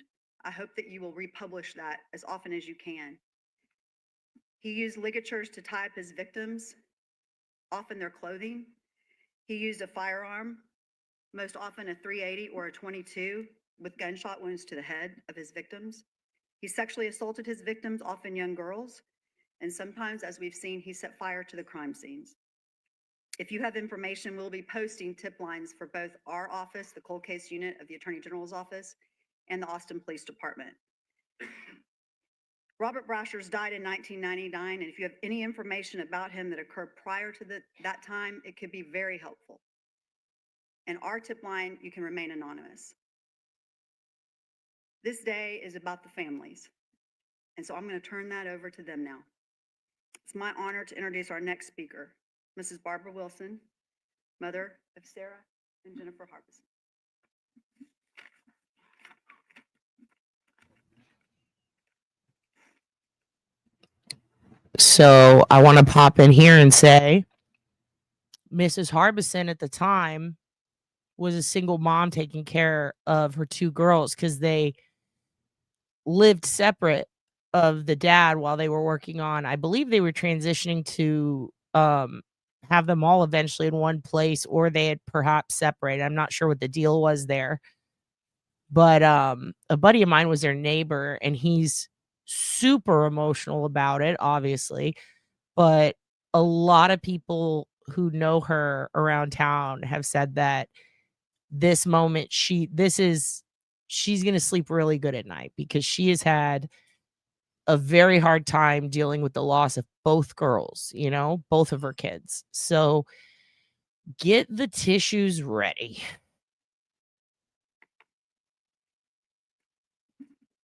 I hope that you will republish that as often as you can. He used ligatures to tie up his victims, often their clothing. He used a firearm most often a 380 or a 22 with gunshot wounds to the head of his victims. He sexually assaulted his victims, often young girls, and sometimes, as we've seen, he set fire to the crime scenes. If you have information, we'll be posting tip lines for both our office, the cold case unit of the Attorney General's office, and the Austin Police Department. Robert Brashers died in 1999, and if you have any information about him that occurred prior to that time, it could be very helpful. And our tip line, you can remain anonymous. This day is about the families, and so I'm going to turn that over to them now. It's my honor to introduce our next speaker, Mrs. Barbara Wilson, mother of Sarah and Jennifer Harbison. So I want to pop in here and say Mrs. Harbison at the time was a single mom taking care of her two girls because they lived separate of the dad while they were working on, I believe they were transitioning to have them all eventually in one place, or they had perhaps separated. I'm not sure what the deal was there. But a buddy of mine was their neighbor, and he's super emotional about it, obviously. But a lot of people who know her around town have said that this moment, she's going to sleep really good at night because she has had a very hard time dealing with the loss of both girls, both of her kids. So get the tissues ready.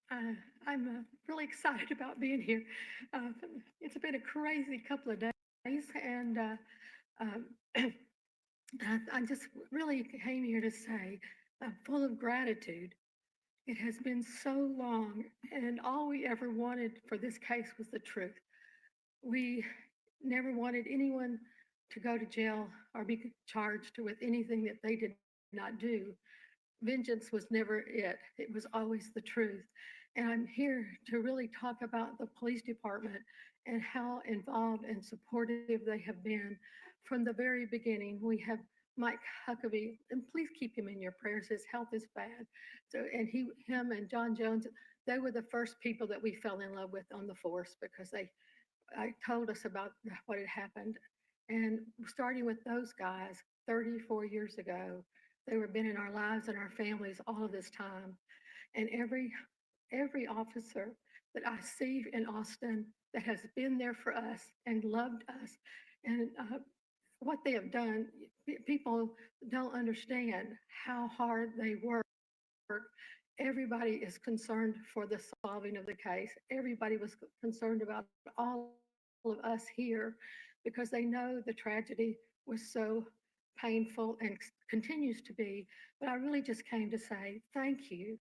I'm really excited about being here. It's been a crazy couple of days, and I just really came here to say I'm full of gratitude. It has been so long, and all we ever wanted for this case was the truth. We never wanted anyone to go to jail or be charged with anything that they did not do. Vengeance was never it. It was always the truth. And I'm here to really talk about the police department and how involved and supportive they have been from the very beginning. We have Mike Huckabee, and please keep him in your prayers. His health is bad. So, and him and John Jones, they were the first people that we fell in love with on the force because they told us about what had happened. And starting with those guys 34 years ago, they were been in our lives and our families all of this time. And every officer that I see in Austin that has been there for us and loved us, and what they have done, people don't understand how hard they work. Everybody is concerned for the solving of the case. Everybody was concerned about all of us here because they know the tragedy was so painful and continues to be. But I really just came to say thank you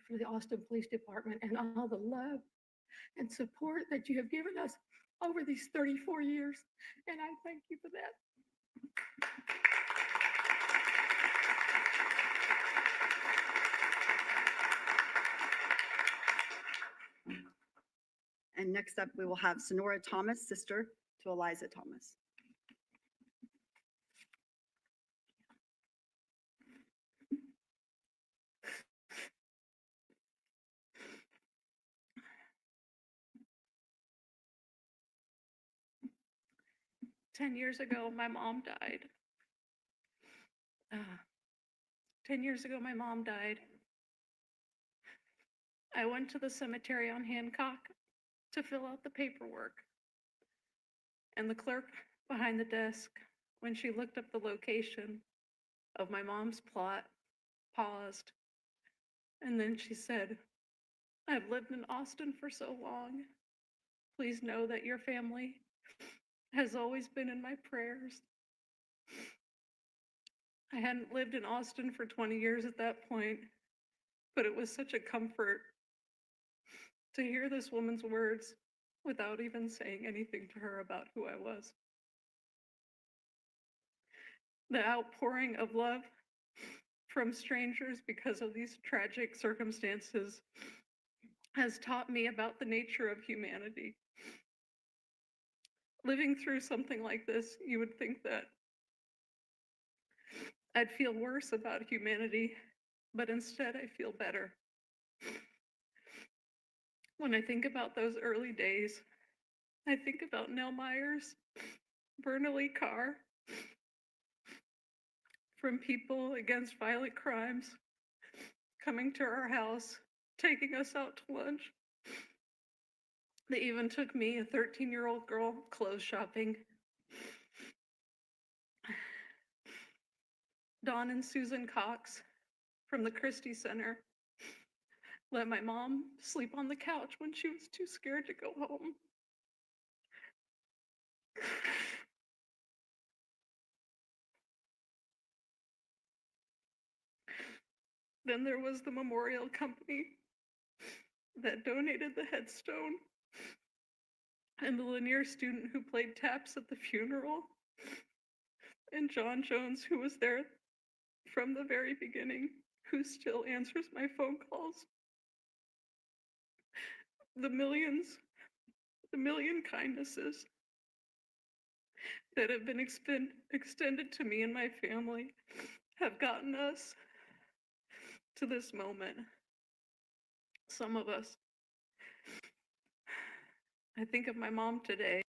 for the Austin Police Department and all the love and support that you have given us over these 34 years. And I thank you for that. And next up, we will have Sonora Thomas, sister to Eliza Thomas. Ten years ago, my mom died. 10 years ago, my mom died. I went to the cemetery on Hancock to fill out the paperwork. And the clerk behind the desk, when she looked up the location of my mom's plot, paused. And then she said, I've lived in Austin for so long. Please know that your family has always been in my prayers. I hadn't lived in Austin for 20 years at that point, but it was such a comfort to hear this woman's words without even saying anything to her about who I was. The outpouring of love from strangers because of these tragic circumstances has taught me about the nature of humanity. Living through something like this, you would think that I'd feel worse about humanity, but instead I feel better. When I think about those early days, I think about Nell Myers, Bernalee Carr, from People Against Violent Crimes, coming to our house, taking us out to lunch. They even took me, a 13-year-old girl, clothes shopping. Dawn and Susan Cox from the Christie Center let my mom sleep on the couch when she was too scared to go home. Then there was the memorial company that donated the headstone, and the Lanier student who played taps at the funeral, and John Jones, who was there from the very beginning, who still answers my phone calls. The million kindnesses that have been extended to me and my family have gotten us to this moment. Some of us. I think of my mom today.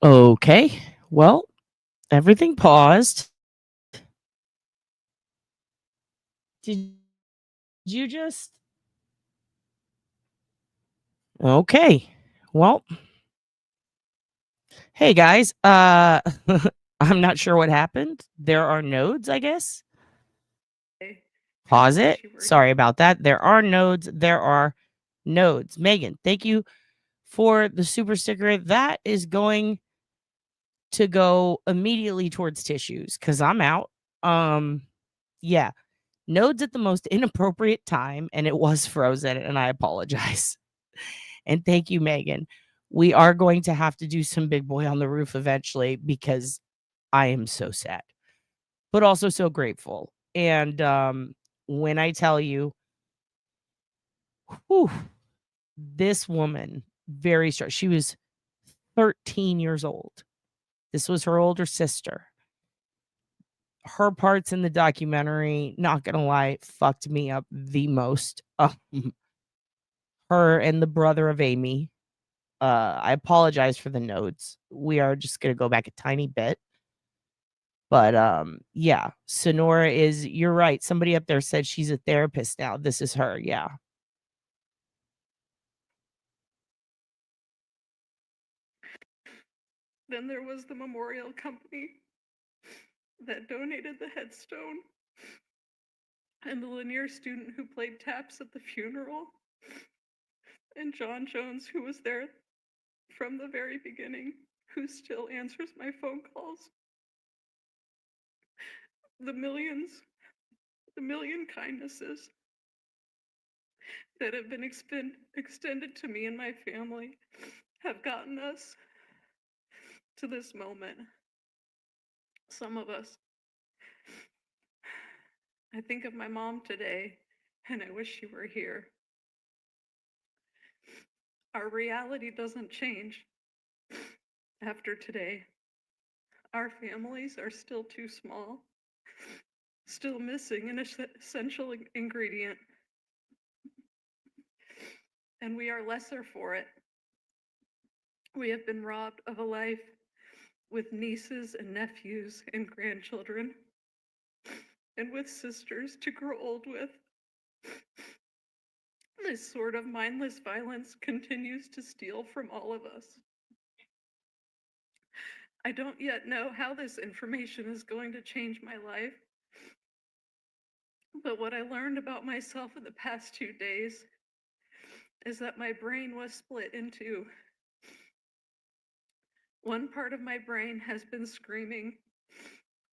Okay. Well, everything paused. Did you just? Okay. Well, hey guys. I'm not sure what happened. There are nodes, I guess. Pause it. Sorry about that. There are nodes. There are nodes. Megan, thank you for the super sticker. That is going to go immediately towards tissues because I'm out. Yeah. Nodes at the most inappropriate time, and it was frozen, and I apologize. And thank you, Megan. We are going to have to do some Big Boy on the Roof eventually because I am so sad, but also so grateful. And when I tell you, whew, this woman, very strong. She was 13 years old. This was her older sister. Her parts in the documentary, not gonna lie, fucked me up the most. Her and the brother of Amy. I apologize for the notes. We are just gonna go back a tiny bit. But yeah, Sonora is, you're right. Somebody up there said she's a therapist now. This is her, yeah. Then there was the memorial company that donated the headstone, and the Lanier student who played taps at the funeral, and John Jones, who was there from the very beginning, who still answers my phone calls. The million kindnesses that have been extended to me and my family have gotten us to this moment. Some of us. I think of my mom today, and I wish she were here. Our reality doesn't change after today. Our families are still too small, still missing an essential ingredient, and we are lesser for it. We have been robbed of a life with nieces and nephews and grandchildren, and with sisters to grow old with. This sort of mindless violence continues to steal from all of us. I don't yet know how this information is going to change my life, but what I learned about myself in the past 2 days is that my brain was split in two. One part of my brain has been screaming,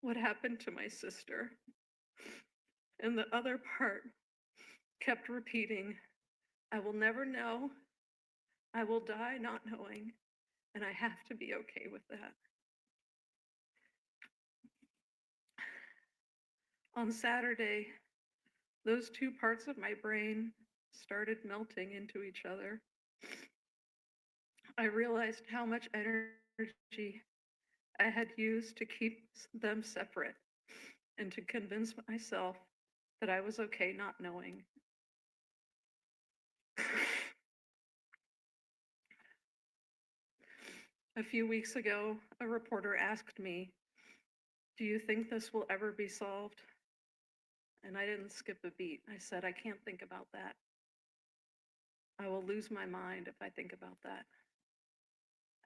"What happened to my sister?" And the other part kept repeating, "I will never know. I will die not knowing, and I have to be okay with that." On Saturday, those two parts of my brain started melting into each other. I realized how much energy I had used to keep them separate and to convince myself that I was okay not knowing. A few weeks ago, a reporter asked me, "Do you think this will ever be solved?" And I didn't skip a beat. I said, "I can't think about that. I will lose my mind if I think about that.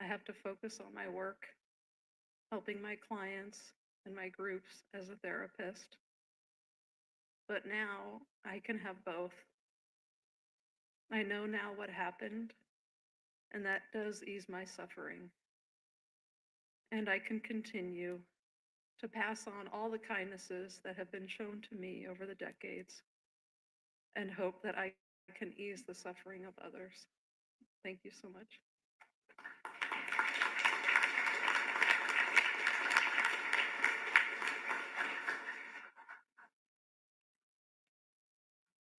I have to focus on my work, helping my clients and my groups as a therapist. But now I can have both. I know now what happened, and that does ease my suffering. And I can continue to pass on all the kindnesses that have been shown to me over the decades and hope that I can ease the suffering of others." Thank you so much.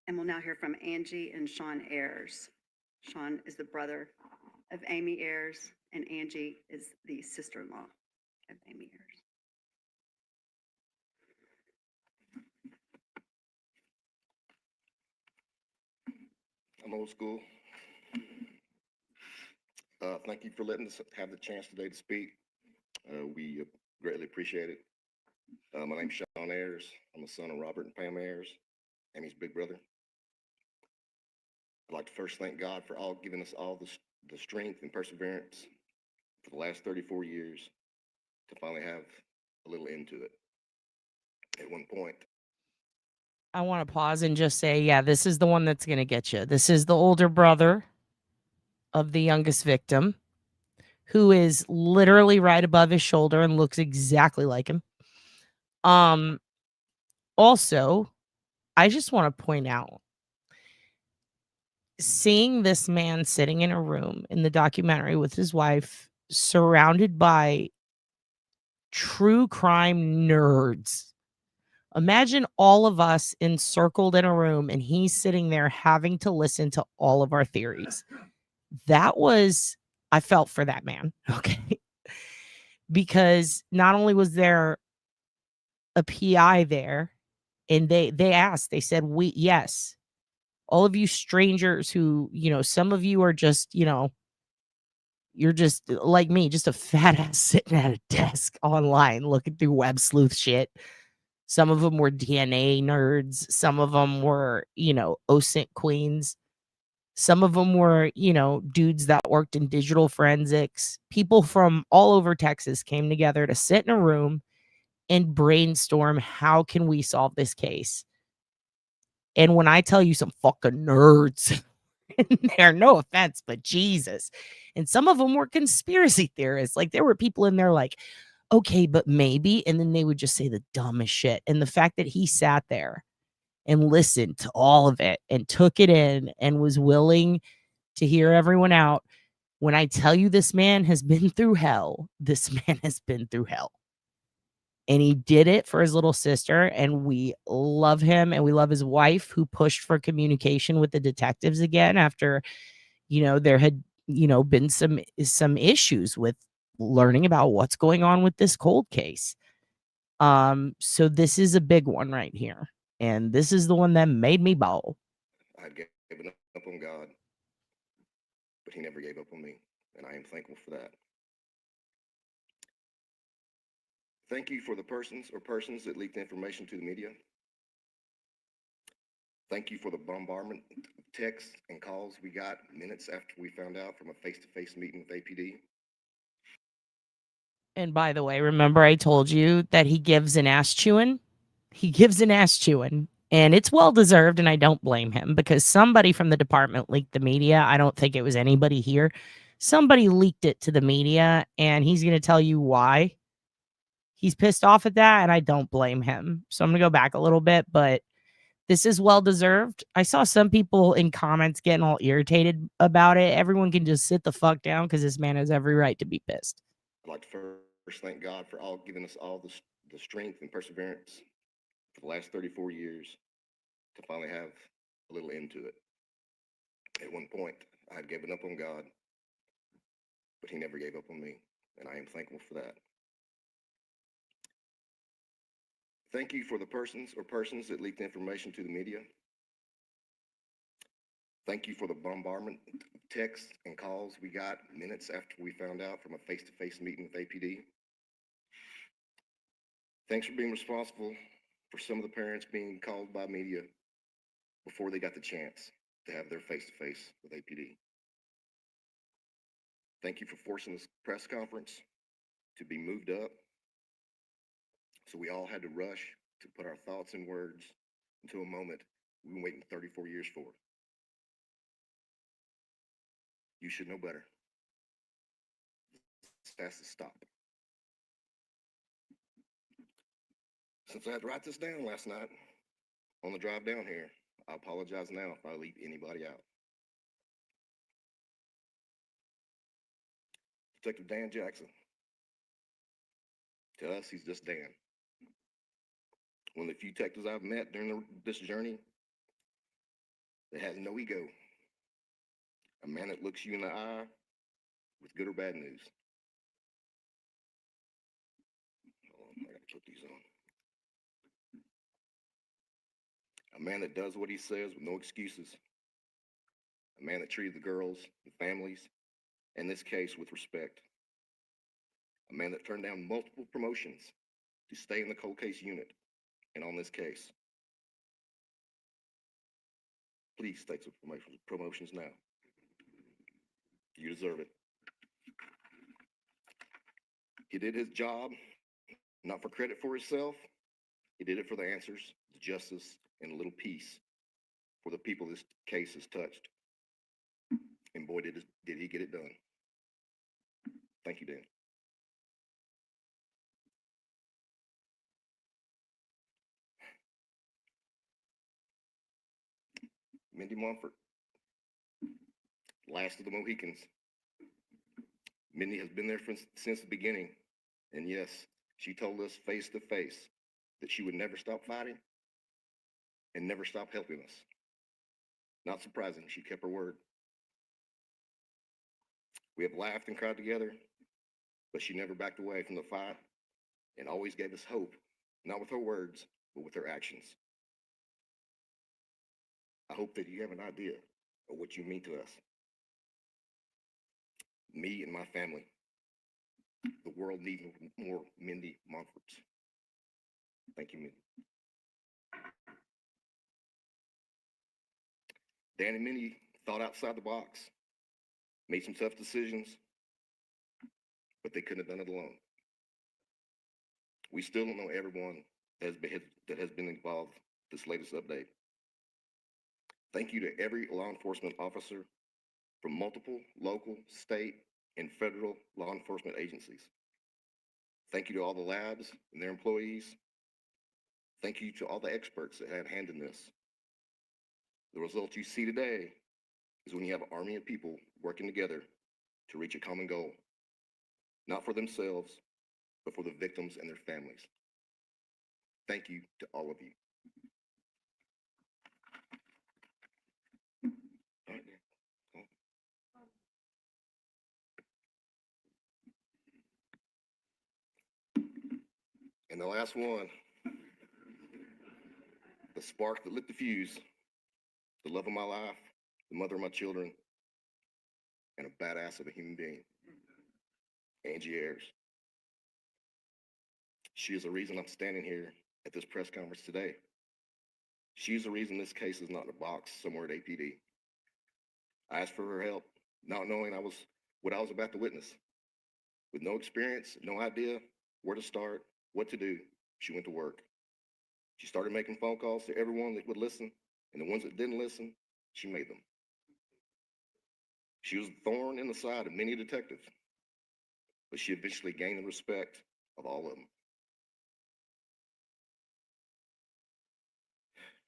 And we'll now hear from Angie and Sean Ayers. Sean is the brother of Amy Ayers, and Angie is the sister-in-law of Amy Ayers. I'm old school. Thank you for letting us have the chance today to speak. We greatly appreciate it. My name's Sean Ayers. I'm the son of Robert and Pam Ayers, Amy's big brother. I'd like to first thank God for giving us all the strength and perseverance for the last 34 years to finally have a little end to it. At one point, I want to pause and just say, yeah, this is the one that's going to get you. This is the older brother of the youngest victim, who is literally right above his shoulder and looks exactly like him. Also, I just want to point out, seeing this man sitting in a room in the documentary with his wife, surrounded by true crime nerds. Imagine all of us encircled in a room and he's sitting there having to listen to all of our theories. I felt for that man. Okay. Because not only was there a PI there, and they asked, they said, yes, all of you strangers who, some of you are just, you're just like me, just a fat ass sitting at a desk online looking through web sleuth shit. Some of them were DNA nerds. Some of them were, OSINT queens. Some of them were, dudes that worked in digital forensics. People from all over Texas came together to sit in a room and brainstorm, how can we solve this case? And when I tell you some fucking nerds in there, no offense, but Jesus. And some of them were conspiracy theorists. Like, there were people in there like, okay, but maybe. And then they would just say the dumbest shit. And the fact that he sat there and listened to all of it and took it in and was willing to hear everyone out. When I tell you this man has been through hell, this man has been through hell. And he did it for his little sister, and we love him, and we love his wife, who pushed for communication with the detectives again after, there had, been some issues with learning about what's going on with this cold case. So this is a big one right here. And this is the one that made me bawl. I'd given up on God, but he never gave up on me, and I am thankful for that. Thank you for the persons that leaked information to the media. Thank you for the bombardment of texts and calls we got minutes after we found out from a face-to-face meeting with APD. And by the way, remember I told you that he gives an ass chewing? He gives an ass chewing. And it's well deserved, and I don't blame him because somebody from the department leaked the media. I don't think it was anybody here. Somebody leaked it to the media, and he's going to tell you why. He's pissed off at that, and I don't blame him. So I'm going to go back a little bit, but this is well deserved. I saw some people in comments getting all irritated about it. Everyone can just sit the fuck down because this man has every right to be pissed. I'd like to first thank God for all giving us all the strength and perseverance for the last 34 years to finally have a little end to it. At one point, I had given up on God, but he never gave up on me, and I am thankful for that. Thank you for the persons that leaked information to the media. Thank you for the bombardment of texts and calls we got minutes after we found out from a face-to-face meeting with APD. Thanks for being responsible for some of the parents being called by media before they got the chance to have their face-to-face with APD. Thank you for forcing this press conference to be moved up, so we all had to rush to put our thoughts and words into a moment we've been waiting 34 years for. You should know better. This has to stop. Since I had to write this down last night on the drive down here, I apologize now if I leave anybody out. Detective Dan Jackson. To us, he's just Dan. One of the few detectives I've met during this journey that has no ego. A man that looks you in the eye with good or bad news. Hold on, I gotta put these on. A man that does what he says with no excuses. A man that treated the girls and families, in this case, with respect. A man that turned down multiple promotions to stay in the cold case unit and on this case. Please take some promotions now. You deserve it. He did his job, not for credit for himself. He did it for the answers, the justice, and a little peace for the people this case has touched. And boy, did he get it done. Thank you, Dan. Mindy Montfort, last of the Mohicans. Mindy has been there since the beginning. And yes, she told us face to face that she would never stop fighting and never stop helping us. Not surprising, she kept her word. We have laughed and cried together, but she never backed away from the fight and always gave us hope, not with her words, but with her actions. I hope that you have an idea of what you mean to us. Me and my family. The world needs more Mindy Montforts. Thank you, Mindy. Dan and Mindy thought outside the box, made some tough decisions, but they couldn't have done it alone. We still don't know everyone that has been involved this latest update. Thank you to every law enforcement officer from multiple local, state, and federal law enforcement agencies. Thank you to all the labs and their employees. Thank you to all the experts that had a hand in this. The result you see today is when you have an army of people working together to reach a common goal, not for themselves, but for the victims and their families. Thank you to all of you. And the last one, the spark that lit the fuse, the love of my life, the mother of my children, and a badass of a human being, Angie Ayers. She is the reason I'm standing here at this press conference today. She's the reason this case is not in a box somewhere at APD. I asked for her help, not knowing what I was about to witness. With no experience, no idea where to start, what to do, she went to work. She started making phone calls to everyone that would listen, and the ones that didn't listen, she made them. She was a thorn in the side of many detectives, but she eventually gained the respect of all of them.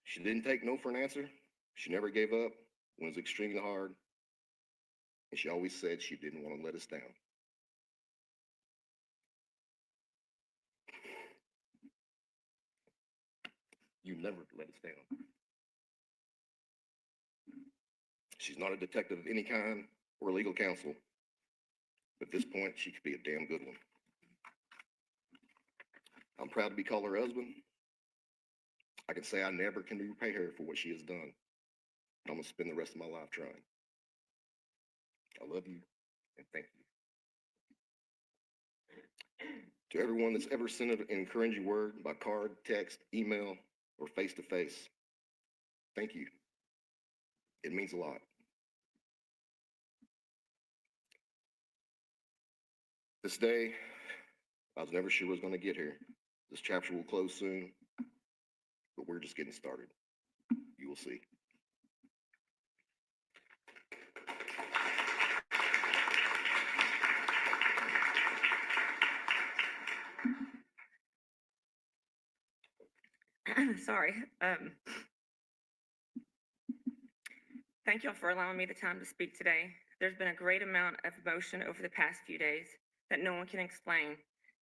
She didn't take no for an answer. She never gave up when it was extremely hard, and she always said she didn't want to let us down. You never let us down. She's not a detective of any kind or legal counsel, but at this point, she could be a damn good one. I'm proud to be called her husband. I can say I never can repay her for what she has done. I'm gonna spend the rest of my life trying. I love you and thank you. To everyone that's ever sent an encouraging word by card, text, email, or face-to-face, thank you. It means a lot. This day, I was never sure it was going to get here. This chapter will close soon, but we're just getting started. You will see. Sorry. Thank y'all for allowing me the time to speak today. There's been a great amount of emotion over the past few days that no one can explain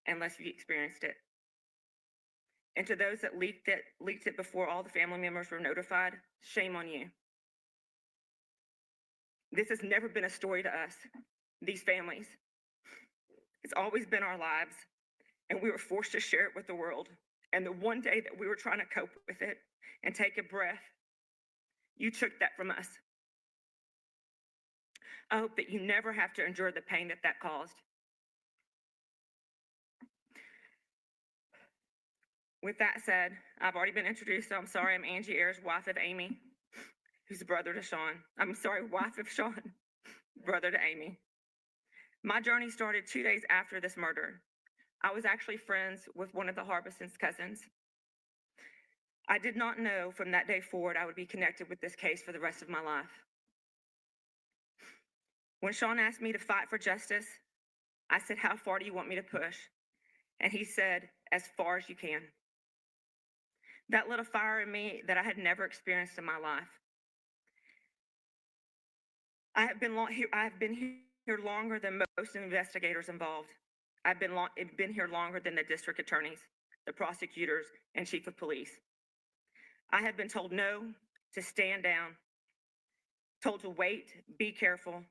unless you experienced it. And to those that leaked it before all the family members were notified, shame on you. This has never been a story to us, these families. It's always been our lives, and we were forced to share it with the world. And the one day that we were trying to cope with it and take a breath, you took that from us. I hope that you never have to endure the pain that caused. With that said, I've already been introduced, so I'm sorry. I'm Angie Ayers, wife of Amy, who's the brother to Sean. I'm sorry, wife of Sean, brother to Amy. My journey started 2 days after this murder. I was actually friends with one of the Harbison's cousins. I did not know from that day forward I would be connected with this case for the rest of my life. When Sean asked me to fight for justice, I said, "How far do you want me to push?" And he said, "As far as you can." That lit a fire in me that I had never experienced in my life. I have been here longer than most investigators involved. I've been here longer than the district attorneys, the prosecutors, and chief of police. I have been told no, to stand down, told to wait, be careful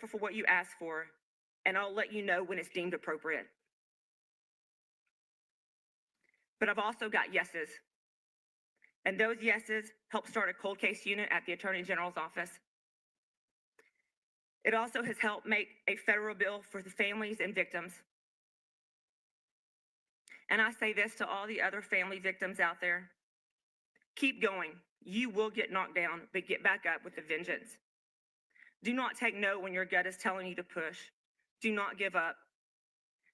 for what you ask for, and I'll let you know when it's deemed appropriate. But I've also got yeses. And those yeses helped start a cold case unit at the Attorney General's office. It also has helped make a federal bill for the families and victims. And I say this to all the other family victims out there. Keep going. You will get knocked down, but get back up with a vengeance. Do not take no when your gut is telling you to push. Do not give up.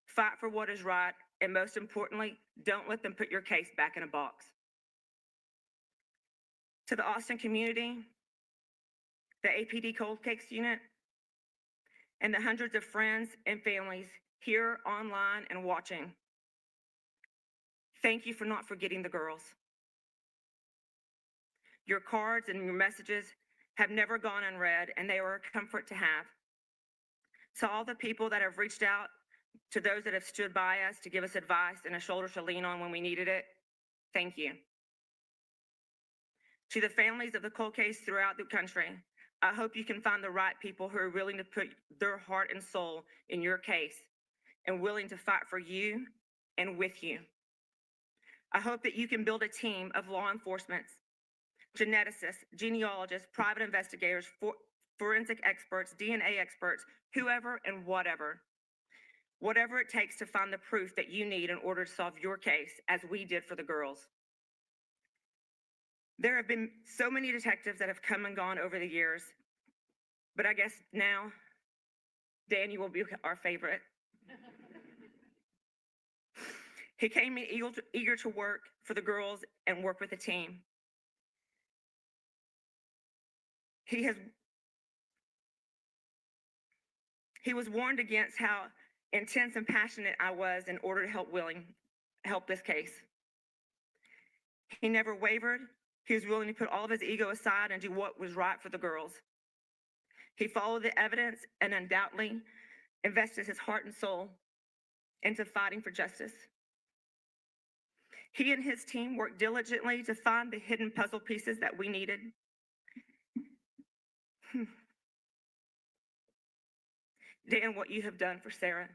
Fight for what is right, and most importantly, don't let them put your case back in a box. To the Austin community, the APD Cold Case Unit, and the hundreds of friends and families here, online, and watching, thank you for not forgetting the girls. Your cards and your messages have never gone unread, and they are a comfort to have. To all the people that have reached out, to those that have stood by us to give us advice and a shoulder to lean on when we needed it, thank you. To the families of the cold case throughout the country, I hope you can find the right people who are willing to put their heart and soul in your case and willing to fight for you and with you. I hope that you can build a team of law enforcement, geneticists, genealogists, private investigators, forensic experts, DNA experts, whoever and whatever it takes to find the proof that you need in order to solve your case, as we did for the girls. There have been so many detectives that have come and gone over the years, but I guess now Danny will be our favorite. He came in eager to work for the girls and work with the team. He was warned against how intense and passionate I was in order to help this case. He never wavered. He was willing to put all of his ego aside and do what was right for the girls. He followed the evidence and undoubtedly invested his heart and soul into fighting for justice. He and his team worked diligently to find the hidden puzzle pieces that we needed. Dan, what you have done for Sarah,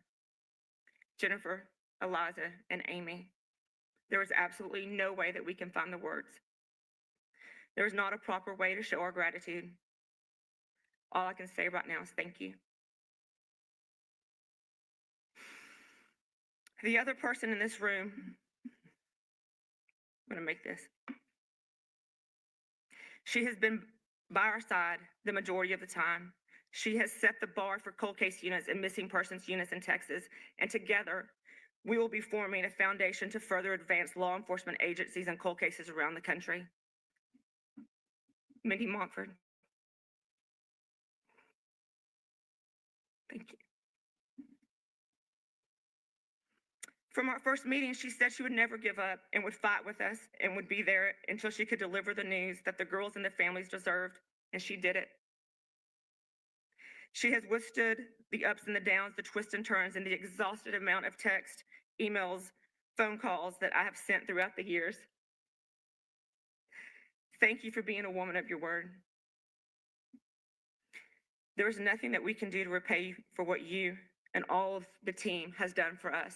Jennifer, Eliza, and Amy, there is absolutely no way that we can find the words. There is not a proper way to show our gratitude. All I can say right now is thank you. The other person in this room, I'm gonna make this. She has been by our side the majority of the time. She has set the bar for cold case units and missing persons units in Texas, and together we will be forming a foundation to further advance law enforcement agencies and cold cases around the country. Mindy Montford. Thank you. From our first meeting, she said she would never give up and would fight with us and would be there until she could deliver the news that the girls and the families deserved, and she did it. She has withstood the ups and the downs, the twists and turns, and the exhausted amount of text, emails, phone calls that I have sent throughout the years. Thank you for being a woman of your word. There is nothing that we can do to repay you for what you and all of the team has done for us.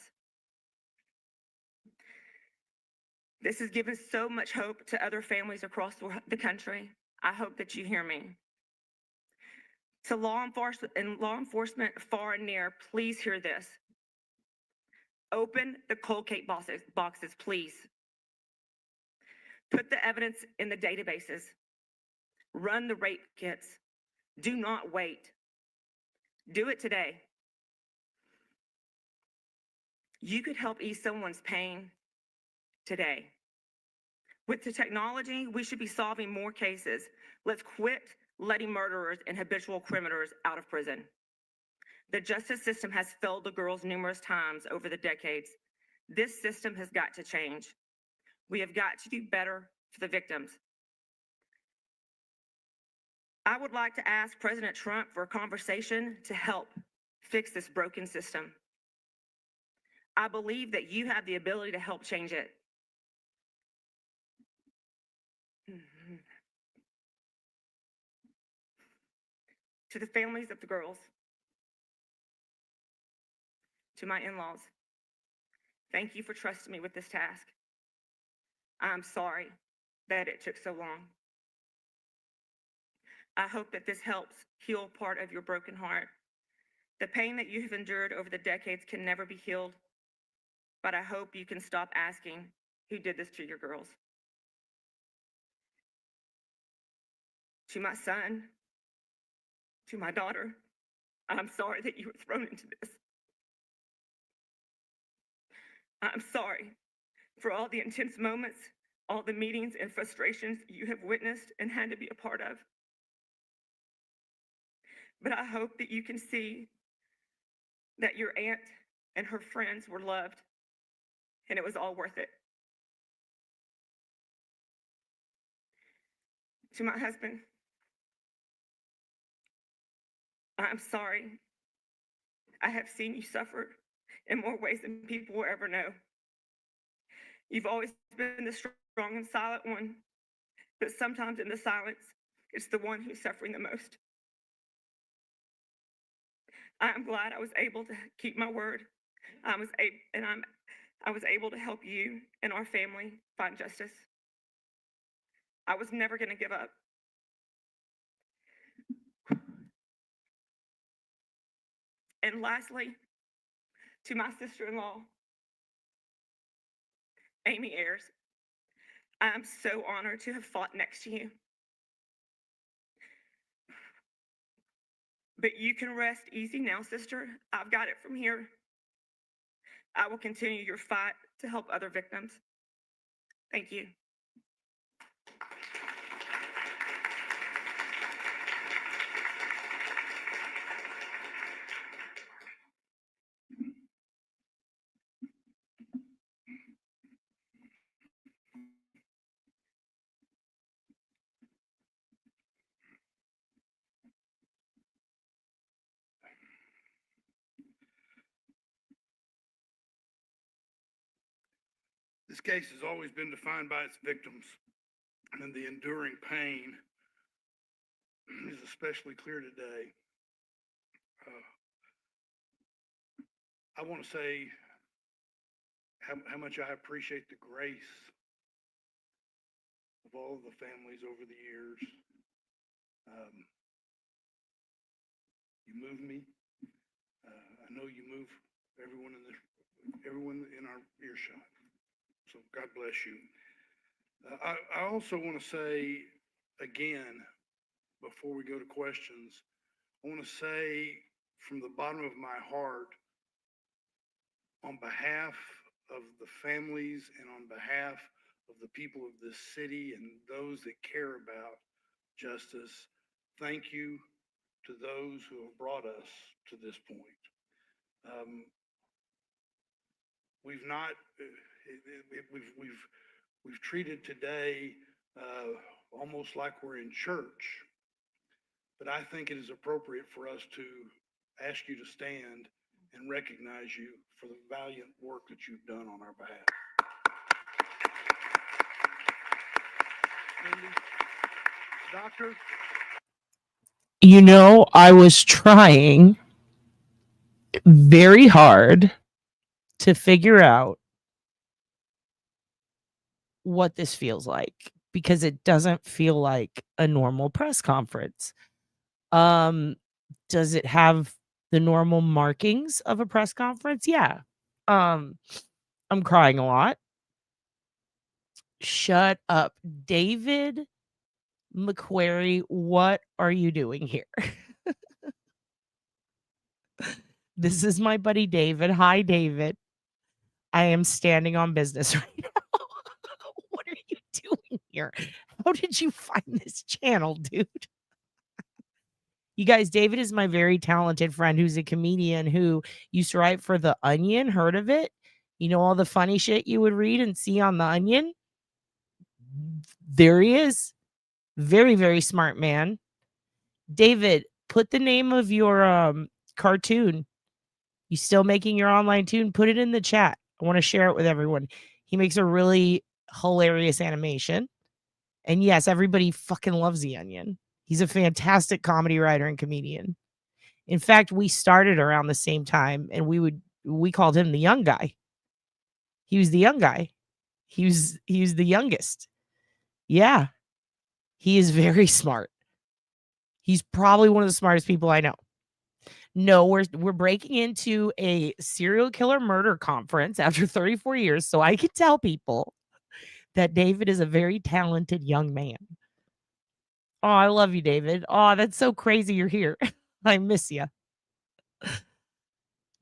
This has given so much hope to other families across the country. I hope that you hear me. To law enforcement far and near, please hear this. Open the cold case boxes, please. Put the evidence in the databases. Run the rape kits. Do not wait. Do it today. You could help ease someone's pain today. With the technology, we should be solving more cases. Let's quit letting murderers and habitual criminals out of prison. The justice system has failed the girls numerous times over the decades. This system has got to change. We have got to do better for the victims. I would like to ask President Trump for a conversation to help fix this broken system. I believe that you have the ability to help change it. To the families of the girls, to my in-laws, thank you for trusting me with this task. I'm sorry that it took so long. I hope that this helps heal part of your broken heart. The pain that you have endured over the decades can never be healed, but I hope you can stop asking who did this to your girls. To my son, to my daughter, I'm sorry that you were thrown into this. I'm sorry for all the intense moments, all the meetings and frustrations you have witnessed and had to be a part of. But I hope that you can see that your aunt and her friends were loved, and it was all worth it. To my husband, I'm sorry. I have seen you suffer in more ways than people will ever know. You've always been the strong and silent one, but sometimes in the silence, it's the one who's suffering the most. I'm glad I was able to keep my word. I was able to help you and our family find justice. I was never going to give up. And lastly, to my sister-in-law, Amy Ayers, I'm so honored to have fought next to you. But you can rest easy now, sister. I've got it from here. I will continue your fight to help other victims. Thank you. This case has always been defined by its victims, and the enduring pain is especially clear today. I want to say how much I appreciate the grace of all of the families over the years. You move me. I know you move everyone in our earshot. So God bless you. I also want to say again, before we go to questions, I want to say from the bottom of my heart, on behalf of the families and on behalf of the people of this city and those that care about justice, thank you to those who have brought us to this point. We've not, we've treated today almost like we're in church, but I think it is appropriate for us to ask you to stand and recognize you for the valiant work that you've done on our behalf. Cindy, Doctor? You know, I was trying very hard to figure out what this feels like because it doesn't feel like a normal press conference. Does it have the normal markings of a press conference? Yeah. I'm crying a lot. Shut up. David McQuarrie, what are you doing here? This is my buddy David. Hi, David. I am standing on business right now. What are you doing here? How did you find this channel, dude? You guys, David is my very talented friend who's a comedian who used to write for The Onion. Heard of it? You know, all the funny shit you would read and see on The Onion? There he is. Very, very smart man. David, put the name of your cartoon. You still making your online tune? Put it in the chat. I want to share it with everyone. He makes a really hilarious animation. And yes, everybody fucking loves The Onion. He's a fantastic comedy writer and comedian. In fact, we started around the same time and we called him the young guy. He was the young guy. He was the youngest. Yeah. He is very smart. He's probably one of the smartest people I know. No, we're breaking into a serial killer murder conference after 34 years, so I can tell people that David is a very talented young man. Oh, I love you, David. Oh, that's so crazy you're here. I miss you.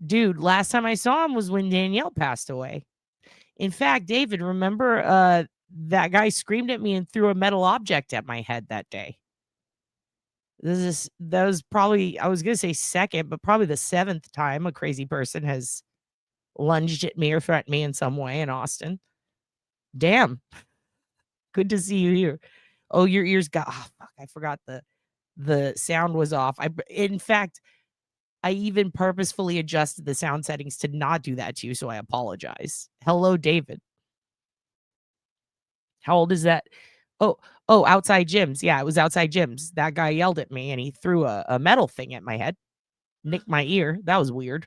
Dude, last time I saw him was when Danielle passed away. In fact, David, remember that guy screamed at me and threw a metal object at my head that day. That was probably, I was going to say second, but probably the 7th time a crazy person has lunged at me or threatened me in some way in Austin. Damn. Good to see you here. Oh, your ears got, oh, fuck, I forgot the sound was off. In fact, I even purposefully adjusted the sound settings to not do that to you, so I apologize. Hello, David. How old is that? Oh, outside gyms. Yeah, it was outside gyms. That guy yelled at me and he threw a metal thing at my head, nicked my ear. That was weird.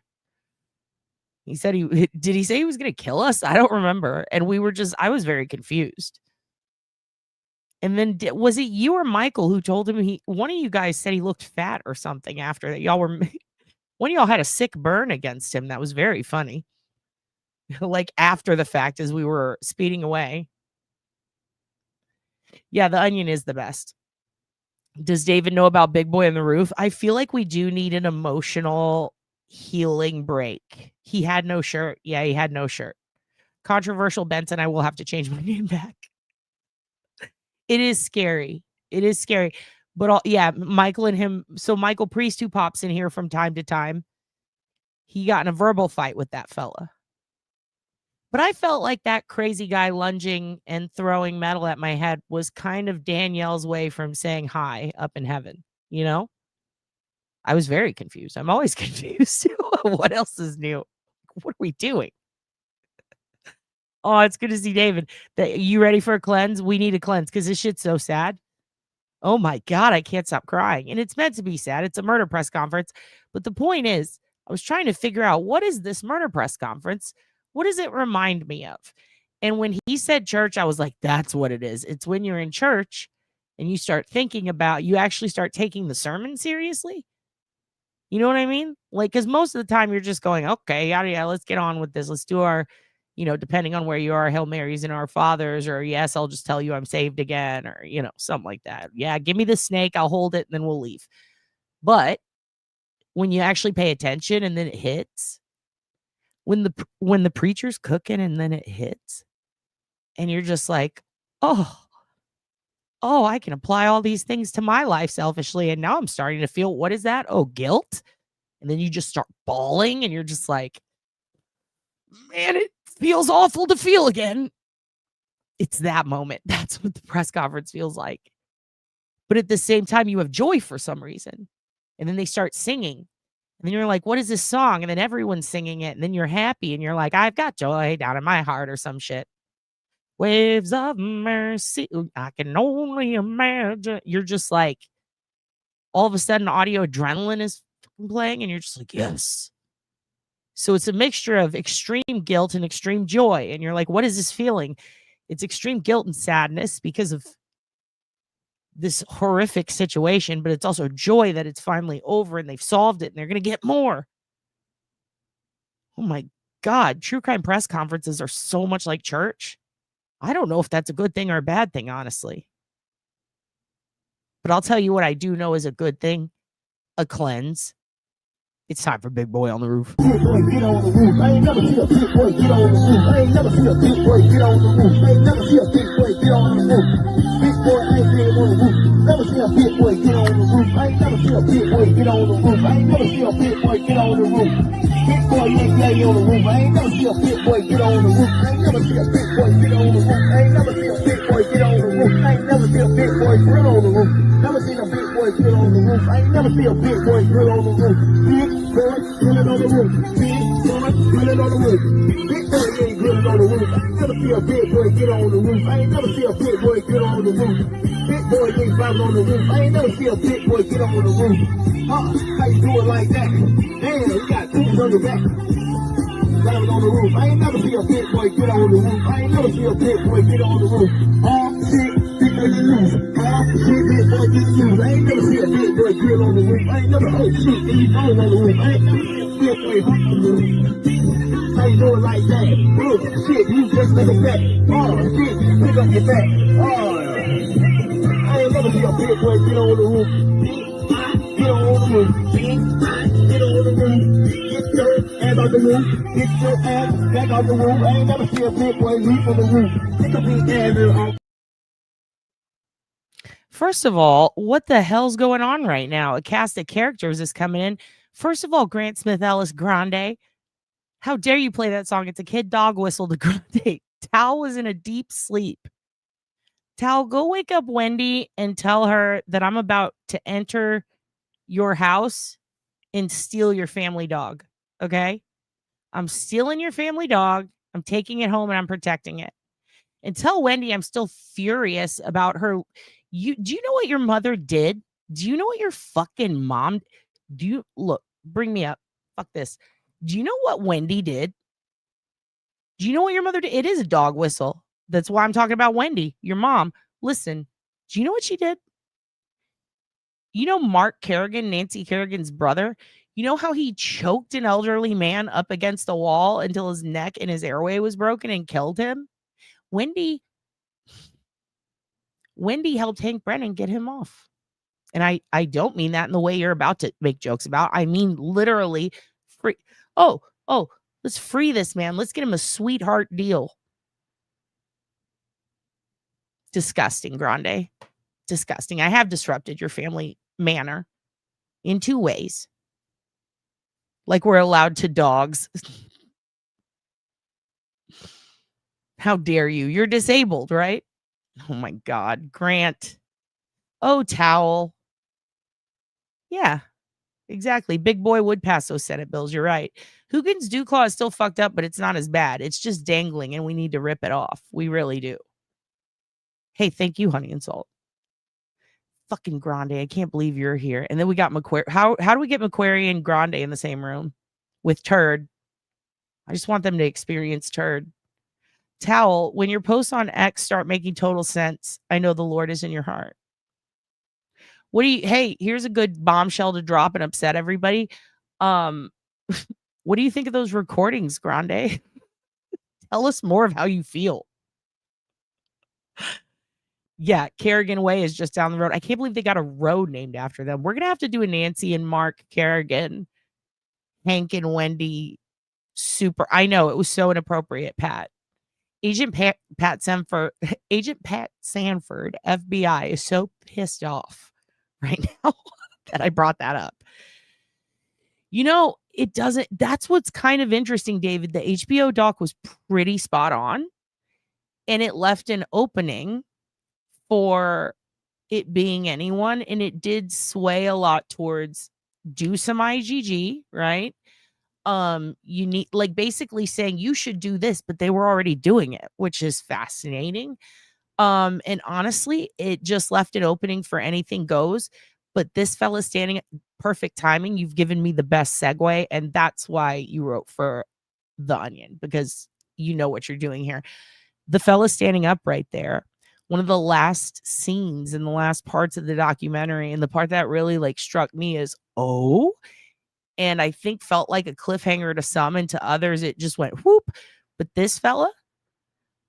He said did he say he was going to kill us? I don't remember. And I was very confused. And then was it you or Michael who told him one of you guys said he looked fat or something after that? One of y'all had a sick burn against him. That was very funny. Like after the fact as we were speeding away. Yeah, The Onion is the best. Does David know about Big Boy on the Roof? I feel like we do need an emotional healing break. He had no shirt. Yeah, he had no shirt. Controversial Benson, I will have to change my name back. It is scary. It is scary. But yeah, Michael and him. So Michael Priest, who pops in here from time to time, he got in a verbal fight with that fella. But I felt like that crazy guy lunging and throwing metal at my head was kind of Danielle's way from saying hi up in heaven, you know? I was very confused. I'm always confused. What else is new? What are we doing? Oh, it's good to see David. You ready for a cleanse? We need a cleanse because this shit's so sad. Oh my God, I can't stop crying. And it's meant to be sad. It's a murder press conference. But the point is, I was trying to figure out, what is this murder press conference? What does it remind me of? And when he said church, I was like, that's what it is. It's when you're in church and you start thinking about, you actually start taking the sermon seriously. You know what I mean? Like, because most of the time you're just going, okay, yada, yada, let's get on with this. Let's do our, depending on where you are, Hail Marys and Our Fathers, or yes, I'll just tell you I'm saved again, or, something like that. Yeah, give me the snake, I'll hold it, and then we'll leave. But when you actually pay attention and then it hits, when the preacher's cooking and then it hits, and you're just like, oh, I can apply all these things to my life selfishly. And now I'm starting to feel, what is that? Oh, guilt. And then you just start bawling and you're just like, man, it feels awful to feel again. It's that moment. That's what the press conference feels like. But at the same time, you have joy for some reason. And then they start singing. And then you're like, what is this song? And then everyone's singing it. And then you're happy. And you're like, I've got joy down in my heart or some shit. Waves of mercy. I can only imagine. You're just like, all of a sudden, audio adrenaline is playing. And you're just like, yes. So it's a mixture of extreme guilt and extreme joy. And you're like, what is this feeling? It's extreme guilt and sadness because of this horrific situation, but it's also joy that it's finally over and they've solved it and they're going to get more. Oh my God. True crime press conferences are so much like church. I don't know if that's a good thing or a bad thing, honestly. But I'll tell you what I do know is a good thing, a cleanse. It's time for Big Boy on the Roof. Get on the roof. I ain't never see a big boy get on the roof. I ain't never see a big boy get on the roof. I ain't never see a big boy get on the roof. Big boy ain't getting on the roof. Never see a big boy get on the roof. I ain't never see a big boy get on the roof. I ain't never see a big boy get on the roof. Big boy ain't getting on the roof. I ain't never see a big boy get on the roof. I ain't never see a big boy get on the roof. I ain't never see a big boy get on the roof. I ain't never see a big boy get on the roof. Never seen a big boy get on the roof. I ain't never see a big boy get on the roof. Big boy grilling on the roof. Big boy grilling on the roof. Big boy ain't grilling on the roof. I ain't never see a big boy get on the roof. I ain't never see a big boy get on the roof. Big boy ain't climbing on the roof. I ain't never see a big boy get on the roof. How you do it like that? Damn, you got tools on your back. Climbing on the roof. I ain't never see a big boy get on the roof. I ain't never see a big boy get on the roof. Shit, big boy get loose. Shit, big boy get loose. I ain't never see a big boy get on the roof. I ain't never, oh shit, he's on the roof. I ain't never see a big boy hop on the roof. How you do it like that? Look, shit, you just make a back. Shit, pick up your back. I ain't never see a big boy get on the roof. Get on the roof. Get on the roof. Get your ass out the roof. Get your ass back out the roof. I ain't never see a big boy leap on the roof. Take a big ass off. First of all, what the hell's going on right now? A cast of characters is coming in. First of all, Grant Smith Ellis Grande. How dare you play that song? It's a kid dog whistle to Grande. Tal was in a deep sleep. Tal, go wake up Wendy and tell her that I'm about to enter your house and steal your family dog. Okay? I'm stealing your family dog. I'm taking it home and I'm protecting it. And tell Wendy I'm still furious about her. Do you know what your mother did? Do you know what your fucking mom? Bring me up. Fuck this. Do you know what Wendy did? Do you know what your mother did? It is a dog whistle. That's why I'm talking about Wendy, your mom. Listen, do you know what she did? You know Mark Kerrigan, Nancy Kerrigan's brother? You know how he choked an elderly man up against a wall until his neck and his airway was broken and killed him? Wendy helped Hank Brennan get him off. And I don't mean that in the way you're about to make jokes about. I mean literally free. Oh, let's free this man. Let's get him a sweetheart deal. Disgusting, Grande. Disgusting. I have disrupted your family manner in 2 ways. Like we're allowed to dogs. How dare you? You're disabled, right? Oh my God, Grant. Oh, towel. Yeah, exactly. Big boy would pass those Senate bills. You're right. Hugin's Dew Claw is still fucked up, but it's not as bad. It's just dangling and we need to rip it off. We really do. Hey, thank you, Honey and Salt. Fucking Grande. I can't believe you're here. And then we got McQuarrie. How do we get McQuarrie and Grande in the same room with Turd? I just want them to experience Turd. Towel, when your posts on X start making total sense, I know the Lord is in your heart. Hey, here's a good bombshell to drop and upset everybody. What do you think of those recordings, Grande? Tell us more of how you feel. Yeah, Kerrigan Way is just down the road. I can't believe they got a road named after them. We're going to have to do a Nancy and Mark Kerrigan, Hank and Wendy super. I know it was so inappropriate, Pat. Agent Pat Sanford, Agent Pat Sanford, FBI is so pissed off right now that I brought that up. You know, it doesn't. That's what's kind of interesting, David. The HBO doc was pretty spot on, and it left an opening for it being anyone, and it did sway a lot towards do some IGG, right? You need, like, basically saying you should do this, but they were already doing it, which is fascinating. And honestly, it just left an opening for anything goes. But this fella standing at perfect timing. You've given me the best segue, and that's why you wrote for The Onion, because you know what you're doing here. The fella standing up right there. One of the last scenes in the last parts of the documentary, and the part that really like struck me is, oh, and I think felt like a cliffhanger to some, and to others it just went whoop. But this fella,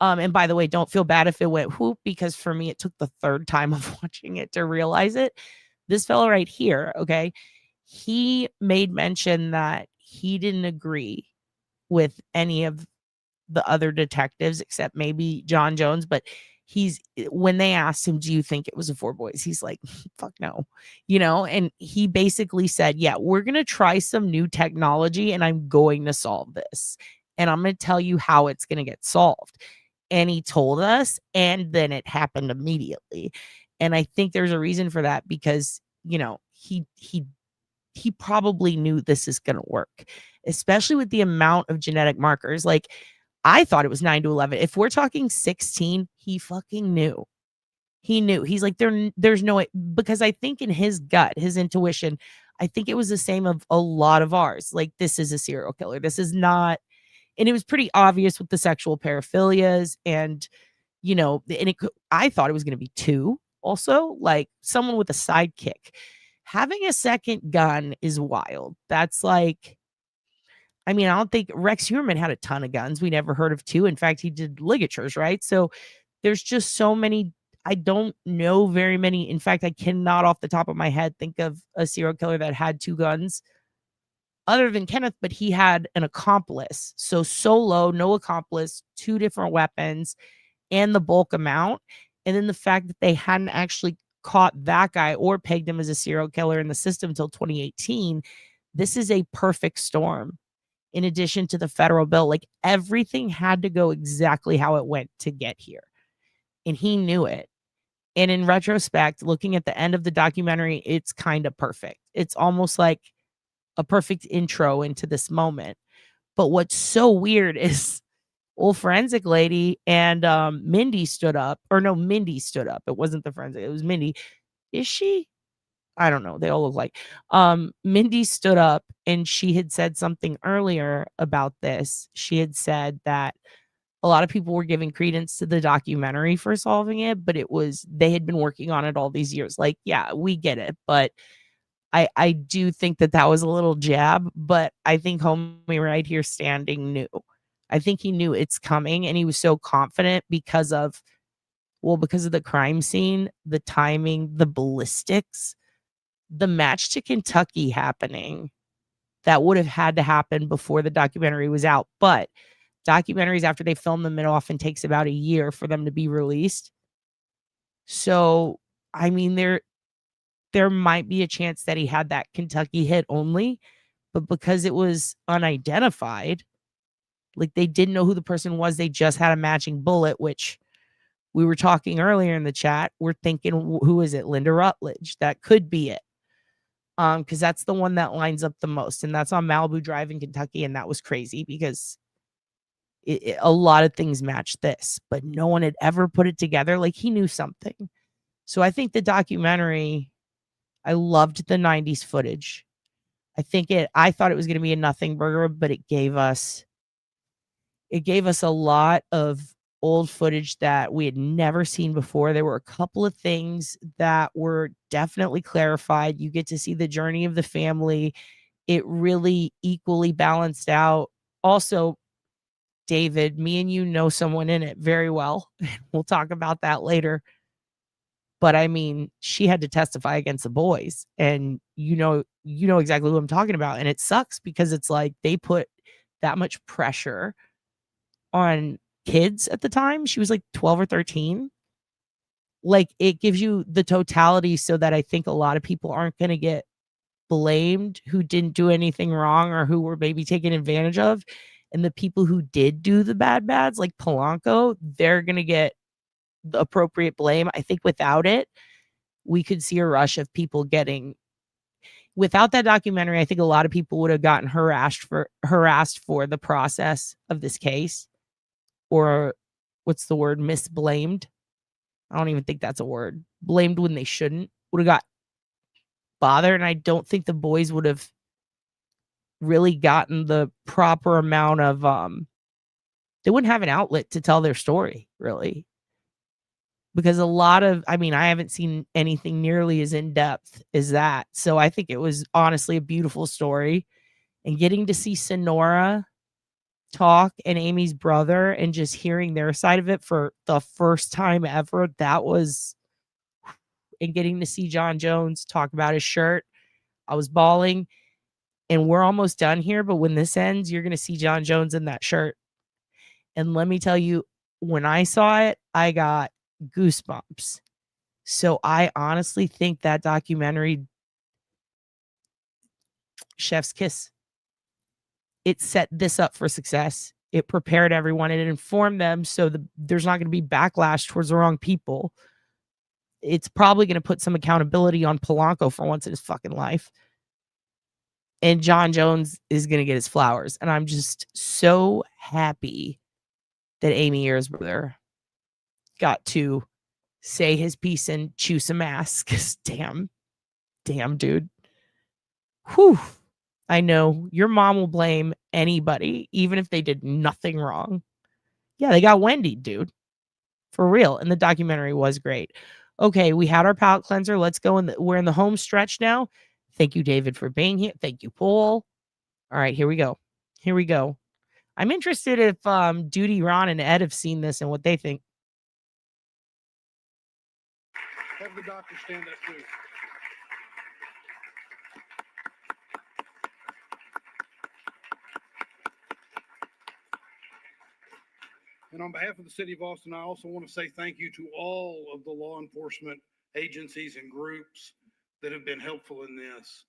and by the way, don't feel bad if it went whoop, because for me it took the third time of watching it to realize it. This fella right here, okay, he made mention that he didn't agree with any of the other detectives except maybe John Jones, but when they asked him, do you think it was a 4 boys? He's like, fuck no, and he basically said, yeah, we're going to try some new technology and I'm going to solve this. And I'm going to tell you how it's going to get solved. And he told us, and then it happened immediately. And I think there's a reason for that, because, he probably knew this is going to work, especially with the amount of genetic markers. Like, I thought it was 9 to 11. If we're talking 16, he fucking knew. He knew. He's like, there's no way, because I think in his gut, his intuition, I think it was the same of a lot of ours. Like, this is a serial killer. This is not. And it was pretty obvious with the sexual paraphilias and, I thought it was going to be 2 also, like someone with a sidekick. Having a second gun is wild. That's like, I mean, I don't think Rex Heuermann had a ton of guns. We never heard of 2. In fact, he did ligatures, right? So there's just so many. I don't know very many. In fact, I cannot off the top of my head think of a serial killer that had 2 guns other than Kenneth, but he had an accomplice. So solo, no accomplice, 2 different weapons, and the bulk amount. And then the fact that they hadn't actually caught that guy or pegged him as a serial killer in the system until 2018. This is a perfect storm. In addition to the federal bill, like everything had to go exactly how it went to get here. And he knew it. And in retrospect, looking at the end of the documentary, it's kind of perfect. It's almost like a perfect intro into this moment. But what's so weird is old forensic lady and Mindy stood up. Or no, Mindy stood up. It wasn't the forensic. It was Mindy. Is she? I don't know. They all look like. Mindy stood up and she had said something earlier about this. She had said that a lot of people were giving credence to the documentary for solving it, but they had been working on it all these years. Like, yeah, we get it. But I do think that was a little jab, but I think homie right here standing knew. I think he knew it's coming, and he was so confident because of the crime scene, the timing, the ballistics. the match to Kentucky happening, that would have had to happen before the documentary was out. But documentaries, after they film them, it often takes about a year for them to be released. So, I mean, there might be a chance that he had that Kentucky hit only, but because it was unidentified, like they didn't know who the person was, they just had a matching bullet, which we were talking earlier in the chat. We're thinking, who is it? Linda Rutledge. That could be it. Because that's the one that lines up the most, and that's on Malibu Drive in Kentucky, and that was crazy because a lot of things matched this, but no one had ever put it together. Like he knew something. So I think the documentary, I loved the 90s footage. I thought it was going to be a nothing burger, but it gave us a lot of old footage that we had never seen before. There were a couple of things that were definitely clarified. You get to see the journey of the family. It really equally balanced out. Also, David, me and you know someone in it very well. We'll talk about that later. But I mean, she had to testify against the boys, and you know exactly who I'm talking about. And it sucks because it's like they put that much pressure on kids at the time. She was like 12 or 13. Like it gives you the totality so that I think a lot of people aren't going to get blamed who didn't do anything wrong or who were maybe taken advantage of. And the people who did do the bads, like Polanco, they're going to get the appropriate blame. I think without it, we could see a rush of people without that documentary. I think a lot of people would have gotten harassed for the process of this case, or what's the word? Misblamed. I don't even think that's a word. Blamed when they shouldn't. Would have got bothered, and I don't think the boys would have really gotten the proper amount of they wouldn't have an outlet to tell their story, really. Because I haven't seen anything nearly as in depth as that. So I think it was honestly a beautiful story. And getting to see Sonora talk and Amy's brother and just hearing their side of it for the first time ever, and getting to see John Jones talk about his shirt, I was bawling. And we're almost done here, but when this ends, you're going to see John Jones in that shirt. And let me tell you, when I saw it, I got goosebumps. So I honestly think that documentary, Chef's Kiss, it set this up for success. It prepared everyone. It informed them so there's not going to be backlash towards the wrong people. It's probably going to put some accountability on Polanco for once in his fucking life. And John Jones is going to get his flowers. And I'm just so happy that Amy Ear's brother got to say his piece and chew some ass. Because damn, dude. Whew. I know your mom will blame anybody, even if they did nothing wrong. Yeah, they got Wendy, dude. For real. And the documentary was great. Okay, we had our palate cleanser. Let's go we're in the home stretch now. Thank you, David, for being here. Thank you, Paul. All right, here we go. I'm interested if Duty, Ron, and Ed have seen this and what they think. Have the doctor stand up too. And on behalf of the city of Austin, I also want to say thank you to all of the law enforcement agencies and groups that have been helpful in this.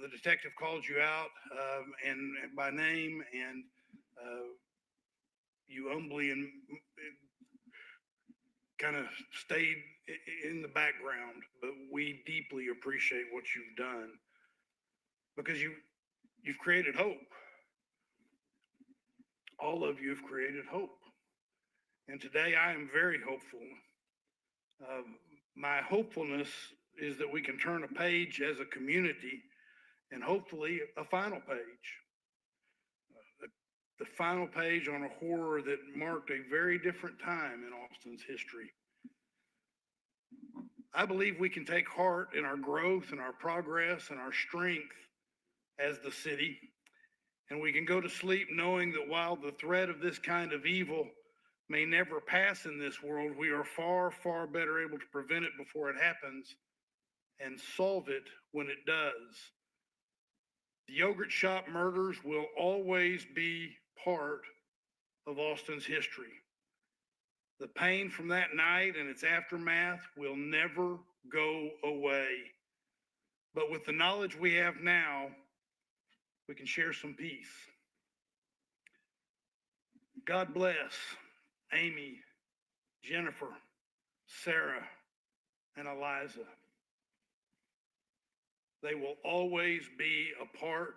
The detective called you out and by name, and you humbly and kind of stayed in the background, but we deeply appreciate what you've done because you've created hope. All of you have created hope. And today I am very hopeful. My hopefulness is that we can turn a page as a community and hopefully a final page. The final page on a horror that marked a very different time in Austin's history. I believe we can take heart in our growth and our progress and our strength as the city. And we can go to sleep knowing that while the threat of this kind of evil may never pass in this world, we are far, far better able to prevent it before it happens and solve it when it does. The yogurt shop murders will always be part of Austin's history. The pain from that night and its aftermath will never go away. But with the knowledge we have now, we can share some peace. God bless Amy, Jennifer, Sarah, and Eliza. They will always be a part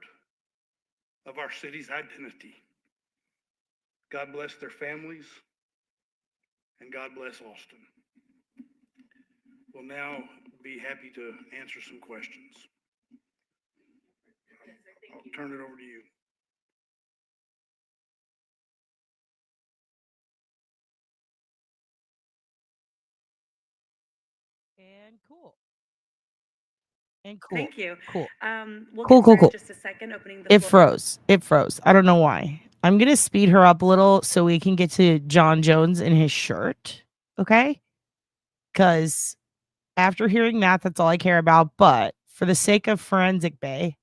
of our city's identity. God bless their families, and God bless Austin. We'll now be happy to answer some questions. I'll turn it over to you. And cool. And cool. Thank you. Cool. We'll Cool, get cool, started cool. in just a second, opening the It floor. froze. It froze. I don't know why. I'm going to speed her up a little so we can get to John Jones and his shirt. Okay? Because after hearing that, that's all I care about. But for the sake of Forensic Bay,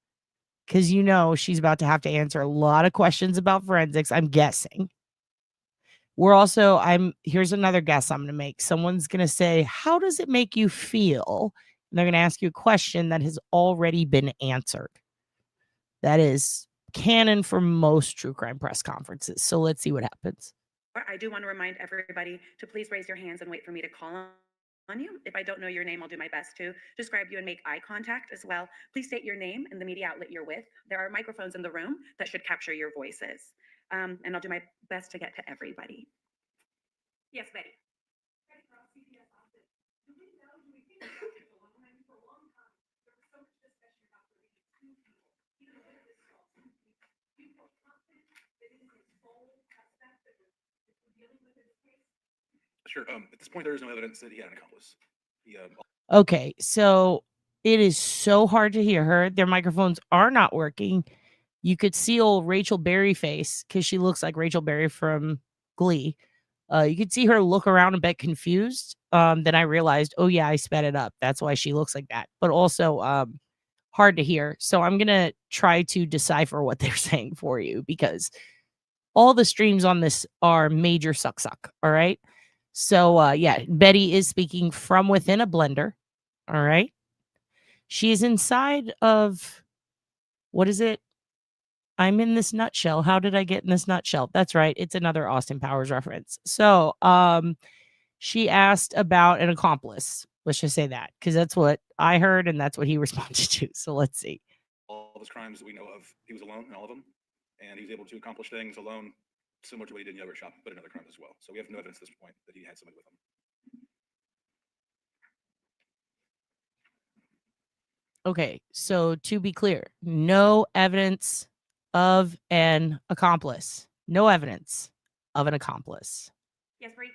because you know she's about to have to answer a lot of questions about forensics, I'm guessing. Here's another guess I'm going to make. Someone's going to say, how does it make you feel? And they're going to ask you a question that has already been answered. That is canon for most true crime press conferences. So let's see what happens. I do want to remind everybody to please raise your hands and wait for me to call on you. If I don't know your name, I'll do my best to describe you and make eye contact as well. Please state your name and the media outlet you're with. There are microphones in the room that should capture your voices. And I'll do my best to get to everybody. Yes, Betty. Sure. At this point, there is no evidence that he had an accomplice. Okay, so it is so hard to hear her. Their microphones are not working. You could see old Rachel Berry face because she looks like Rachel Berry from Glee. You could see her look around a bit confused. Then I realized, oh yeah, I sped it up. That's why she looks like that. But also hard to hear. So I'm gonna try to decipher what they're saying for you because all the streams on this are major suck. All right. So yeah, Betty is speaking from within a blender. All right. She is inside of what is it? I'm in this nutshell. How did I get in this nutshell? That's right. It's another Austin Powers reference. So she asked about an accomplice. Let's just say that because that's what I heard and that's what he responded to. So let's see. All of his crimes that we know of, he was alone in all of them, and he was able to accomplish things alone, similar to what he did in the yogurt shop, but in other crimes as well. So we have no evidence at this point that he had somebody with him. Okay, so to be clear, no evidence of an accomplice. No evidence of an accomplice. Yes, Bree.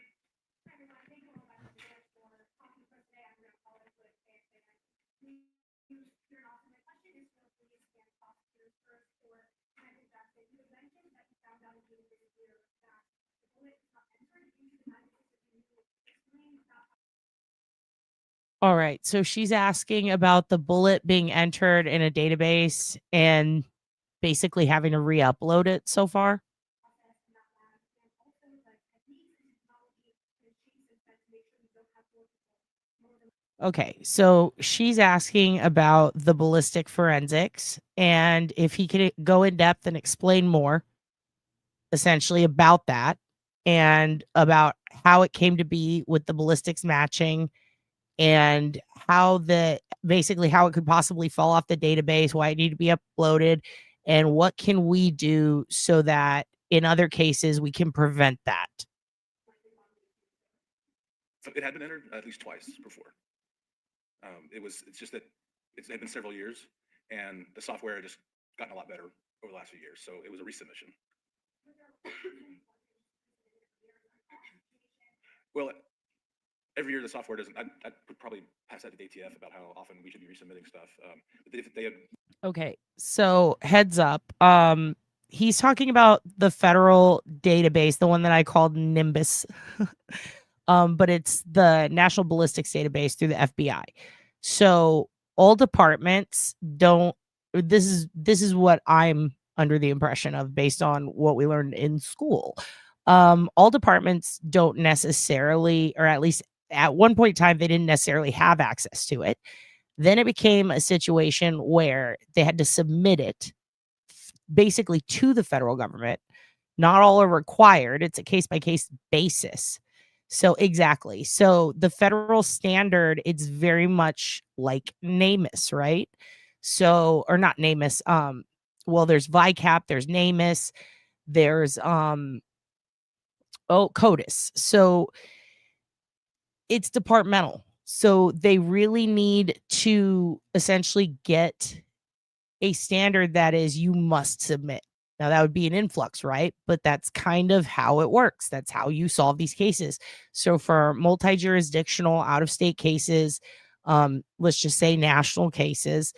All right, so she's asking about the bullet being entered in a database and basically having to re-upload it so far. Okay, so she's asking about the ballistic forensics and if he could go in depth and explain more essentially about that and about how it came to be with the ballistics matching and how basically how it could possibly fall off the database, why it needed to be uploaded, and what can we do so that in other cases we can prevent that. So it had been entered at least twice before. It's just that it had been several years, and the software had just gotten a lot better over the last few years. So it was a resubmission. Well, every year the software doesn't. I would probably pass that to ATF about how often we should be resubmitting stuff. But if they had. Okay, so heads up. He's talking about the federal database, the one that I called Nimbus. But it's the National Ballistics Database through the FBI. So all departments don't, this is what I'm under the impression of based on what we learned in school. All departments don't necessarily, or at least at one point in time, they didn't necessarily have access to it. Then it became a situation where they had to submit it basically to the federal government. Not all are required. It's a case by case basis. So exactly. So the federal standard, it's very much like NamUs, right? So, or not NamUs. Well, there's VICAP, there's NamUs, there's CODIS. So it's departmental. So they really need to essentially get a standard that is you must submit. Now that would be an influx, right? But that's kind of how it works. That's how you solve these cases. So for multi-jurisdictional out-of-state cases, let's just say national cases,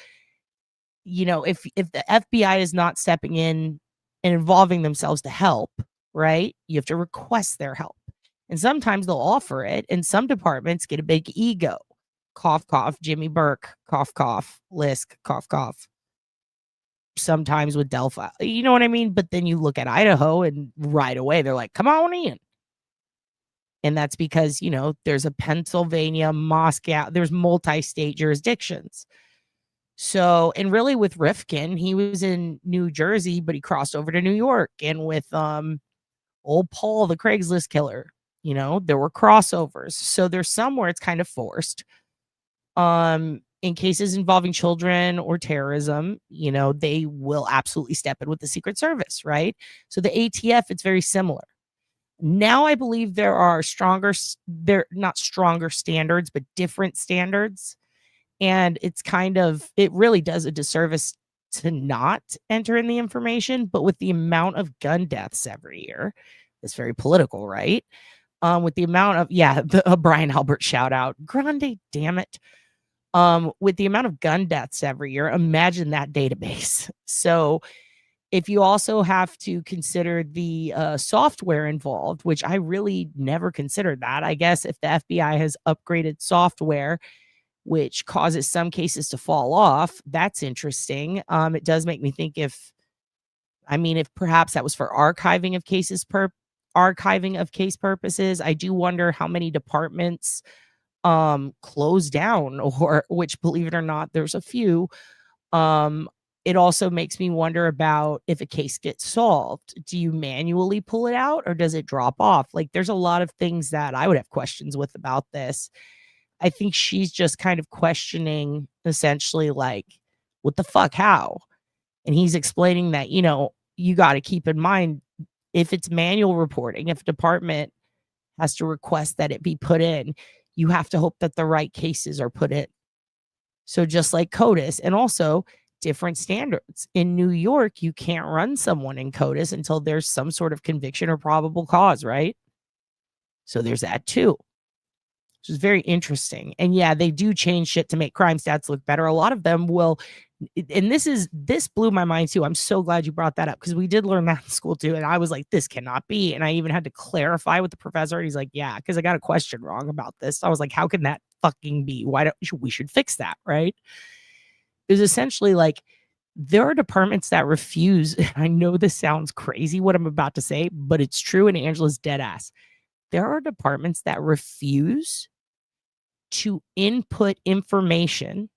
you know, if the FBI is not stepping in and involving themselves to help, right? You have to request their help. And sometimes they'll offer it, and some departments get a big ego. Cough, cough, Jimmy Burke, cough, cough, Lisk, cough, cough. Sometimes with Delphi, you know what I mean? But then you look at Idaho and right away they're like, come on in. And that's because, you know, there's a Pennsylvania, Moscow, there's multi-state jurisdictions. So, and really with Rifkin, he was in New Jersey, but he crossed over to New York. And with old Paul, the Craigslist killer, you know, there were crossovers. So there's some where it's kind of forced. In cases involving children or terrorism, you know, they will absolutely step in with the Secret Service, right? So the ATF, it's very similar. Now I believe there are they're not stronger standards, but different standards. And it's kind of, it really does a disservice to not enter in the information, but with the amount of gun deaths every year, it's very political, right? With the amount of, yeah, the Brian Albert shout out, Grande, damn it. With the amount of gun deaths every year, imagine that database. So if you also have to consider the software involved, which I really never considered that, I guess if the FBI has upgraded software, which causes some cases to fall off, that's interesting. It does make me think if perhaps that was for archiving of case purposes. I do wonder how many departments closed down, or which, believe it or not, there's a few. It also makes me wonder about if a case gets solved, do you manually pull it out or does it drop off? Like there's a lot of things that I would have questions with about this. I think she's just kind of questioning essentially like, what the fuck, how? And he's explaining that, you know, you got to keep in mind if it's manual reporting, if a department has to request that it be put in, you have to hope that the right cases are put in. So just like CODIS, and also different standards. In New York, you can't run someone in CODIS until there's some sort of conviction or probable cause, right? So there's that too, which is very interesting. And yeah, they do change shit to make crime stats look better. A lot of them will, and this blew my mind too. I'm so glad you brought that up because we did learn that in school too. And I was like, this cannot be. And I even had to clarify with the professor. He's like, yeah, because I got a question wrong about this. I was like, how can that fucking be? We should fix that, right? There's essentially like, there are departments that refuse. I know this sounds crazy what I'm about to say, but it's true. And Angela's dead ass. There are departments that refuse to input information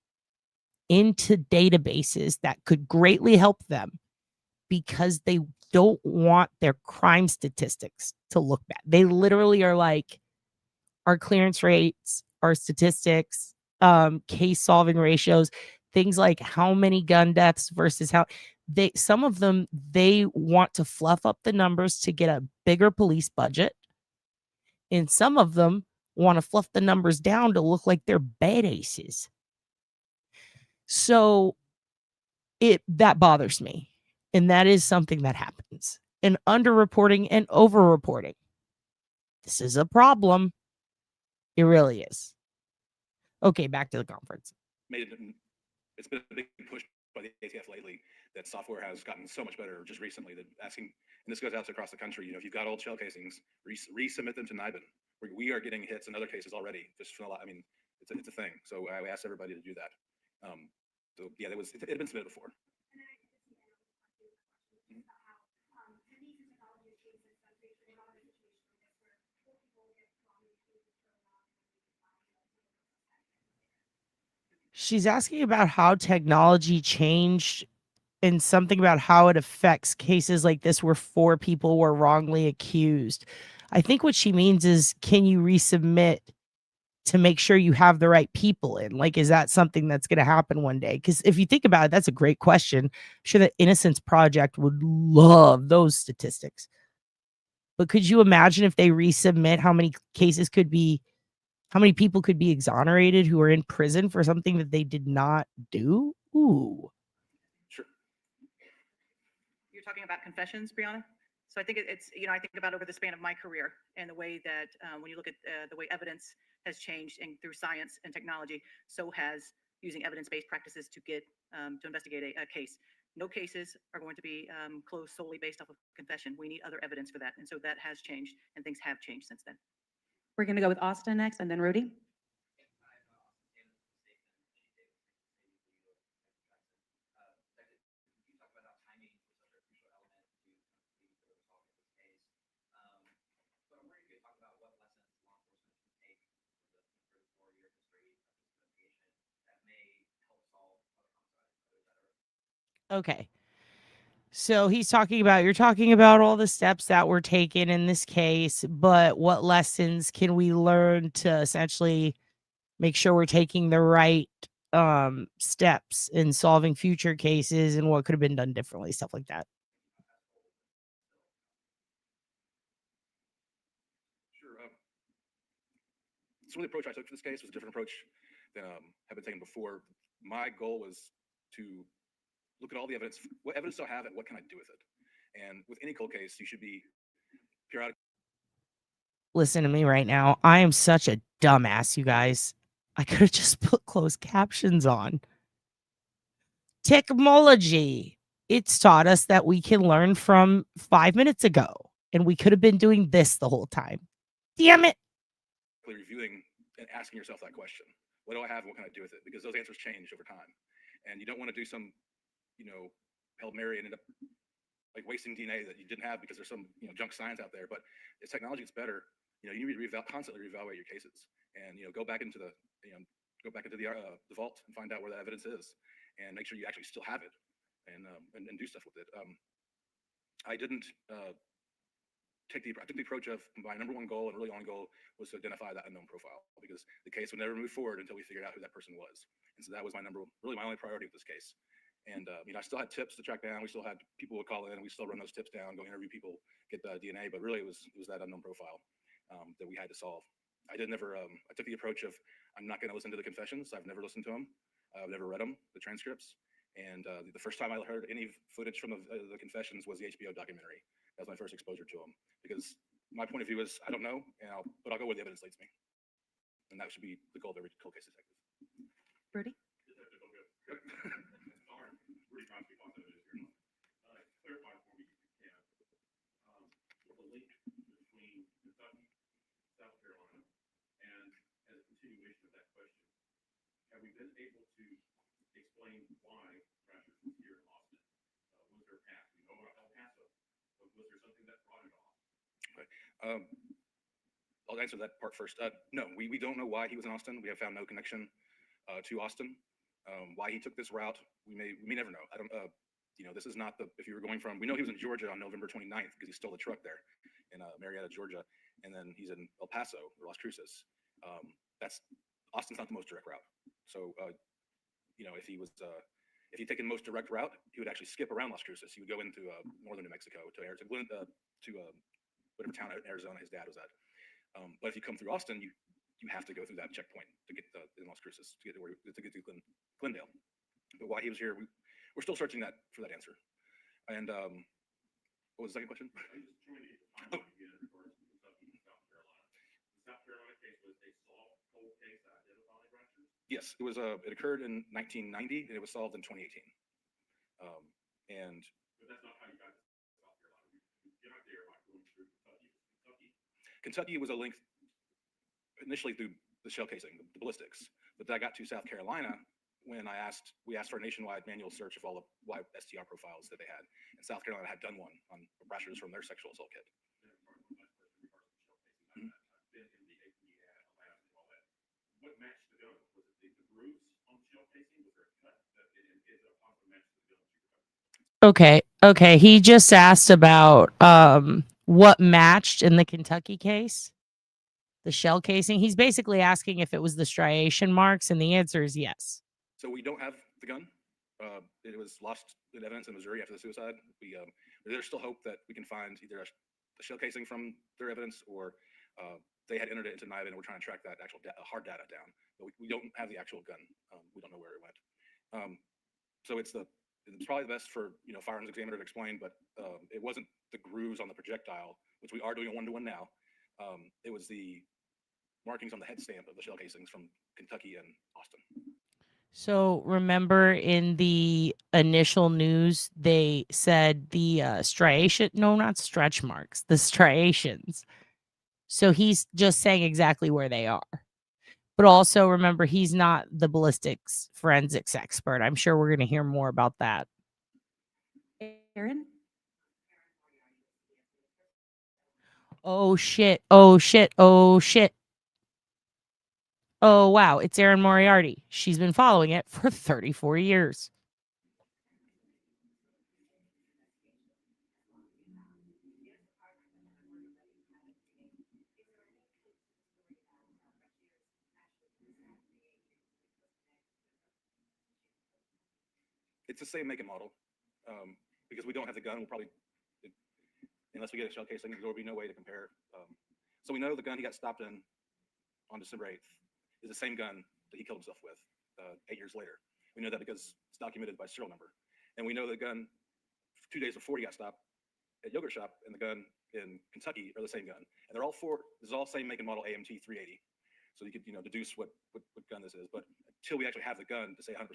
into databases that could greatly help them because they don't want their crime statistics to look bad. They literally are like, our clearance rates, our statistics, case solving ratios, things like how many gun deaths versus how some of them, they want to fluff up the numbers to get a bigger police budget. And some of them want to fluff the numbers down to look like they're badasses. So that bothers me. And that is something that happens. And underreporting and overreporting. This is a problem. It really is. Okay, back to the conference. It's been a big push by the ATF lately that software has gotten so much better just recently that asking, and this goes out across the country, you know, if you've got old shell casings, resubmit them to NIBIN. We are getting hits in other cases already, just from it's a thing. So I ask everybody to do that. So yeah, it had been submitted before. She's asking about how technology changed and something about how it affects cases like this where 4 people were wrongly accused. I think what she means is, can you resubmit to make sure you have the right people in? Like, is that something that's going to happen one day? Because if you think about it, that's a great question. I'm sure the Innocence Project would love those statistics. But could you imagine if they resubmit how many how many people could be exonerated who are in prison for something that they did not do? Ooh. Sure. You're talking about confessions, Brianna? So I think it's, I think about over the span of my career and the way that when you look at the way evidence has changed and through science and technology, so has using evidence-based practices to get to investigate a case. No cases are going to be closed solely based off of confession. We need other evidence for that. And so that has changed and things have changed since then. We're going to go with Austin next and then Rudy. Okay. So you're talking about all the steps that were taken in this case, but what lessons can we learn to essentially make sure we're taking the right steps in solving future cases and what could have been done differently, stuff like that? Sure. So the approach I took for this case was a different approach than had been taken before. My goal was to look at all the evidence. What evidence do I have and what can I do with it? And with any cold case, you should be periodic. Listen to me right now. I am such a dumbass, you guys. I could have just put closed captions on. Technology. It's taught us that we can learn from 5 minutes ago, and we could have been doing this the whole time. Damn it. Reviewing and asking yourself that question. What do I have and what can I do with it? Because those answers change over time. And you don't want to do some, Hail Mary and end up like wasting DNA that you didn't have because there's some, junk science out there. But as technology gets better, you need to constantly reevaluate your cases and, go back into the vault and find out where that evidence is and make sure you actually still have it and do stuff with it. I didn't I took the approach of my number one goal and really only goal was to identify that unknown profile because the case would never move forward until we figured out who that person was. And so that was my only priority with this case. And, I still had tips to track down. We still had people would call in. We still run those tips down, go interview people, get the DNA. But really, it was that unknown profile that we had to solve. I took the approach of I'm not going to listen to the confessions. I've never listened to them. I've never read them, the transcripts. And the first time I heard any footage from the confessions was the HBO documentary. That was my first exposure to them. Because my point of view is I don't know, but I'll go where the evidence leads me. And that should be the goal of every cold case detective. Rudy? Have we been able to explain why Crashers was here in Austin? Was there a path? We know about El Paso. Was there something that brought it off? Okay. I'll answer that part first. No, we don't know why he was in Austin. We have found no connection to Austin. Why he took this route, we may never know. I don't. This is not if you were going from. We know he was in Georgia on November 29th because he stole a truck there in Marietta, Georgia, and then he's in El Paso or Las Cruces. Austin's not the most direct route. So, if he'd taken the most direct route, he would actually skip around Las Cruces. He would go into northern New Mexico to whatever town in Arizona his dad was at. But if you come through Austin, you have to go through that checkpoint to get in Las Cruces to get to Glendale. But why he was here, we're still searching for that answer. And what was the second question? Oh. Yes, it was. It occurred in 1990, and it was solved in 2018. But that's not how you got to South Carolina. You're not there by going through Kentucky. Kentucky was a link initially through the shell casing, the ballistics. But I got to South Carolina when we asked for a nationwide manual search of all the live STR profiles that they had. And South Carolina had done one on Brashers from their sexual assault kit. What matched the gun? Was it the grooves on the shell casing? Was there a cut that is a possible match to the gun? Okay. He just asked about what matched in the Kentucky case. The shell casing. He's basically asking if it was the striation marks, and the answer is yes. So we don't have the gun. It was lost in evidence in Missouri after the suicide. There's still hope that we can find either a shell casing from their evidence, or they had entered it into NIVE, and we're trying to track that actual hard data down. But we don't have the actual gun. We don't know where it went. So it's probably the best for firearms examiner to explain, but it wasn't the grooves on the projectile, which we are doing a 1-to-1 now. It was the markings on the head stamp of the shell casings from Kentucky and Austin. So remember in the initial news, they said the striation, no, not stretch marks, the striations. So he's just saying exactly where they are. But also remember, he's not the ballistics forensics expert. I'm sure we're going to hear more about that. Aaron? Oh, shit. Oh, wow. It's Erin Moriarty. She's been following it for 34 years. It's the same make and model. Because we don't have the gun, we'll probably, unless we get a shell casing, there will be no way to compare. So we know the gun he got stopped in on December 8th is the same gun that he killed himself with 8 years later. We know that because it's documented by serial number. And we know the gun 2 days before he got stopped at Yogurt Shop and the gun in Kentucky are the same gun. And they're all this is all same make and model AMT 380. So you could, deduce what gun this is. But until we actually have the gun to say 100%,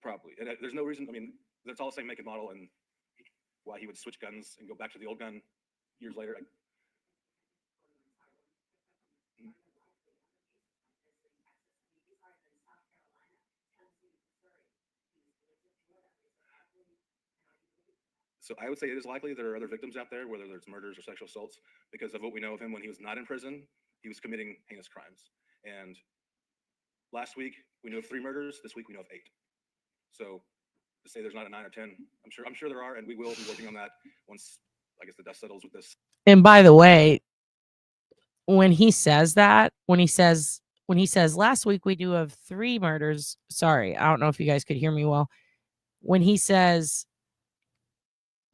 probably. And there's no reason, it's all the same make and model, and why he would switch guns and go back to the old gun years later. So I would say it is likely there are other victims out there, whether there's murders or sexual assaults, because of what we know of him when he was not in prison, he was committing heinous crimes. And last week we knew of 3 murders. This week we know of 8. So to say there's not a 9 or 10, I'm sure there are, and we will be working on that once, I guess, the dust settles with this. And by the way, when he says that, when he says last week we knew of 3 murders, sorry, I don't know if you guys could hear me well. When he says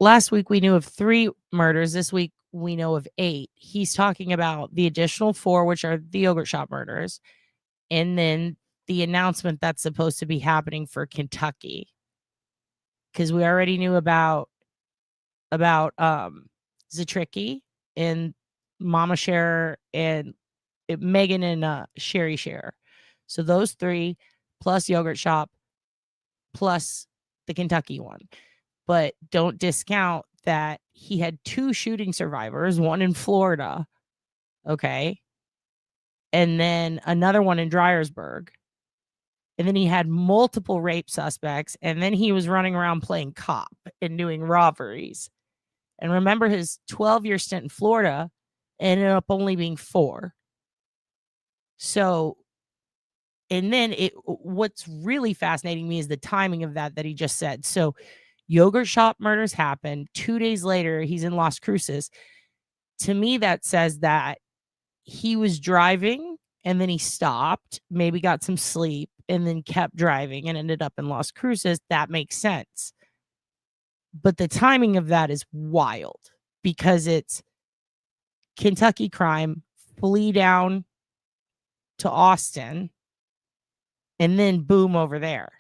last week we knew of 3 murders, this week we know of 8, he's talking about the additional 4, which are the Yogurt Shop murders, and then the announcement that's supposed to be happening for Kentucky. Because we already knew about Zatricki and Mama Cher and Megan and Sherry Cher. So those 3 plus Yogurt Shop plus the Kentucky one. But don't discount that he had 2 shooting survivors, one in Florida, okay, and then another one in Dryersburg. And then he had multiple rape suspects, and then he was running around playing cop and doing robberies. And remember, his 12-year stint in Florida ended up only being 4. So, and then what's really fascinating me is the timing of that he just said. So Yogurt Shop murders happened. 2 days later, he's in Las Cruces. To me, that says that he was driving and then he stopped, maybe got some sleep, and then kept driving and ended up in Las Cruces. That makes sense. But the timing of that is wild because it's Kentucky crime, flee down to Austin, and then boom over there.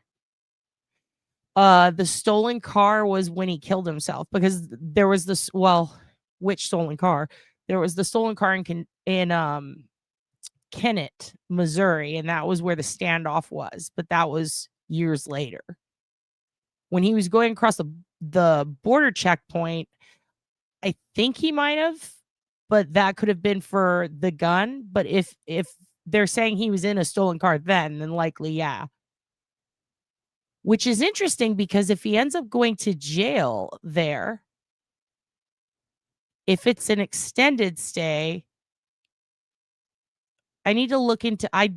The stolen car was when he killed himself, because there was this, which stolen car? There was the stolen car in Kennett, Missouri, and that was where the standoff was, but that was years later. When he was going across the border checkpoint, I think he might have, but that could have been for the gun. But if they're saying he was in a stolen car then likely, yeah. Which is interesting because if he ends up going to jail there, if it's an extended stay, I need to look into I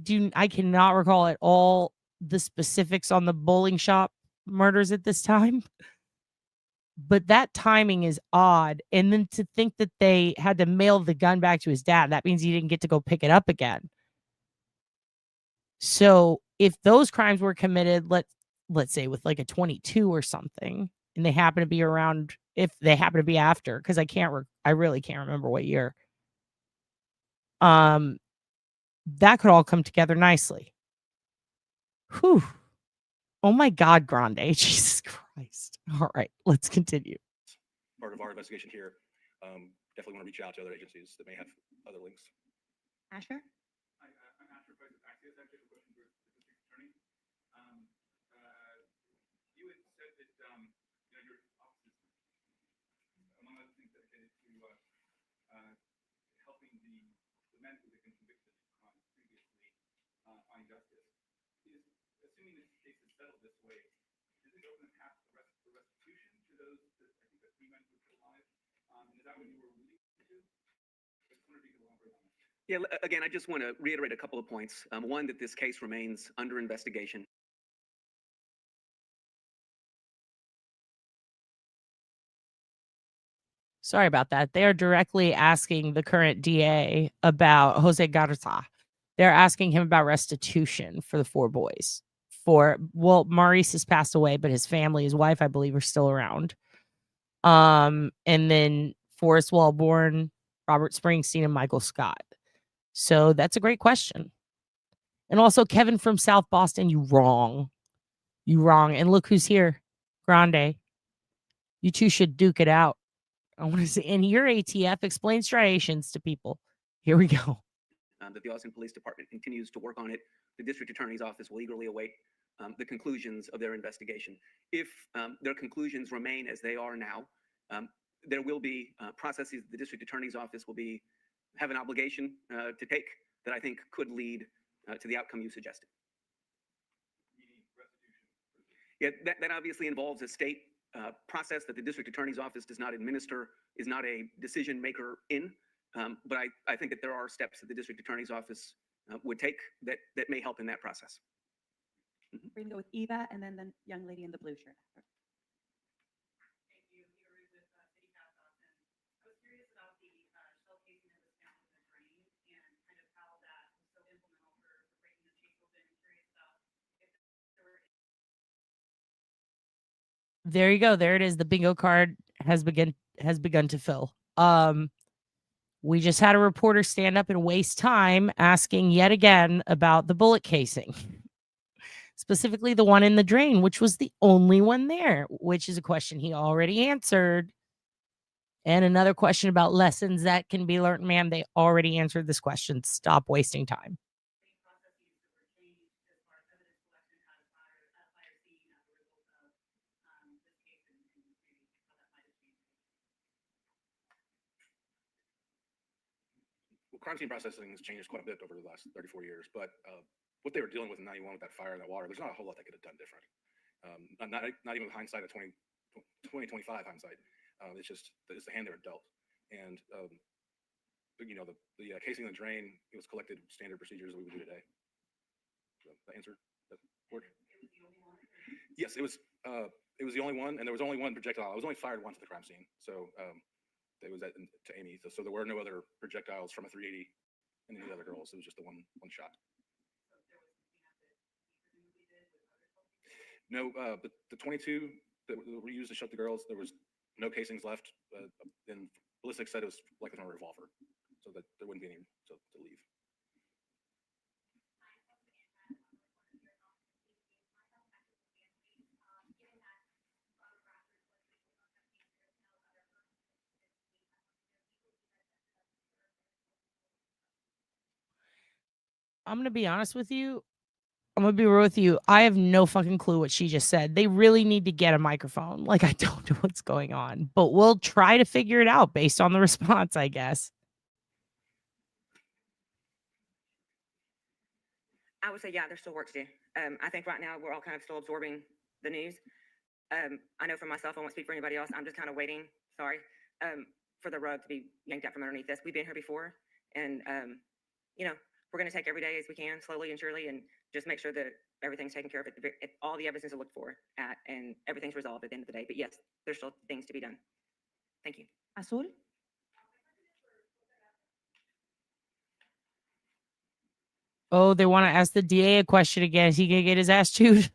cannot recall at all the specifics on the bowling shop murders at this time. But that timing is odd. And then to think that they had to mail the gun back to his dad, that means he didn't get to go pick it up again. So if those crimes were committed, let's say with like a 22 or something, and they happen to be around, if they happen to be after, because I really can't remember what year. That could all come together nicely. Whew. Oh my God, Grande. Jesus Christ. All right, let's continue. Part of our investigation here. Definitely want to reach out to other agencies that may have other links. Asher? I'm Asher, Vice Access. I have a question for the district attorney. You had said that your office is, among other things, dedicated to helping the men who have been convicted previously find justice. Assuming this case is settled this way, does this open a path for restitution to those that I think the 3 men who were alive? Is that what you were alluding to? I just wonder if you could elaborate on that. Yeah, again, I just want to reiterate a couple of points. One, that this case remains under investigation. Sorry about that. They are directly asking the current DA about Jose Garza. They're asking him about restitution for the 4 boys. Maurice has passed away, but his family, his wife, I believe, are still around. And then Forrest Wellborn, Robert Springsteen, and Michael Scott. So that's a great question. And also Kevin from South Boston, you wrong. And look who's here. Grande. You two should duke it out. I want to say, and your ATF explain striations to people. Here we go. That the Austin Police Department continues to work on it. The district attorney's office will eagerly await the conclusions of their investigation. If their conclusions remain as they are now, there will be processes the district attorney's office will have an obligation to take that I think could lead to the outcome you suggested. Yeah, that obviously involves a state process that the district attorney's office does not administer, is not a decision maker in. But I think that there are steps that the district attorney's office would take that may help in that process. We're going to go with Eva and then the young lady in the blue shirt. There you go. There it is. The bingo card has begun to fill. We just had a reporter stand up and waste time asking yet again about the bullet casing. Specifically the one in the drain, which was the only one there, which is a question he already answered. And another question about lessons that can be learned. Man, they already answered this question. Stop wasting time. Crime scene processing has changed quite a bit over the last 34 years, but what they were dealing with in 91 with that fire and that water, there's not a whole lot they could have done different. Not even with hindsight of 2025 hindsight. It's the hand they were dealt. And the casing in the drain, it was collected standard procedures that we would do today. So the answer that worked. Yes, it was the only one, and there was only one projectile. It was only fired once at the crime scene. So it was to Amy. So there were no other projectiles from a 380 and any other girls. It was just the one shot. No, but the 22 that were used to shoot the girls, there was no casings left. And ballistics said it was likely from a revolver, so that there wouldn't be any to leave. I'm going to be honest with you. I'm going to be real with you. I have no fucking clue what she just said. They really need to get a microphone. Like, I don't know what's going on, but we'll try to figure it out based on the response, I guess. I would say, yeah, there's still work to do. I think right now we're all kind of still absorbing the news. I know for myself, I won't speak for anybody else. I'm just kind of waiting, sorry, for the rug to be yanked out from underneath us. We've been here before, and, you know, we're going to take every day as we can, slowly and surely, and just make sure that everything's taken care of. All the evidence is looked for at, and everything's resolved at the end of the day. But yes, there's still things to be done. Thank you. Azul. Oh, they want to ask the DA a question again. Is he going to get his ass chewed?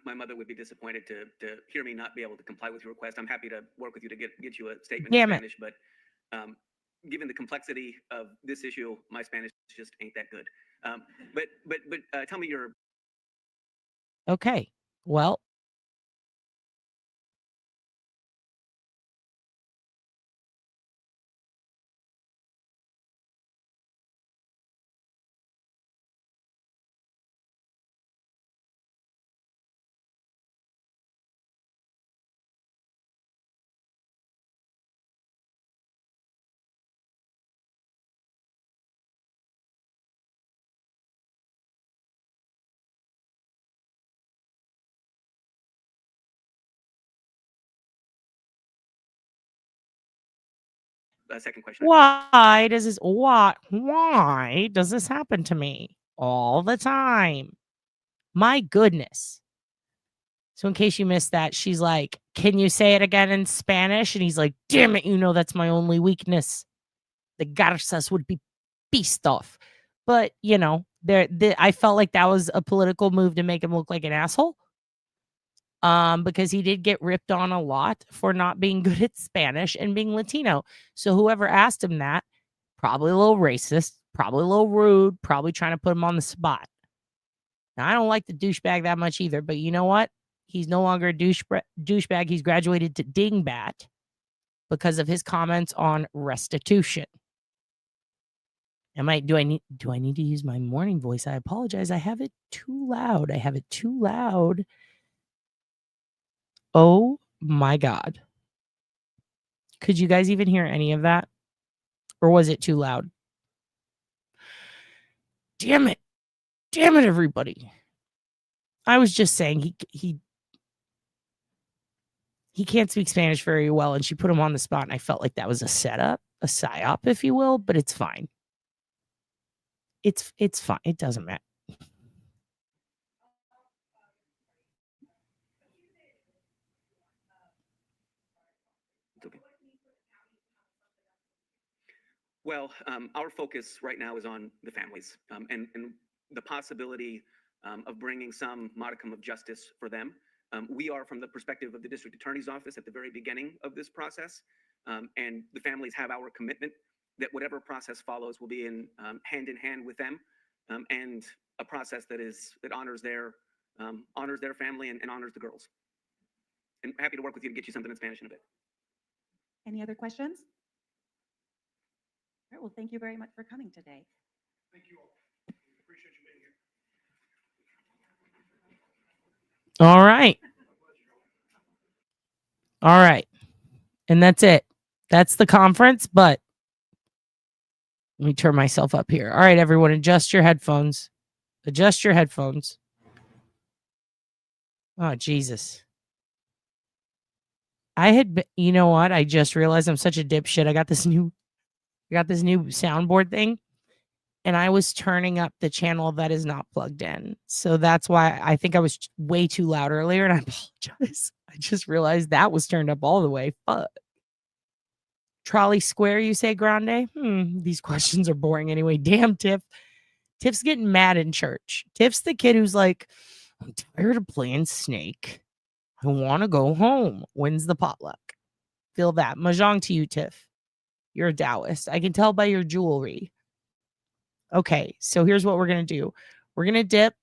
My mother would be disappointed to hear me not be able to comply with your request. I'm happy to work with you to get you a statement Damn in it. Spanish, but given the complexity of this issue, my Spanish just ain't that good. But tell me your. Okay. Well, Second question. why does this happen to me all the time? My goodness. So in case you missed that, she's like, "Can you say it again in Spanish?" And he's like, "Damn it, you know that's my only weakness. The Garças would be pissed off." But, you know, I felt like that was a political move to make him look like an asshole. Because he did get ripped on a lot for not being good at Spanish and being Latino. So whoever asked him that, probably a little racist, probably a little rude, probably trying to put him on the spot. Now, I don't like the douchebag that much either, but you know what? He's no longer a douchebag. He's graduated to dingbat because of his comments on restitution. Do I need to use my morning voice? I apologize. I have it too loud. Oh my God. Could you guys even hear any of that? Or was it too loud? Damn it, everybody. I was just saying he can't speak Spanish very well, and she put him on the spot, and I felt like that was a setup, a psyop, if you will, but it's fine. It's fine. It doesn't matter. Well, our focus right now is on the families and the possibility of bringing some modicum of justice for them. We are, from the perspective of the district attorney's office, at the very beginning of this process, and the families have our commitment that whatever process follows will be in hand with them, and a process that honors their family and honors the girls. And happy to work with you to get you something in Spanish in a bit. Any other questions? All right, well, thank you very much for coming today. Thank you all. Appreciate you being here. All right. All right. And that's it. That's the conference, but let me turn myself up here. All right, everyone, adjust your headphones. Adjust your headphones. Oh, Jesus. You know what? I just realized I'm such a dipshit. I got this new soundboard thing, and I was turning up the channel that is not plugged in. So that's why I think I was way too loud earlier, and I apologize. I just realized that was turned up all the way. Fuck. Trolley Square, you say, Grande? These questions are boring anyway. Damn, Tiff. Tiff's getting mad in church. Tiff's the kid who's like, "I'm tired of playing Snake. I want to go home. When's the potluck?" Feel that. Mahjong to you, Tiff. You're a Taoist. I can tell by your jewelry. Okay, so here's what we're going to do. We're going to dip.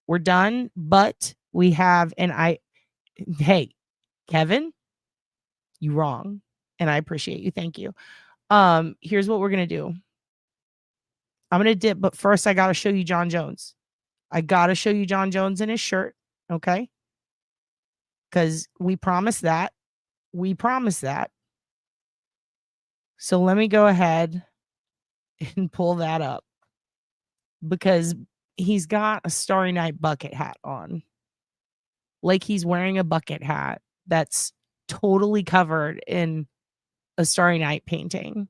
We're done, but we have, hey, Kevin, you wrong, and I appreciate you. Thank you. Here's what we're going to do. I'm going to dip, but first I got to show you John Jones. I got to show you John Jones in his shirt, okay? because we promised that. We promised that. So let me go ahead and pull that up because he's got a Starry Night bucket hat on. Like he's wearing a bucket hat that's totally covered in a Starry Night painting.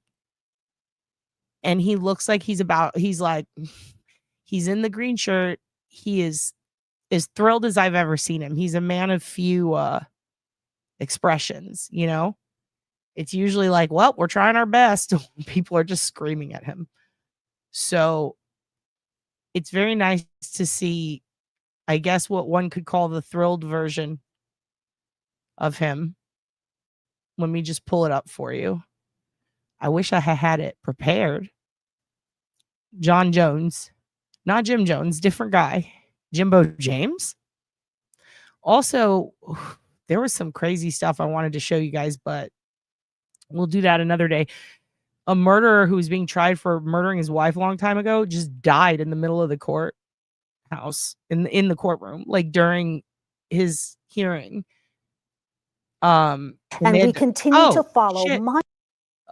And he looks like he's in the green shirt. He is as thrilled as I've ever seen him. He's a man of few expressions, you know? It's usually like, well, we're trying our best. People are just screaming at him. So it's very nice to see, I guess, what one could call the thrilled version of him. Let me just pull it up for you. I wish I had it prepared. John Jones, not Jim Jones, different guy. Jimbo James. Also, there was some crazy stuff I wanted to show you guys, but we'll do that another day. A murderer who was being tried for murdering his wife a long time ago just died in the middle of the courthouse in the courtroom, like during his hearing. And we continue to follow my.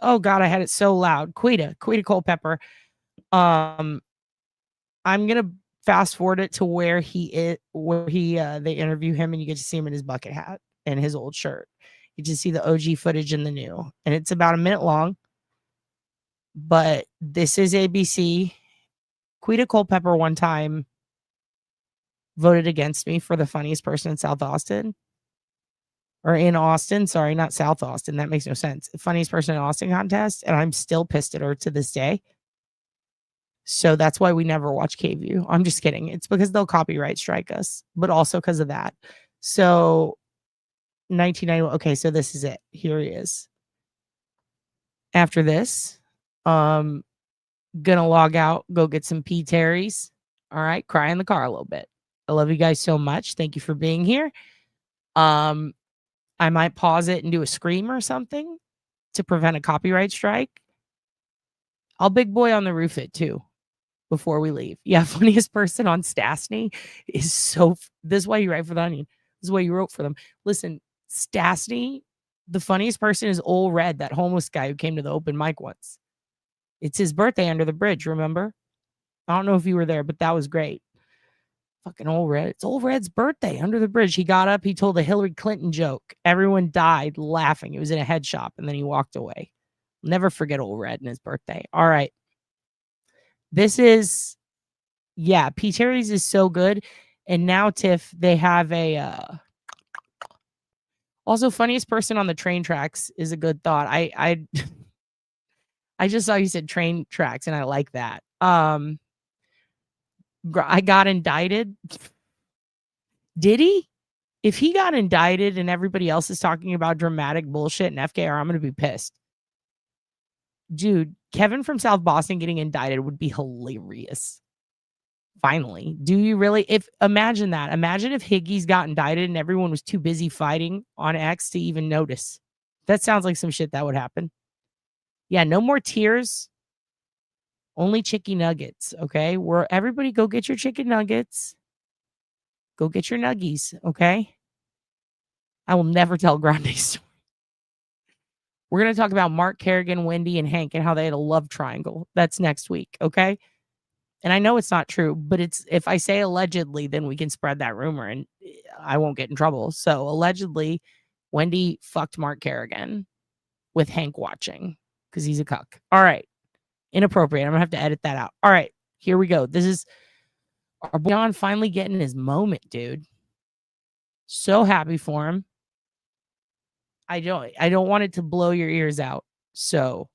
Oh God, I had it so loud. Quita Culpepper. I'm gonna fast forward it to where they interview him and you get to see him in his bucket hat and his old shirt. You just see the OG footage and the new, and it's about a minute long. But this is ABC. Quita Culpepper one time voted against me for the funniest person in South Austin. Or in Austin, sorry, not South Austin. That makes no sense. Funniest person in Austin contest, and I'm still pissed at her to this day. So that's why we never watch KView. I'm just kidding. It's because they'll copyright strike us, but also because of that. So 1991. Okay, so this is it. Here he is. After this, gonna log out, go get some P. Terry's. All right, cry in the car a little bit. I love you guys so much. Thank you for being here. I might pause it and do a scream or something to prevent a copyright strike. I'll big boy on the roof it too before we leave. Yeah, funniest person on Stastny is so. This is why you write for The Onion. This is why you wrote for them. Listen, Stastny, the funniest person is Old Red, that homeless guy who came to the open mic once. It's his birthday under the bridge, remember? I don't know if you were there, but that was great. Fucking Old Red. It's Old Red's birthday under the bridge. He got up, he told a Hillary Clinton joke. Everyone died laughing. It was in a head shop, and then he walked away. Never forget Old Red and his birthday. All right. This is, yeah, P. Terry's is so good. And now, Tiff, they have a, also funniest person on the train tracks is a good thought. I just saw you said train tracks, and I like that. I got indicted. Did he? If he got indicted and everybody else is talking about dramatic bullshit and FKR, I'm going to be pissed. Dude, Kevin from South Boston getting indicted would be hilarious. Finally. Do you really? Imagine that. Imagine if Higgies got indicted and everyone was too busy fighting on X to even notice. That sounds like some shit that would happen. Yeah, no more tears. Only chicken nuggets, okay? Everybody go get your chicken nuggets. Go get your nuggies, okay? I will never tell Grande's story. We're going to talk about Mark Kerrigan, Wendy, and Hank and how they had a love triangle. That's next week, okay? And I know it's not true, but if I say allegedly, then we can spread that rumor and I won't get in trouble. So allegedly, Wendy fucked Mark Kerrigan with Hank watching because he's a cuck. All right. Inappropriate. I'm going to have to edit that out. All right. Here we go. This is our boy John finally getting his moment, dude. So happy for him. I don't want it to blow your ears out. So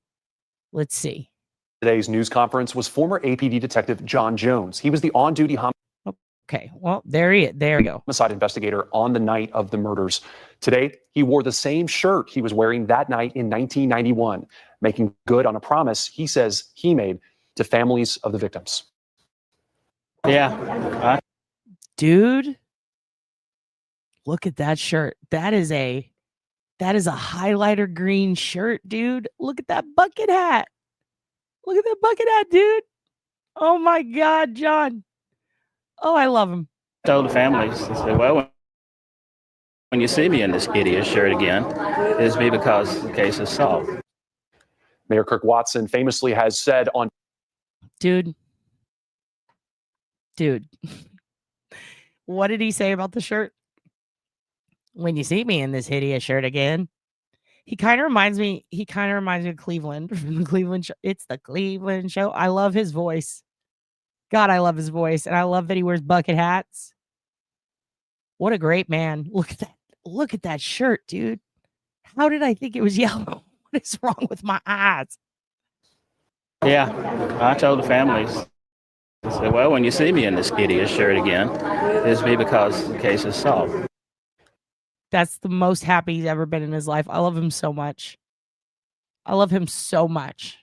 let's see. Today's news conference was former APD detective John Jones. He was the on-duty Okay, well, there we go. Homicide investigator on the night of the murders. Today, he wore the same shirt he was wearing that night in 1991, making good on a promise he says he made to families of the victims. Yeah. Dude, look at that shirt. That is a highlighter green shirt, dude. Look at that bucket hat. Look at that bucket hat, dude. Oh my God, John. Oh, I love him. Told the families, I said, well, When you see me in this idiot shirt again, it'll be because the case is solved. Mayor Kirk Watson famously has said on Dude. What did he say about the shirt? When you see me in this hideous shirt again. He kind of reminds me of Cleveland from the Cleveland show. It's the Cleveland show. I love his voice. God, I love his voice. And I love that he wears bucket hats. What a great man. Look at that. Look at that shirt, dude. How did I think it was yellow? What is wrong with my eyes? Yeah, I told the families, I said, well, when you see me in this idiot shirt again, it'll be because the case is solved. That's the most happy he's ever been in his life. I love him so much. I love him so much.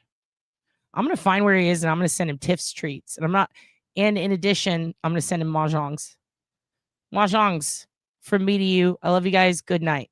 I'm going to find where he is and I'm going to send him Tiff's treats. And in addition, I'm going to send him mahjongs. Mahjongs from me to you. I love you guys. Good night.